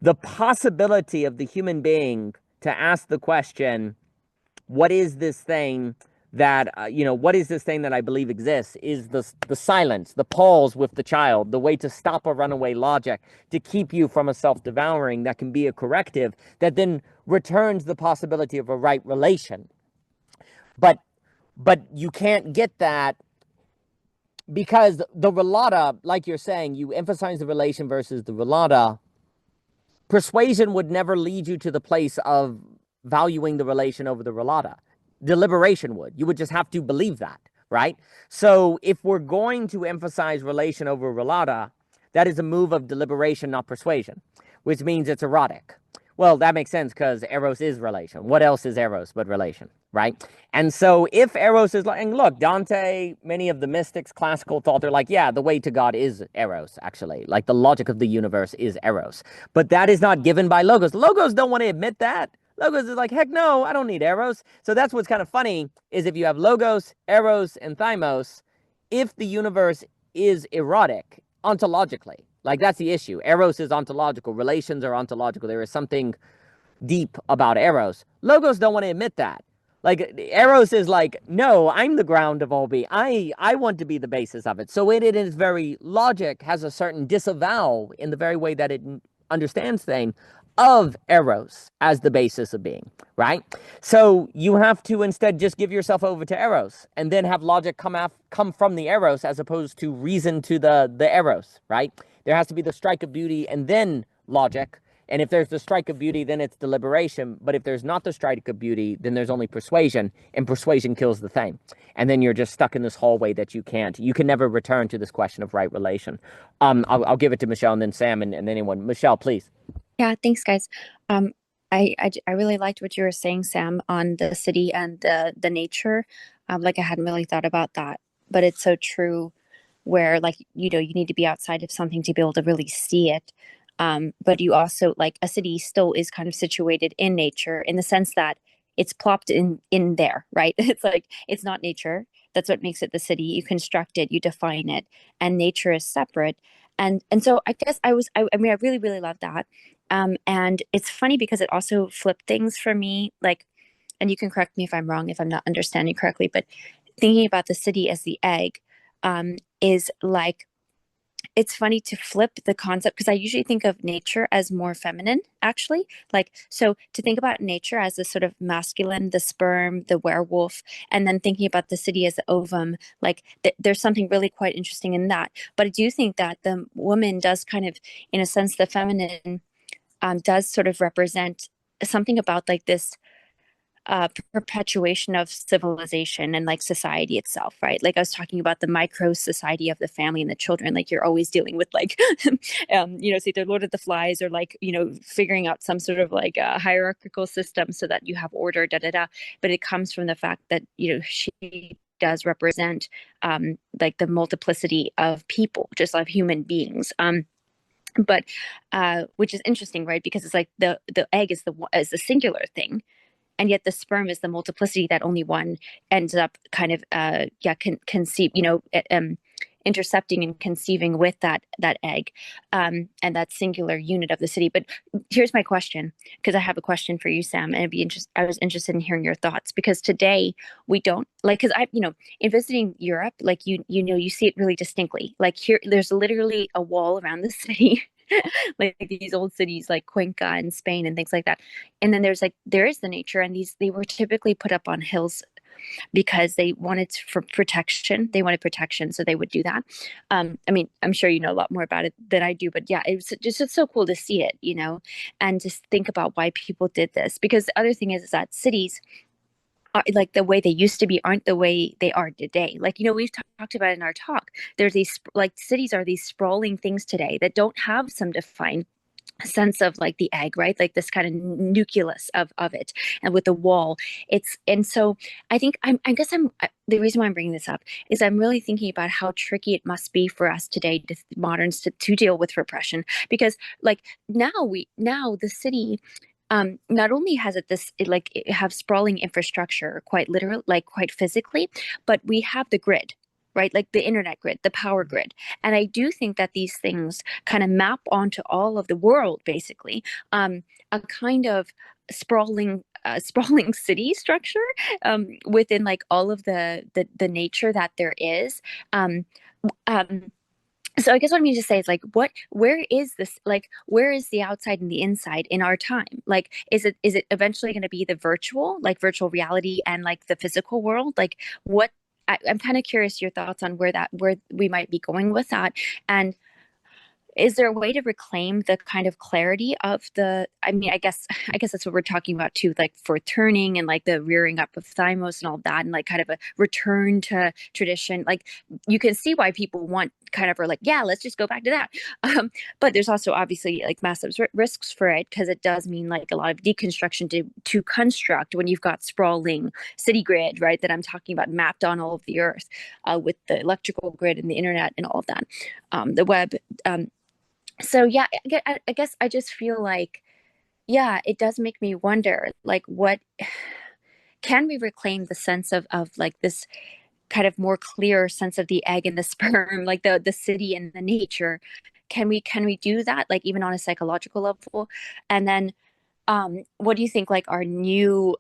The possibility of the human being to ask the question, what is this thing that, what is this thing that I believe exists, is the silence, the pause with the child, the way to stop a runaway logic, to keep you from a self-devouring that can be a corrective that then returns the possibility of a right relation. But you can't get that because the relata, like you're saying, you emphasize the relation versus the relata. Persuasion would never lead you to the place of valuing the relation over the relata. Deliberation would. You would just have to believe that, right? So if we're going to emphasize relation over relata, that is a move of deliberation, not persuasion, which means it's erotic. Well, that makes sense because eros is relation. What else is eros but relation, right? And so if eros is like, and look, Dante, many of the mystics, classical thought, they're like, yeah, the way to God is eros, actually. Like the logic of the universe is eros. But that is not given by logos. Logos don't want to admit that. Logos is like, heck no, I don't need eros. So that's what's kind of funny is if you have logos, eros, and thymos, if the universe is erotic ontologically, like that's the issue. Eros is ontological. Relations are ontological. There is something deep about eros. Logos don't want to admit that. Like eros is like, no, I'm the ground of all being. I want to be the basis of it. So it is very logic has a certain disavow in the very way that it understands things of eros as the basis of being, right? So you have to instead just give yourself over to eros and then have logic come from the eros as opposed to reason to the eros, right? There has to be the strike of beauty and then logic. And if there's the strike of beauty, then it's deliberation. But if there's not the strike of beauty, then there's only persuasion, and persuasion kills the thing. And then you're just stuck in this hallway that you can never return to this question of right relation. I'll give it to Michelle and then Sam and anyone. Michelle, please. Yeah, thanks, guys. I really liked what you were saying, Sam, on the city and the nature. Like I hadn't really thought about that, but it's so true. Where like you need to be outside of something to be able to really see it. But you also like a city still is kind of situated in nature in the sense that it's plopped in there, right? It's like it's not nature. That's what makes it the city. You construct it, you define it, and nature is separate. And so I guess I mean I really really love that. And it's funny because it also flipped things for me. Like, and you can correct me if I'm wrong if I'm not understanding correctly, but thinking about the city as the egg is like it's funny to flip the concept because I usually think of nature as more feminine, actually. Like, so to think about nature as the sort of masculine, the sperm, the werewolf, and then thinking about the city as the ovum, like there's something really quite interesting in that. But I do think that the woman does kind of, in a sense, the feminine does sort of represent something about like this perpetuation of civilization and like society itself, right? Like I was talking about the micro society of the family and the children, like you're always dealing with like, say the Lord of the Flies or like, figuring out some sort of like a hierarchical system so that you have order, But it comes from the fact that, she does represent like the multiplicity of people, just like human beings. But which is interesting, right? Because it's like the egg is the singular thing. And yet the sperm is the multiplicity that only one ends up kind of, conceive, intercepting and conceiving with that egg and that singular unit of the city. But here's my question, because I have a question for you, Sam, and I was interested in hearing your thoughts, because today we don't like, because in visiting Europe, like, you see it really distinctly. Like here, there's literally a wall around the city. Like these old cities like Cuenca in Spain and things like that. And then there is the nature, and they were typically put up on hills because they wanted for protection. They wanted protection, so they would do that. I mean, I'm sure you know a lot more about it than I do, but yeah, it's so cool to see it, you know, and just think about why people did this. Because the other thing is that cities are, like the way they used to be aren't the way they are today. Like, you know, we've talked about in our talk, there's these, like, cities are these sprawling things today that don't have some defined sense of like the egg, right? Like this kind of nucleus of it, and with the wall, and so I think the reason why I'm bringing this up is I'm really thinking about how tricky it must be for us today, moderns, to deal with repression, because like now the city, not only has it have sprawling infrastructure, quite literally, like quite physically, but we have the grid, right? Like the internet grid, the power grid. And I do think that these things kind of map onto all of the world, basically, a kind of sprawling city structure, within like all of the nature that there is. So I guess what I mean to say is like, where is this, like, where is the outside and the inside in our time? Like, is it eventually going to be the virtual, like virtual reality, and like the physical world? Like, I'm kind of curious your thoughts on where we might be going with that. And is there a way to reclaim the kind of clarity of I mean, I guess that's what we're talking about too, like for turning and like the rearing up of thymos and all that, and like kind of a return to tradition. Like, you can see why people want kind of are like, yeah, let's just go back to that. But there's also obviously like massive risks for it, because it does mean like a lot of deconstruction to construct when you've got sprawling city grid, right? That I'm talking about, mapped on all of the earth, with the electrical grid and the internet and all of that, the web. So yeah, I guess I just feel like, yeah, it does make me wonder, like, what can we reclaim the sense of like this kind of more clear sense of the egg and the sperm, like the city and the nature? Can we do that, like even on a psychological level? And then, what do you think, like, our new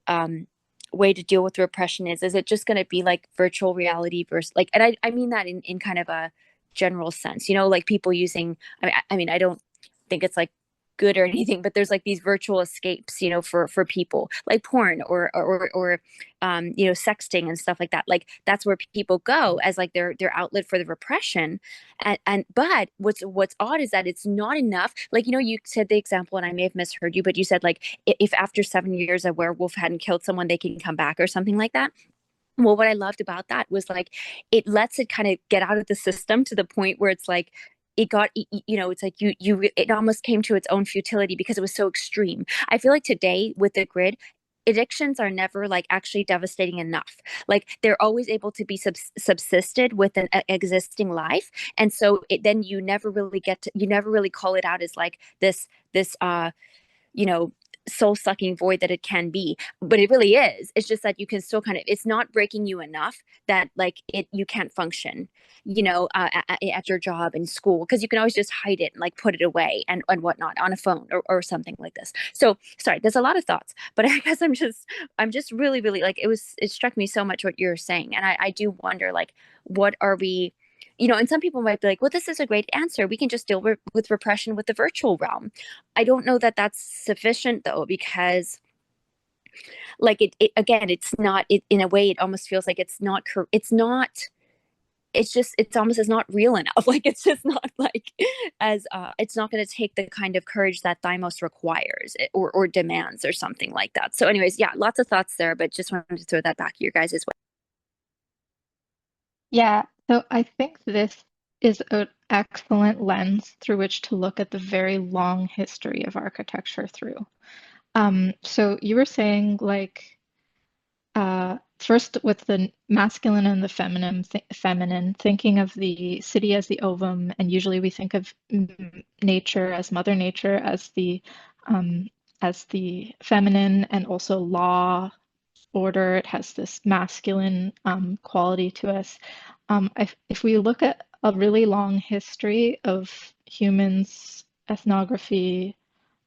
way to deal with repression is? Is it just going to be like virtual reality versus like, and I mean that in kind of a general sense, you know, like people using, I mean, I don't think it's like good or anything, but there's like these virtual escapes, you know, for people, like porn or you know, sexting and stuff like that. Like, that's where people go as like their outlet for the repression. And but what's odd is that it's not enough. Like, you know, you said the example, and I may have misheard you, but you said like, if after 7 years a werewolf hadn't killed someone, they can come back or something like that. Well, what I loved about that was like, it lets it kind of get out of the system to the point where it's like, it got, you know, it's like it almost came to its own futility because it was so extreme. I feel like today with the grid, addictions are never like actually devastating enough. Like, they're always able to be subsisted with an existing life. And so then you never really call it out as like this, you know, soul-sucking void that it can be, but it really is. It's just that you can still kind of, it's not breaking you enough that like you can't function, you know, at your job and school, because you can always just hide it and like put it away and whatnot on a phone or something like this. So sorry, there's a lot of thoughts, but I guess I'm just really like, it struck me so much what you're saying, and I do wonder, like, what are we, you know, and some people might be like, well, this is a great answer. We can just deal with repression with the virtual realm. I don't know that that's sufficient, though, because like it again, it's not, in a way, it almost feels like it's not, it's almost, it's not real enough. Like, it's just not like as, it's not going to take the kind of courage that thymos requires or demands or something like that. So anyways, yeah, lots of thoughts there, but just wanted to throw that back to you guys as well. Yeah, so I think this is an excellent lens through which to look at the very long history of architecture through. So you were saying like, first with the masculine and the feminine, thinking of the city as the ovum, and usually we think of nature as Mother Nature as the feminine, and also law, order. It has this masculine quality to us. If we look at a really long history of humans, ethnography,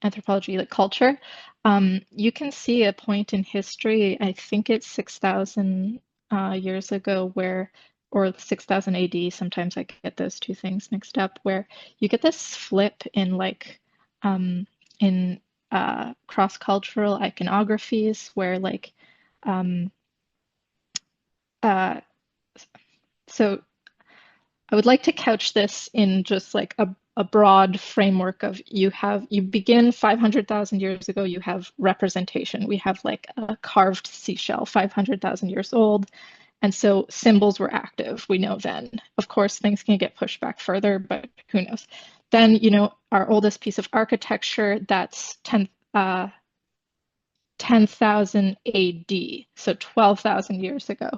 anthropology, like culture, you can see a point in history, I think it's 6,000 years ago, or 6,000 AD, sometimes I get those two things mixed up, where you get this flip in like, in cross-cultural iconographies, where like, uh, so I would like to couch this in just like a broad framework of you begin 500,000 years ago, you have representation. We have like a carved seashell, 500,000 years old. And so symbols were active, we know then. Of course, things can get pushed back further, but who knows? Then, our oldest piece of architecture, that's 10,000 AD, so 12,000 years ago.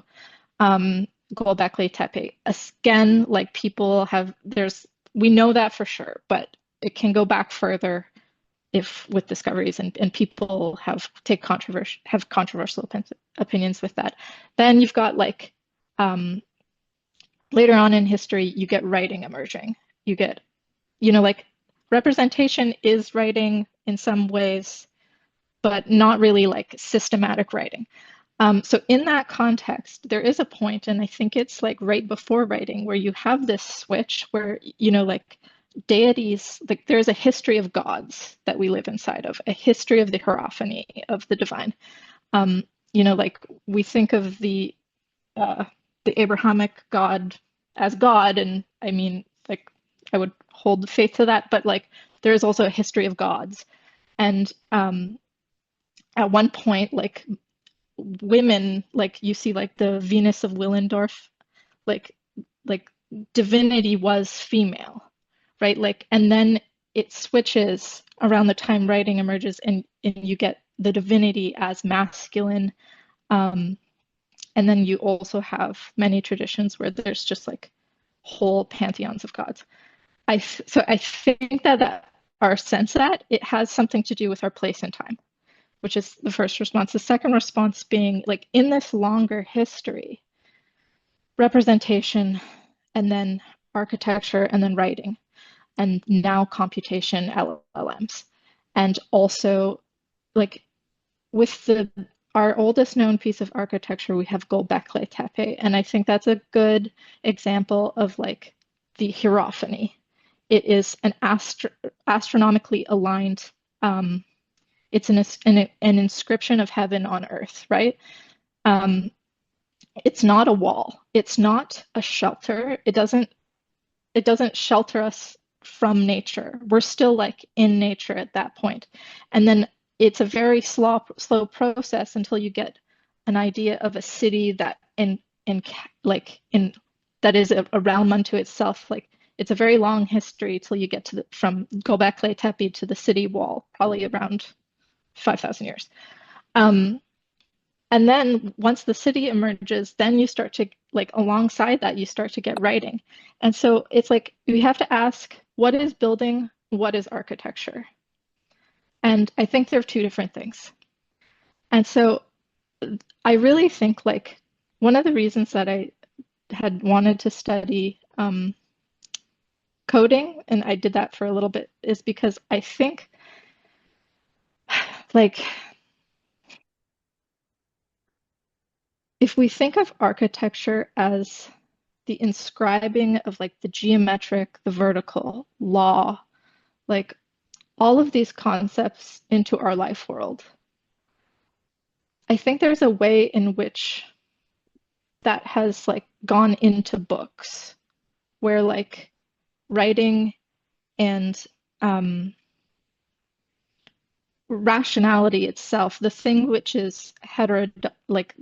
Göbekli Tepe. Again, like people we know that for sure, but it can go back further with discoveries and people have controversial opinions with that. Then you've got like later on in history, you get writing emerging. You get, like representation is writing in some ways, but not really like systematic writing. So in that context, there is a point, and I think it's like right before writing, where you have this switch where, like deities, like there's a history of gods that we live inside of, a history of the hierophany of the divine. Like we think of the Abrahamic God as God, and I mean, like I would hold faith to that, but like there is also a history of gods. And at one point, like women, like you see like the Venus of Willendorf, like divinity was female, right? Like, and then it switches around the time writing emerges, and you get the divinity as masculine. And then you also have many traditions where there's just like whole pantheons of gods. So I think that our sense that it has something to do with our place in time, which is the first response. The second response being like in this longer history, representation, and then architecture, and then writing, and now computation, LLMs. And also like with our oldest known piece of architecture, we have Göbekli Tepe. And I think that's a good example of like the hierophany. It is an astronomically aligned, it's an inscription of heaven on earth, right? It's not a wall. It's not a shelter. It doesn't shelter us from nature. We're still like in nature at that point. And then it's a very slow process until you get an idea of a city that that is a realm unto itself. Like it's a very long history till you get to from Göbekli Tepe to the city wall, probably around 5,000 years. And then once the city emerges, then you start to, like alongside that, you start to get writing. And so it's like, we have to ask, what is building? What is architecture? And I think they're two different things. And so I really think like one of the reasons that I had wanted to study coding, and I did that for a little bit, is because I think like if we think of architecture as the inscribing of like the geometric, the vertical, law, like all of these concepts into our life world, I think there's a way in which that has like gone into books where like writing and rationality itself, the thing which is heterotropic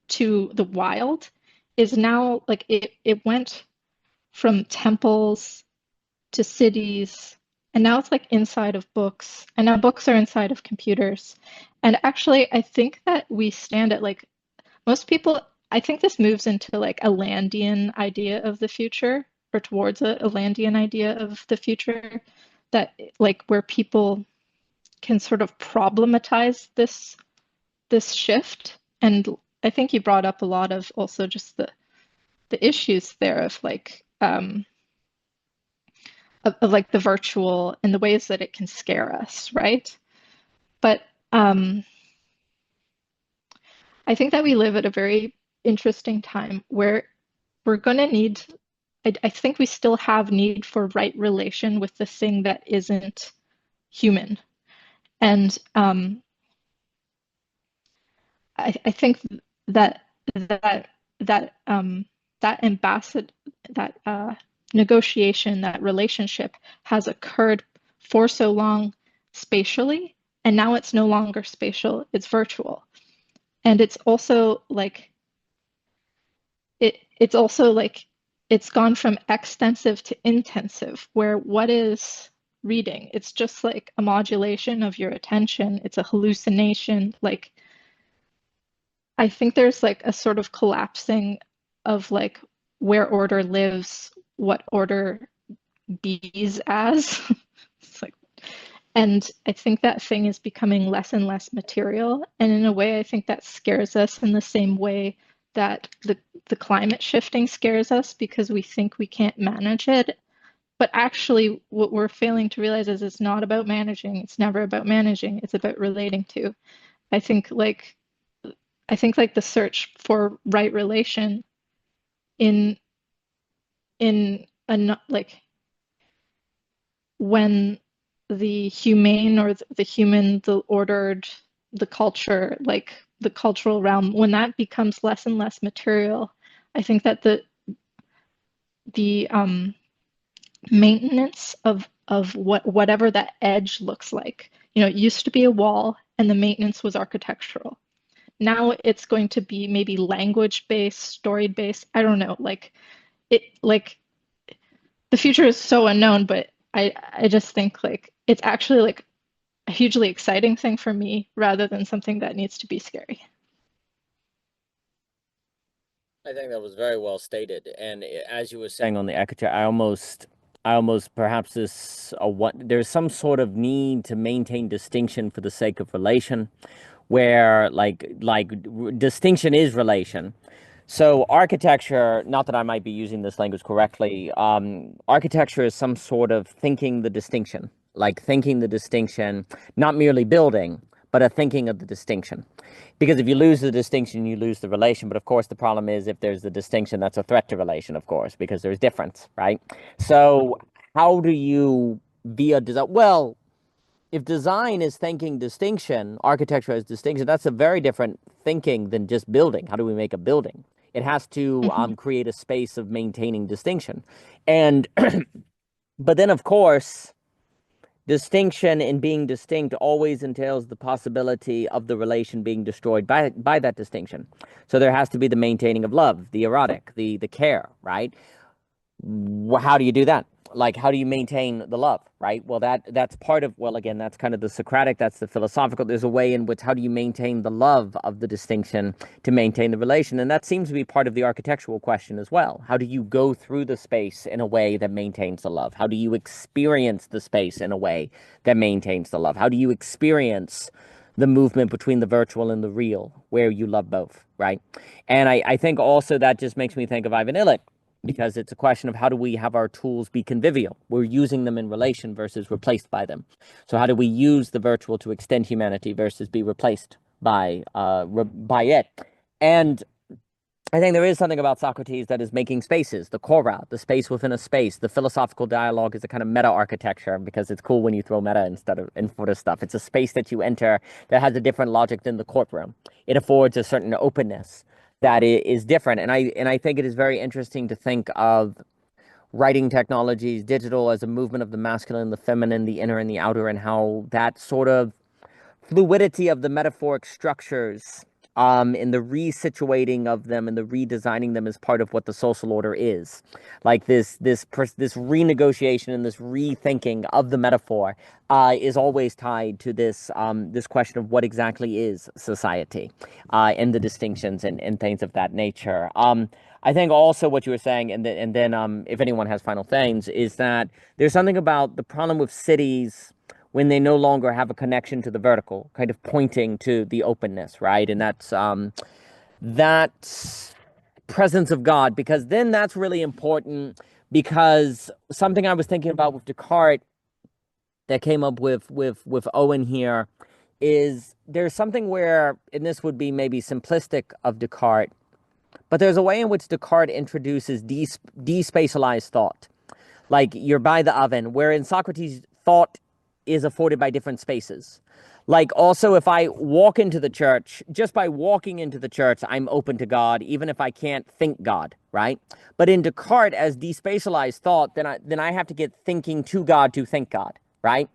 to the wild, is now like it went from temples to cities, and now it's like inside of books, and now books are inside of computers. And actually I think that we stand at like most people, I think this moves into like a Landian idea of the future, or towards a Landian idea of the future, that like where people can sort of problematize this shift. And I think you brought up a lot of also just the issues there of like of like the virtual and the ways that it can scare us, right? But I think that we live at a very interesting time where we're going to need, I think we still have need for right relation with the thing that isn't human. And I think that negotiation, that relationship has occurred for so long spatially, and now it's no longer spatial, it's virtual. And it's also like it's gone from extensive to intensive, where what is reading? It's just like a modulation of your attention. It's a hallucination. Like, I think there's like a sort of collapsing of like where order lives, what order bees as. It's like, and I think that thing is becoming less and less material. And in a way, I think that scares us in the same way that the climate shifting scares us, because we think we can't manage it. But actually, what we're failing to realize is it's not about managing. It's never about managing. It's about relating to. I think like the search for right relation in a like when the humane or the human, the ordered, the culture, like the cultural realm, when that becomes less and less material, I think that the maintenance of whatever that edge looks like. You know, it used to be a wall and the maintenance was architectural. Now it's going to be maybe language based, story based. I don't know. Like the future is so unknown, but I just think like it's actually like a hugely exciting thing for me rather than something that needs to be scary. I think that was very well stated. And as you were saying on the architecture, I almost perhaps there's some sort of need to maintain distinction for the sake of relation, where like distinction is relation. So architecture, not that I might be using this language correctly, architecture is some sort of thinking the distinction, not merely building, but a thinking of the distinction. Because if you lose the distinction, you lose the relation. But of course, the problem is if there's the distinction, that's a threat to relation, of course, because there's difference, right? So how do you be a design? Well, if design is thinking distinction, architecture is distinction, that's a very different thinking than just building. How do we make a building? It has to create a space of maintaining distinction. And, but then of course, distinction in being distinct always entails the possibility of the relation being destroyed by that distinction. So there has to be the maintaining of love, the erotic, the care, right? How do you do that? Like, how do you maintain the love, right? Well, that's part of, well, again, that's kind of the Socratic, that's the philosophical. There's a way in which, how do you maintain the love of the distinction to maintain the relation? And that seems to be part of the architectural question as well. How do you go through the space in a way that maintains the love? How do you experience the space in a way that maintains the love? How do you experience the movement between the virtual and the real, where you love both, right? And I think also that just makes me think of Ivan Illich, because it's a question of how do we have our tools be convivial? We're using them in relation versus replaced by them. So how do we use the virtual to extend humanity versus be replaced by it? And I think there is something about Socrates that is making spaces, the chora, the space within a space. The philosophical dialogue is a kind of meta architecture, because it's cool when you throw meta instead of in front of stuff. It's a space that you enter that has a different logic than the courtroom. It affords a certain openness that is different. And I think it is very interesting to think of writing technologies, digital, as a movement of the masculine, the feminine, the inner and the outer, and how that sort of fluidity of the metaphoric structures in the resituating of them and the redesigning them is part of what the social order is. Like this renegotiation and this rethinking of the metaphor is always tied to this this question of what exactly is society and the distinctions and things of that nature. I think also what you were saying, and then if anyone has final things, is that there's something about the problem with cities when they no longer have a connection to the vertical, kind of pointing to the openness, right? And that's that presence of God, because then that's really important, because something I was thinking about with Descartes that came up with Owen here is there's something where, and this would be maybe simplistic of Descartes, but there's a way in which Descartes introduces despatialized thought. Like you're by the oven, where in Socrates, thought is afforded by different spaces. Like also, if I walk into the church, just by walking into the church, I'm open to God, even if I can't think God, right? But in Descartes, as despatialized thought, then I have to get thinking to God to think God, right?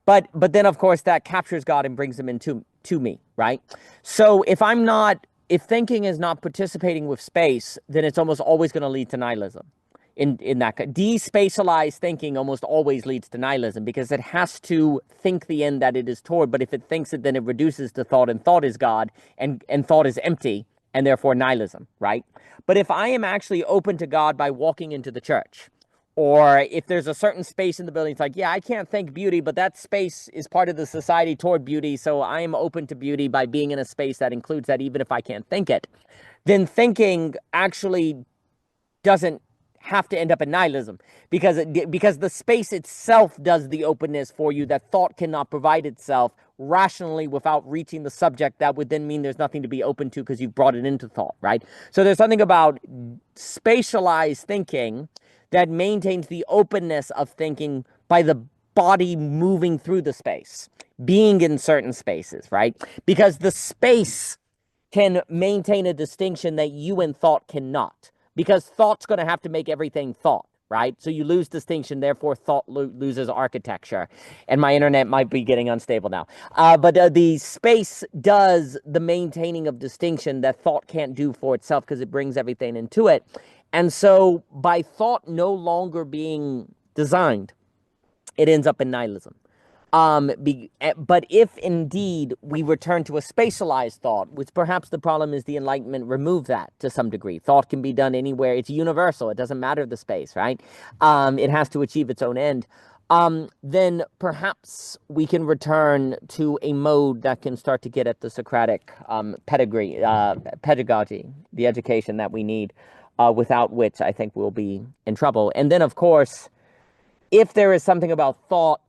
But then of course that captures God and brings him into to me, right? So if thinking is not participating with space, then it's almost always going to lead to nihilism. In that despatialized thinking almost always leads to nihilism, because it has to think the end that it is toward. But if it thinks it, then it reduces to thought, and thought is God, and thought is empty, and therefore nihilism, right? But if I am actually open to God by walking into the church, or if there's a certain space in the building, it's like, yeah, I can't think beauty, but that space is part of the society toward beauty, so I am open to beauty by being in a space that includes that, even if I can't think it, then thinking actually doesn't have to end up in nihilism, because the space itself does the openness for you that thought cannot provide itself rationally without reaching the subject. That would then mean there's nothing to be open to, because you've brought it into thought, right? So there's something about spatialized thinking that maintains the openness of thinking by the body moving through the space, being in certain spaces, right? Because the space can maintain a distinction that you and thought cannot, because thought's going to have to make everything thought, right? So you lose distinction, therefore thought loses architecture. And my internet might be getting unstable now. But the space does the maintaining of distinction that thought can't do for itself, because it brings everything into it. And so by thought no longer being designed, it ends up in nihilism. But if indeed we return to a spatialized thought, which perhaps the problem is the Enlightenment removed that to some degree. Thought can be done anywhere. It's universal. It doesn't matter the space, right? It has to achieve its own end. Then perhaps we can return to a mode that can start to get at the Socratic pedagogy, the education that we need, without which I think we'll be in trouble. And then, of course, if there is something about thought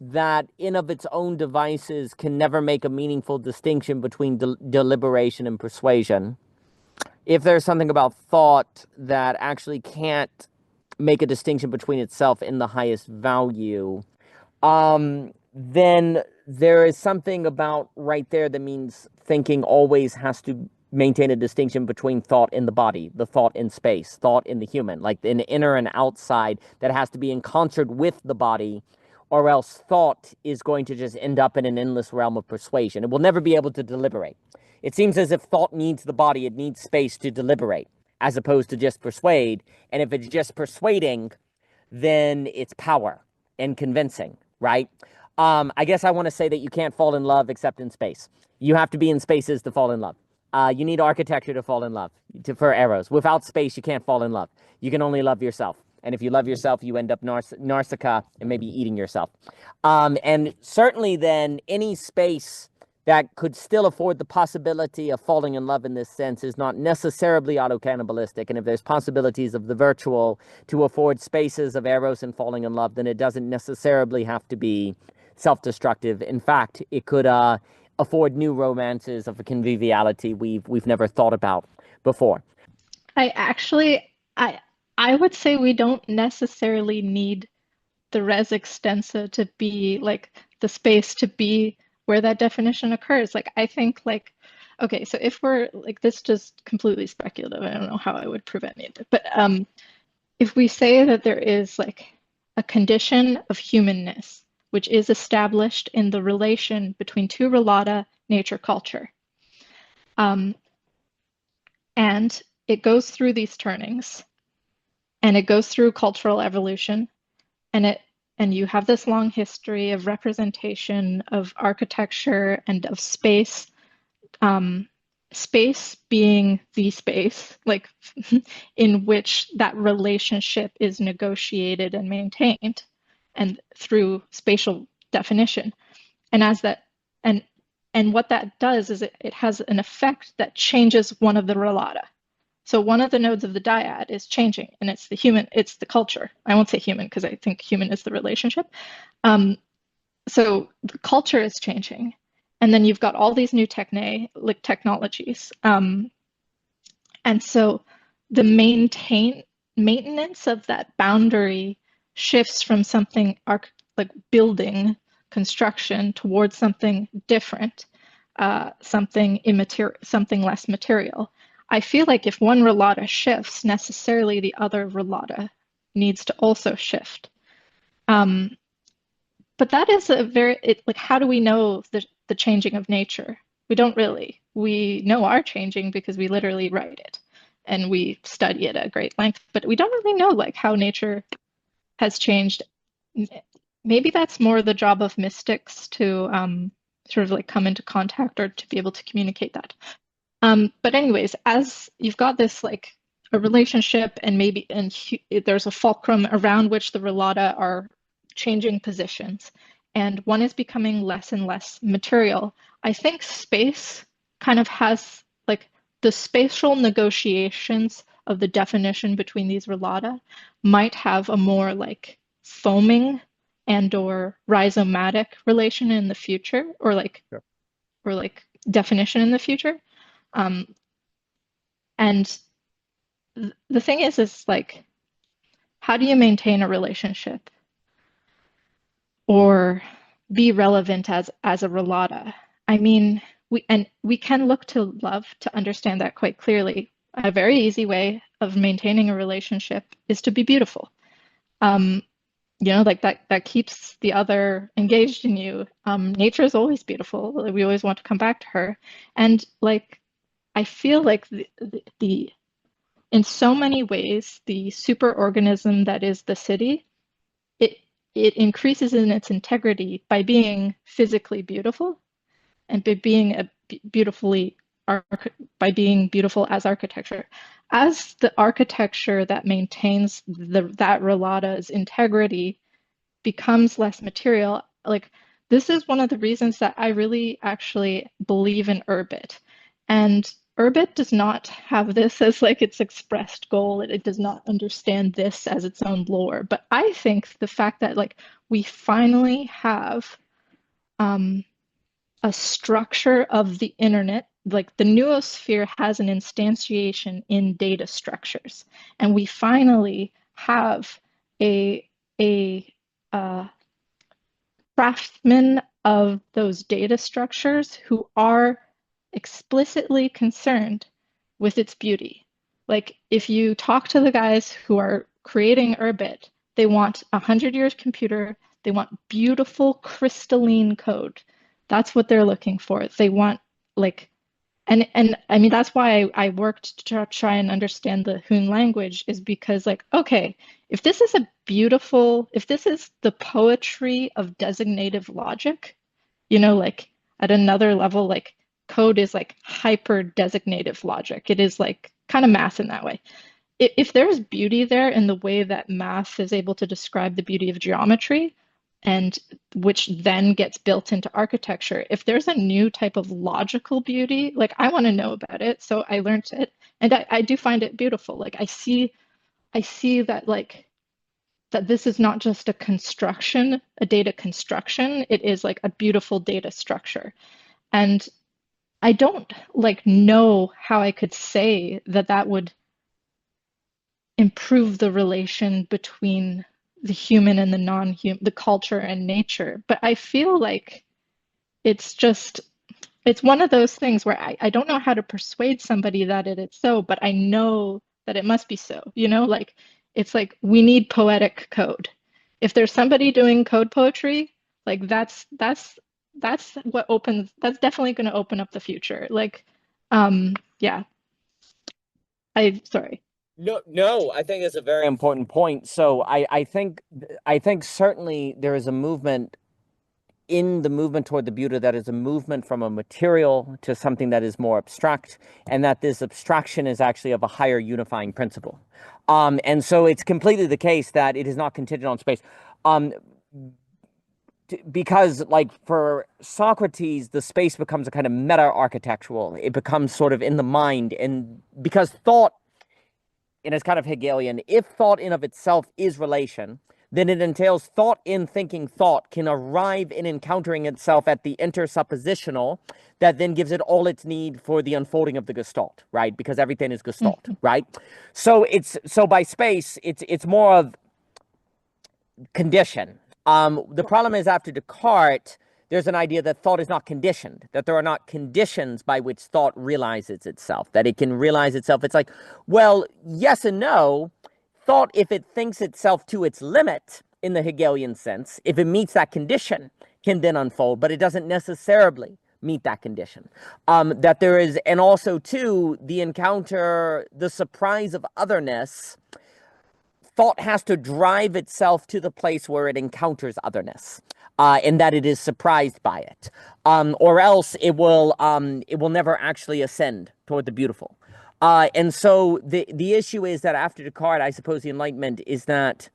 that in of its own devices can never make a meaningful distinction between deliberation and persuasion, if there's something about thought that actually can't make a distinction between itself and the highest value, then there is something about right there that means thinking always has to maintain a distinction between thought in the body, the thought in space, thought in the human, like an inner and outside that has to be in concert with the body, or else thought is going to just end up in an endless realm of persuasion. It will never be able to deliberate. It seems as if thought needs the body, it needs space to deliberate, as opposed to just persuade. And if it's just persuading, then it's power and convincing, right? I guess I want to say that you can't fall in love except in space. You have to be in spaces to fall in love. You need architecture to fall in love, for arrows. Without space, you can't fall in love. You can only love yourself. And if you love yourself, you end up Narsicaa and maybe eating yourself. And certainly then any space that could still afford the possibility of falling in love in this sense is not necessarily auto-cannibalistic. And if there's possibilities of the virtual to afford spaces of eros and falling in love, then it doesn't necessarily have to be self-destructive. In fact, it could afford new romances of a conviviality we've never thought about before. I would say we don't necessarily need the res extensa to be like the space to be where that definition occurs. Like, I think like, okay, so if we're like, this just completely speculative, I don't know how I would prove any of it, but if we say that there is like a condition of humanness, which is established in the relation between two relata, nature, culture, and it goes through these turnings, and it goes through cultural evolution, and you have this long history of representation of architecture and of space, space being the space, like in which that relationship is negotiated and maintained, and through spatial definition. And as that, and what that does is it has an effect that changes one of the relata. So one of the nodes of the dyad is changing, and it's the human, it's the culture. I won't say human because I think human is the relationship. So the culture is changing, and then you've got all these new technologies. And so the maintenance of that boundary shifts from something like building construction towards something different, something immaterial, something less material. I feel like if one relata shifts, necessarily the other relata needs to also shift. But that is a like, how do we know the changing of nature? We don't really. We know our changing because we literally write it and we study it at great length, but we don't really know like how nature has changed. Maybe that's more the job of mystics to sort of like come into contact or to be able to communicate that. But anyways, as you've got this like a relationship and there's a fulcrum around which the relata are changing positions, and one is becoming less and less material. I think space kind of has like the spatial negotiations of the definition between these relata might have a more like foaming and or rhizomatic relation in the future, or like definition in the future. And the thing is like, how do you maintain a relationship or be relevant as a relata? I mean, we can look to love to understand that quite clearly. A very easy way of maintaining a relationship is to be beautiful. You know, like that keeps the other engaged in you. Nature is always beautiful. We always want to come back to her. And like, I feel like the in so many ways, the superorganism that is the city, it increases in its integrity by being physically beautiful and by being by being beautiful as architecture. As the architecture that maintains that relata's integrity becomes less material, like this is one of the reasons that I really actually believe in Urbit. And Urbit does not have this as like its expressed goal. It does not understand this as its own lore. But I think the fact that like we finally have a structure of the internet, like the noosphere has an instantiation in data structures, and we finally have a craftsmen of those data structures who are explicitly concerned with its beauty. Like if you talk to the guys who are creating Urbit, they want 100 years computer, they want beautiful crystalline code. That's what they're looking for. They want like, and I mean, that's why I worked to try and understand the Hun language, is because like, okay, if this is the poetry of designative logic, you know, like at another level, like code is like hyper designative logic. It is like kind of math in that way. If there's beauty there in the way that math is able to describe the beauty of geometry, and which then gets built into architecture, if there's a new type of logical beauty, like I want to know about it. So I learned it, and I do find it beautiful. Like I see that like that this is not just a construction, a data construction, it is like a beautiful data structure. And I don't like know how I could say that would improve the relation between the human and the non-human, the culture and nature. But I feel like it's one of those things where I don't know how to persuade somebody that it's so, but I know that it must be so, you know, like it's like we need poetic code. If there's somebody doing code poetry, like that's definitely going to open up the future. Like, yeah. Sorry. No, I think it's a very important point. So I think certainly there is a movement in the movement toward the beauty that is a movement from a material to something that is more abstract, and that this abstraction is actually of a higher unifying principle. And so it's completely the case that it is not contingent on space. Because like for Socrates, the space becomes a kind of meta-architectural. It becomes sort of in the mind, and because thought, and it's kind of Hegelian, if thought in of itself is relation, then it entails thought in thinking thought can arrive in encountering itself at the intersuppositional that then gives it all its need for the unfolding of the Gestalt, right? Because everything is Gestalt, right? So by space, it's more of condition. The problem is after Descartes, there's an idea that thought is not conditioned, that there are not conditions by which thought realizes itself, that it can realize itself. It's like, well, yes and no. Thought, if it thinks itself to its limit in the Hegelian sense, if it meets that condition, can then unfold, but it doesn't necessarily meet that condition. That there is, and also too, the encounter, the surprise of otherness. Thought has to drive itself to the place where it encounters otherness, and that it is surprised by it, or else it will never actually ascend toward the beautiful. And so the issue is that after Descartes, I suppose the Enlightenment is that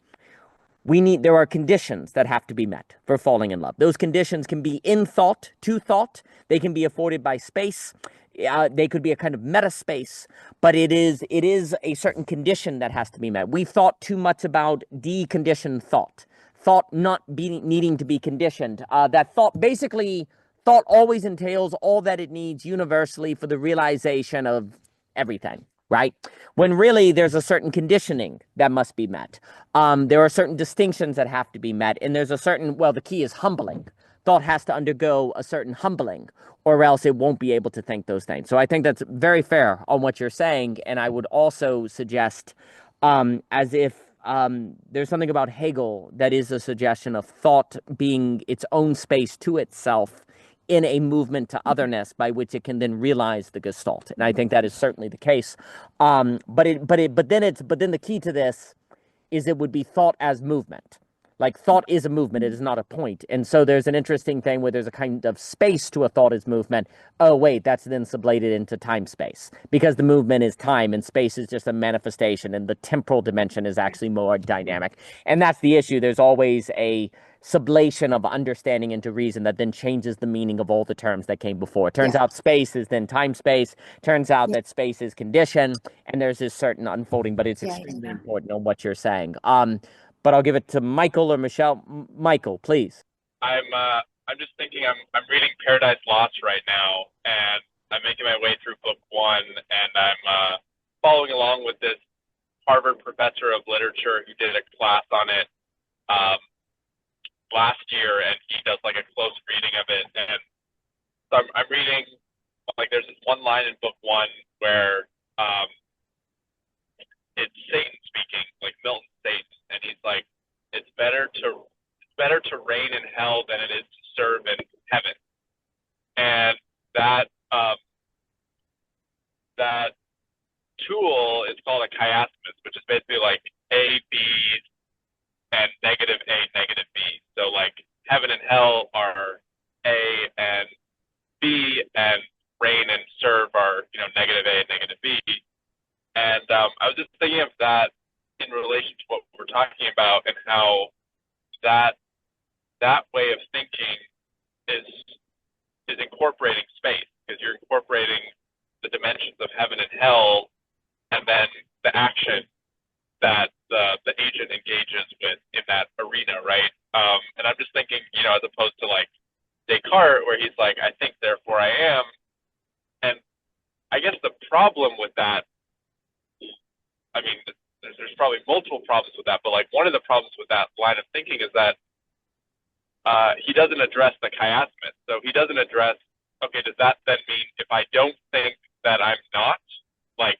there are conditions that have to be met for falling in love. Those conditions can be in thought, to thought. They can be afforded by space. They could be a kind of meta space, but it is a certain condition that has to be met. We've thought too much about deconditioned thought not needing to be conditioned. That thought always entails all that it needs universally for the realization of everything, right? When really there's a certain conditioning that must be met. There are certain distinctions that have to be met, and there's a certain, well, the key is humbling. Thought has to undergo a certain humbling, or else it won't be able to think those things. So I think that's very fair on what you're saying, and I would also suggest, as if there's something about Hegel that is a suggestion of thought being its own space to itself in a movement to otherness by which it can then realize the Gestalt, and I think that is certainly the case. But then the key to this is it would be thought as movement. Like, thought is a movement, it is not a point. And so there's an interesting thing where there's a kind of space to a thought as movement. Oh, wait, that's then sublated into time-space. Because the movement is time and space is just a manifestation, and the temporal dimension is actually more dynamic. And that's the issue. There's always a sublation of understanding into reason that then changes the meaning of all the terms that came before. It turns out space is then time-space. Turns out that space is condition, and there's this certain unfolding, but it's extremely important on what you're saying. But I'll give it to Michael or Michelle. Michael, please. I'm just thinking. I'm reading Paradise Lost right now, and I'm making my way through book one, and I'm following along with this Harvard professor of literature who did a class on it last year, and he does like a close reading of it. And so I'm reading, like, there's this one line in book one where it's Satan speaking, like Milton Satan, and he's like, it's better to reign in hell than it is to serve in heaven. And that that tool is called a chiasmus, which is basically like A, B, and negative A, negative B. So like heaven and hell are A and B, and reign and serve are, negative A and negative B. And I was just thinking of that in relation to what we're talking about, and how that way of thinking is incorporating space, because you're incorporating the dimensions of heaven and hell, and then the action that the agent engages with in that arena, right? And I'm just thinking, as opposed to like Descartes, where he's like, I think, therefore I am. And I guess the problem with that, I mean, there's probably multiple problems with that, but like one of the problems with that line of thinking is that he doesn't address the chiasmus. So he doesn't address, okay, does that then mean if I don't think that I'm not, like,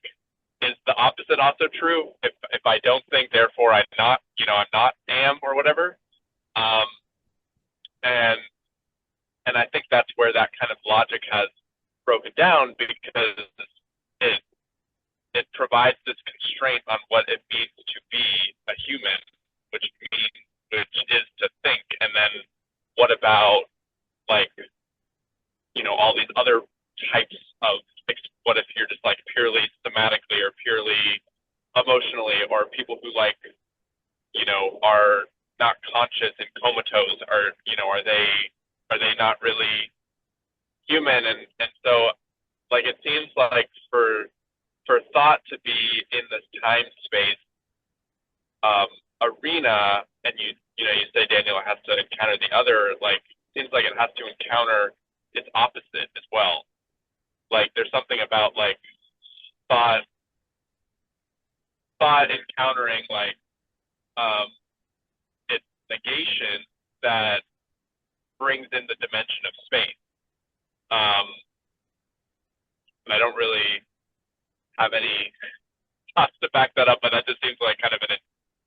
is the opposite also true? If I don't think, therefore I'm not, I'm not, am, or whatever. And I think that's where that kind of logic has broken down, because it provides this constraint on what it means to be a human, which is to think. And then what about, like, all these other types of, what if you're just like purely thematically or purely emotionally, or people who like, are not conscious and comatose, are they not really human? And so, like, it seems like for thought to be in this time space arena, and you say, Daniel, it has to encounter the other, like, seems like it has to encounter its opposite as well. Like, there's something about like thought encountering like its negation, that brings in the dimension of space. And I don't really have any thoughts to back that up, but that just seems like kind of an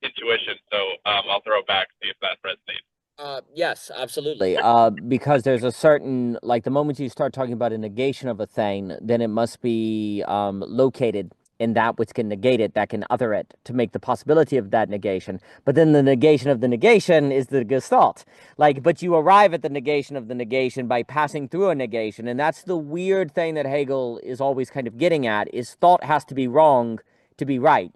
intuition. So I'll throw it back, see if that resonates. Yes, absolutely. Because there's a certain, like the moment you start talking about a negation of a thing, then it must be located in that which can negate it, that can other it, to make the possibility of that negation. But then the negation of the negation is the gestalt. Like, but you arrive at the negation of the negation by passing through a negation. And that's the weird thing that Hegel is always kind of getting at, is thought has to be wrong to be right.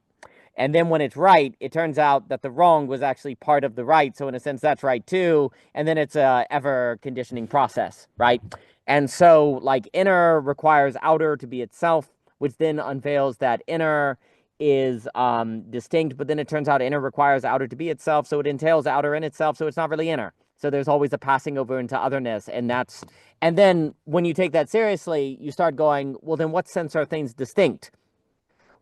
And then when it's right, it turns out that the wrong was actually part of the right. So in a sense, that's right too. And then it's a ever conditioning process, right? And so like inner requires outer to be itself, which then unveils that inner is distinct, but then it turns out inner requires outer to be itself. So it entails outer in itself. So it's not really inner. So there's always a passing over into otherness. And then when you take that seriously, you start going, well, then what sense are things distinct?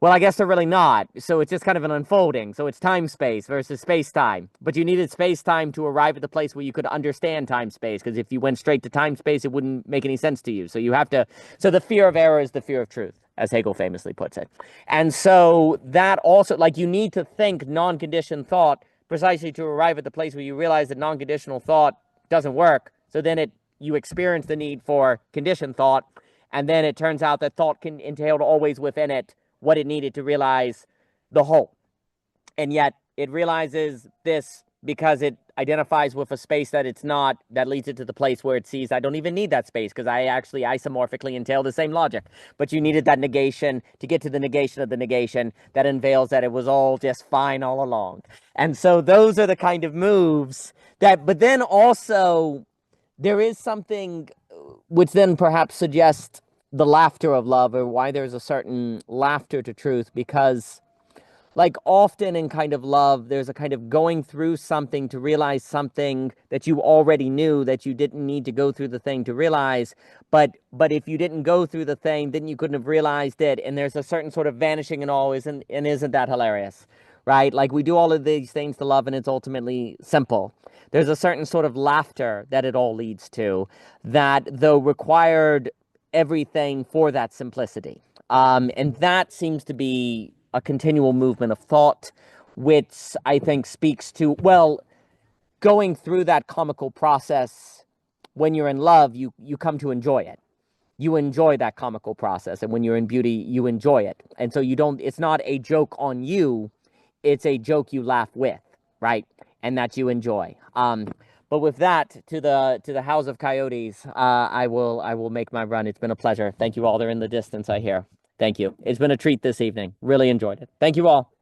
Well, I guess they're really not. So it's just kind of an unfolding. So it's time-space versus space-time. But you needed space-time to arrive at the place where you could understand time-space. Because if you went straight to time-space, it wouldn't make any sense to you. So you have to... So the fear of error is the fear of truth, as Hegel famously puts it. And so that also... Like, you need to think non-conditioned thought precisely to arrive at the place where you realize that non-conditional thought doesn't work. So then you experience the need for conditioned thought. And then it turns out that thought can entail always within it what it needed to realize the whole. And yet it realizes this because it identifies with a space that it's not, that leads it to the place where it sees, I don't even need that space because I actually isomorphically entail the same logic. But you needed that negation to get to the negation of the negation that unveils that it was all just fine all along. And so those are the kind of moves that, but then also there is something which then perhaps suggests the laughter of love, or why there's a certain laughter to truth, because like often in kind of love, there's a kind of going through something to realize something that you already knew that you didn't need to go through the thing to realize. But if you didn't go through the thing, then you couldn't have realized it. And there's a certain sort of vanishing and all, isn't that hilarious? Right? Like we do all of these things to love and it's ultimately simple. There's a certain sort of laughter that it all leads to that, though required everything for that simplicity. And that seems to be a continual movement of thought, which I think speaks to, well, going through that comical process when you're in love, you come to enjoy it. You enjoy that comical process. And when you're in beauty, you enjoy it. And so it's not a joke on you, it's a joke you laugh with, right? And that you enjoy. But with that, to the House of Coyotes, I will make my run. It's been a pleasure. Thank you all. They're in the distance, I hear. Thank you. It's been a treat this evening. Really enjoyed it. Thank you all.